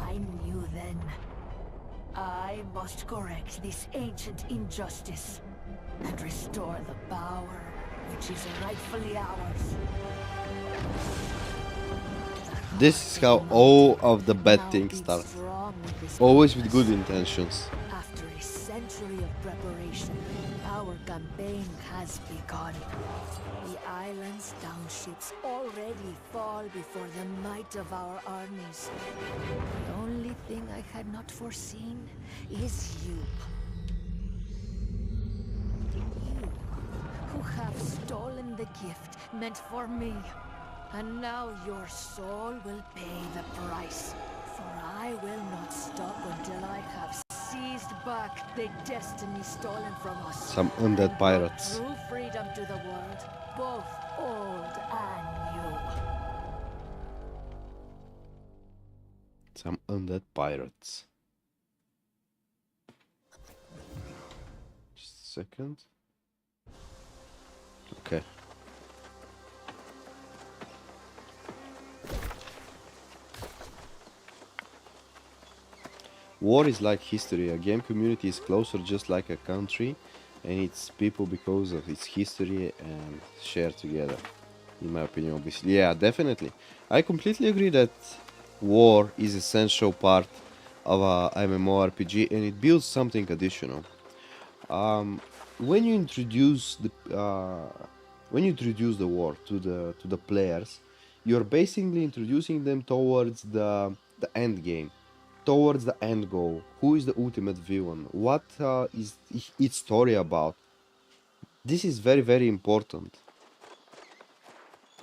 I knew then, I must correct this ancient injustice and restore the power which is rightfully ours. This is how all of the bad things start. Always with good intentions. After a century of preparation, our campaign has begun. The island's townships already fall before the might of our armies. The only thing I had not foreseen is you. You, who have stolen the gift meant for me. And now your soul will pay the price. For I will not stop until I have seized back the destiny stolen from us. Some undead pirates. True freedom to the world, both old and new. Some undead pirates. Just a second. Okay. War is like history. A game community is closer just like a country, and its people because of its history and share together. In my opinion, obviously. Yeah, definitely. I completely agree that war is an essential part of a MMORPG, and it builds something additional. When you introduce the war to the players, you're basically introducing them towards the end game, towards the end goal. Who is the ultimate villain? What is its story about? This is very, very important,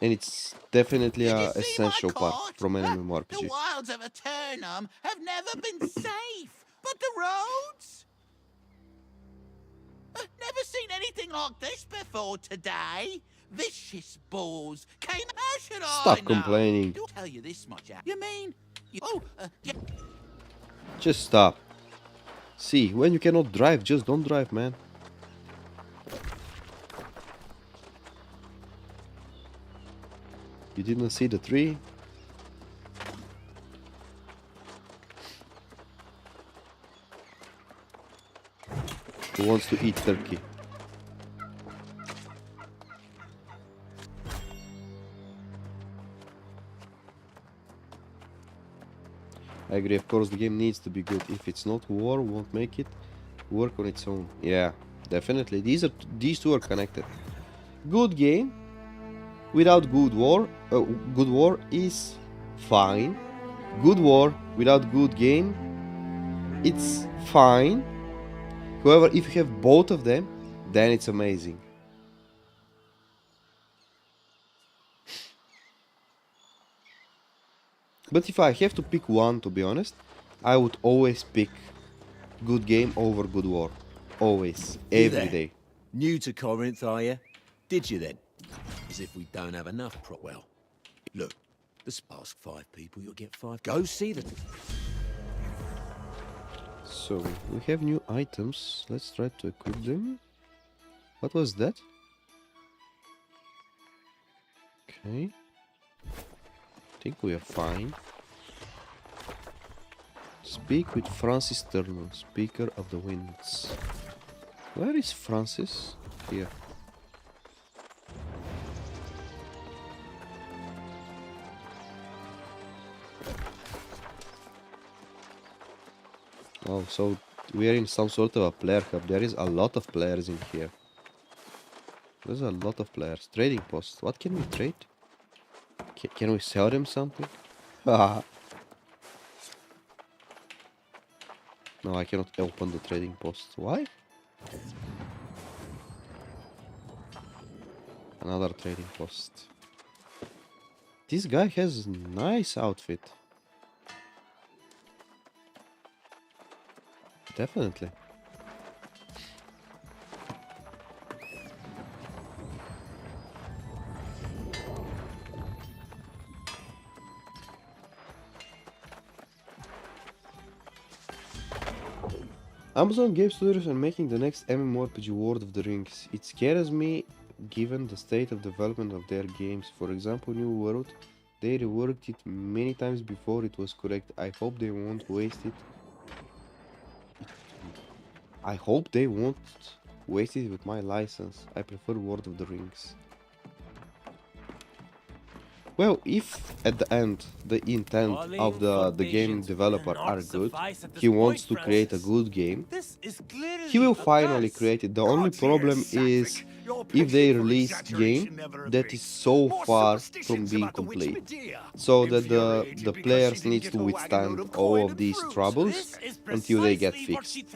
and it's definitely an essential part from an MMORPG. The wilds of Eternum have never been safe, but the roads? Never seen anything like this before today. Vicious bulls came. How should I Stop know? complaining. I'll tell you this much. You mean? Yeah. Just stop. See, when you cannot drive, just don't drive, man. You didn't see the tree? Who wants to eat turkey? I agree, of course the game needs to be good. If it's not, war won't make it work on its own. Yeah, definitely. These two are connected. Good game without good war is fine. Good war without good game, it's fine. However, if you have both of them, then it's amazing. But if I have to pick one, to be honest, I would always pick good game over good war. Always. Every day. New to Corinth, are you? Did you then? As if we don't have enough well, look, let's ask 5 people, you'll get 5. Go see them. So, we have new items. Let's try to equip them. What was that? Okay. I think we are fine. Speak with Francis Turner, Speaker of the Winds. Where is Francis? Here. Oh, so we are in some sort of a player hub. There is a lot of players in here. There's a lot of players. Trading posts. What can we trade? Can we sell them something? No, I cannot open the trading post. Why? Another trading post. This guy has nice outfit. Definitely. Amazon Game Studios are making the next MMORPG World of the Rings. It scares me given the state of development of their games. For example, New World, they reworked it many times before it was correct. I hope they won't waste it. I hope they won't waste it with my license. I prefer World of the Rings. Well, if at the end the intent of the game developer are good, he wants to create a good game, he will finally create it. The only problem is if they release game that is so far from being complete, so that the players need to withstand all of these troubles until they get fixed.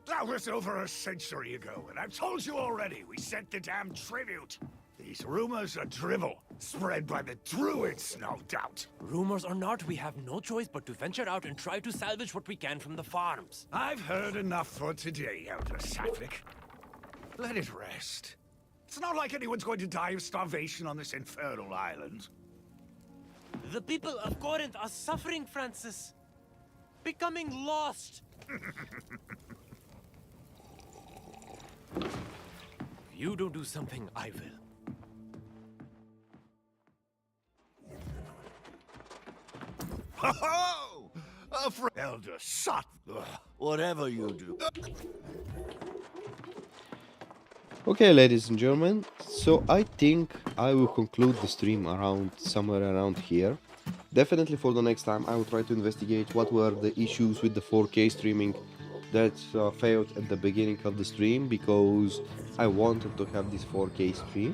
That was over a century ago, and I've told you already, we sent the damn tribute. These rumors are drivel, spread by the Druids, no doubt. Rumors or not, we have no choice but to venture out and try to salvage what we can from the farms. I've heard enough for today, Elder Sattvic. Let it rest. It's not like anyone's going to die of starvation on this infernal island. The people of Corinth are suffering, Francis. Becoming lost. If you don't do something, I will. Ho-ho! Elder Sot. Whatever you do. Okay, ladies and gentlemen, so I think I will conclude the stream somewhere around here. Definitely for the next time I will try to investigate what were the issues with the 4K streaming that failed at the beginning of the stream, because I wanted to have this 4K stream.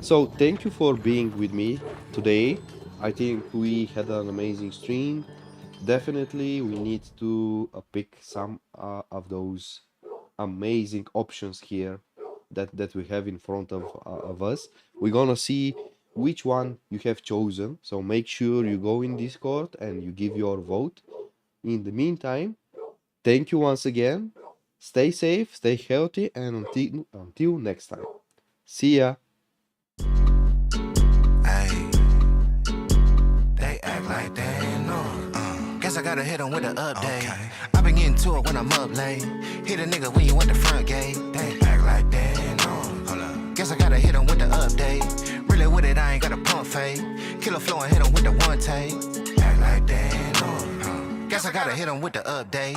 So thank you for being with me today. I think we had an amazing stream. Definitely we need to pick some of those amazing options here that we have in front of us. We're gonna see which one you have chosen, so make sure you go in Discord and you give your vote. In the meantime, thank you once again. Stay safe, stay healthy, and until next time. See ya. Like they know. Guess I gotta hit 'em with the update. I been getting to it when I'm up late. Hit a nigga when you at the front gate. They act like they know. Hold up. Guess I gotta hit 'em with the update. Really with it, I ain't got a pump fake. Killer flow and hit 'em with the one take. Act like they know. Guess I gotta hit 'em with the update.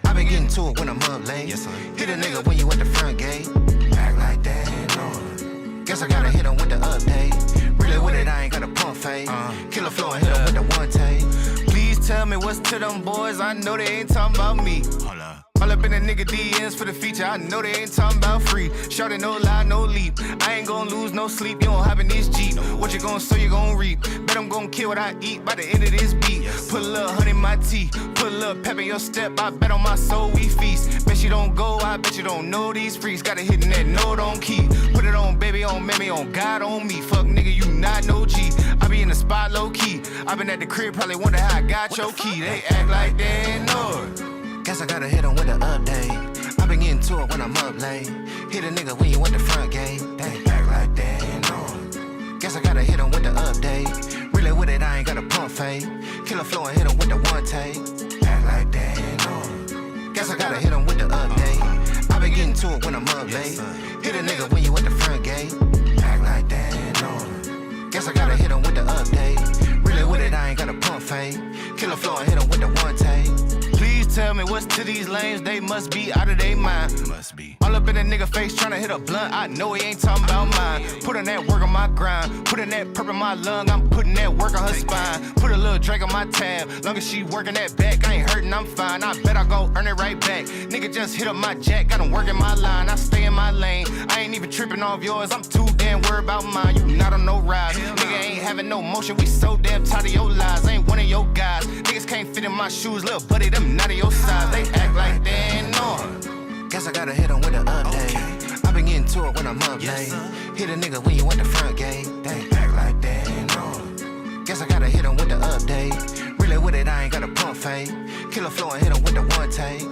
I been getting to it when I'm up late. Hit a nigga when you at the front gate. Act like they know. Guess I gotta hit 'em with the update. Really with it, I ain't got a pump fake. Killer flow and hit 'em with the one take. Please tell me what's to them boys. I know they ain't talking about me. Hold up. All up in the nigga DMs for the feature. I know they ain't talking about free. Shorty, no lie, no leap. I ain't gonna lose no sleep. You don't hop in this Jeep. What you gonna sow, you gonna reap. Bet I'm gonna kill what I eat by the end of this beat. Put a little honey in my tea. Put a little pep in your step. I bet on my soul we feast. Bet you don't go, I bet you don't know these freaks. Got it hitting that note on key. Put it on baby, on mammy, on God, on me. Fuck nigga, you not no G. I be in the spot low key. I been at the crib, probably wonder how I got your key. They act like they know it. Guess I gotta hit 'em with the update. I been getting to it when I'm up late. Hit a nigga when you at the front gate. They act like they know. Guess I gotta hit 'em with the update. Really with it, I ain't got a pump fake. Killer flow and hit 'em with the one take. Act like they know. Guess I gotta hit 'em with the update. I been getting to it when I'm up late. Hit a nigga when you at the front gate. Act like they know. Guess I gotta hit 'em with the update. Really with it, I ain't got a pump fake. Killer flow and hit 'em with the one take. Please tell me what's to these lames, they must be out of their mind. Must be. All up in a nigga face tryna hit a blunt, I know he ain't talking about mine. Putting that work on my grind, putting that purp in my lung, I'm putting that work on her spine. Put a little drink on my tab, long as she working that back, I ain't hurting, I'm fine. I bet I go earn it right back. Nigga just hit up my jack, got him working my line, I stay in my lane. I ain't even tripping off yours, I'm too damn worried about mine. You not on no ride, nigga ain't having no motion, we so damn tired of your lies. I ain't one of your guys, niggas can't fit in my shoes, little buddy, them not of your size. They act like they ain't know. Guess I gotta hit them with the update. I been getting to it when I'm up late. Hit a nigga when you at the front gate. They act like they ain't know. Guess I gotta hit them with the update. Really with it, I ain't got a pump fake. Killer flow and hit them with the one take.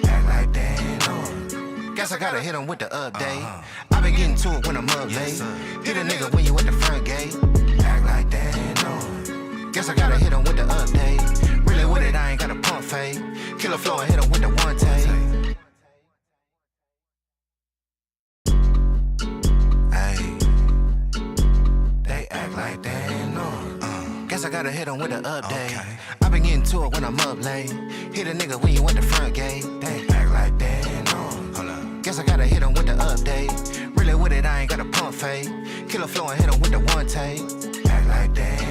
Act like they ain't know. Guess I gotta hit them with the update. I been getting to it when I'm up late. Hit a nigga when you at the front gate. Act like they ain't know. Guess I gotta hit them with the update. Really with it, I ain't got a pump fake. Killer flow and hit them with the one take. Like they ain't know. Guess I gotta hit them with the update. I been getting to it when I'm up late. Hit a nigga when you at the front gate. They act like they ain't know. Guess I gotta hit them with the update. Really with it, I ain't got a pump fake. Killer flow and hit them with the one take. Act like they ain't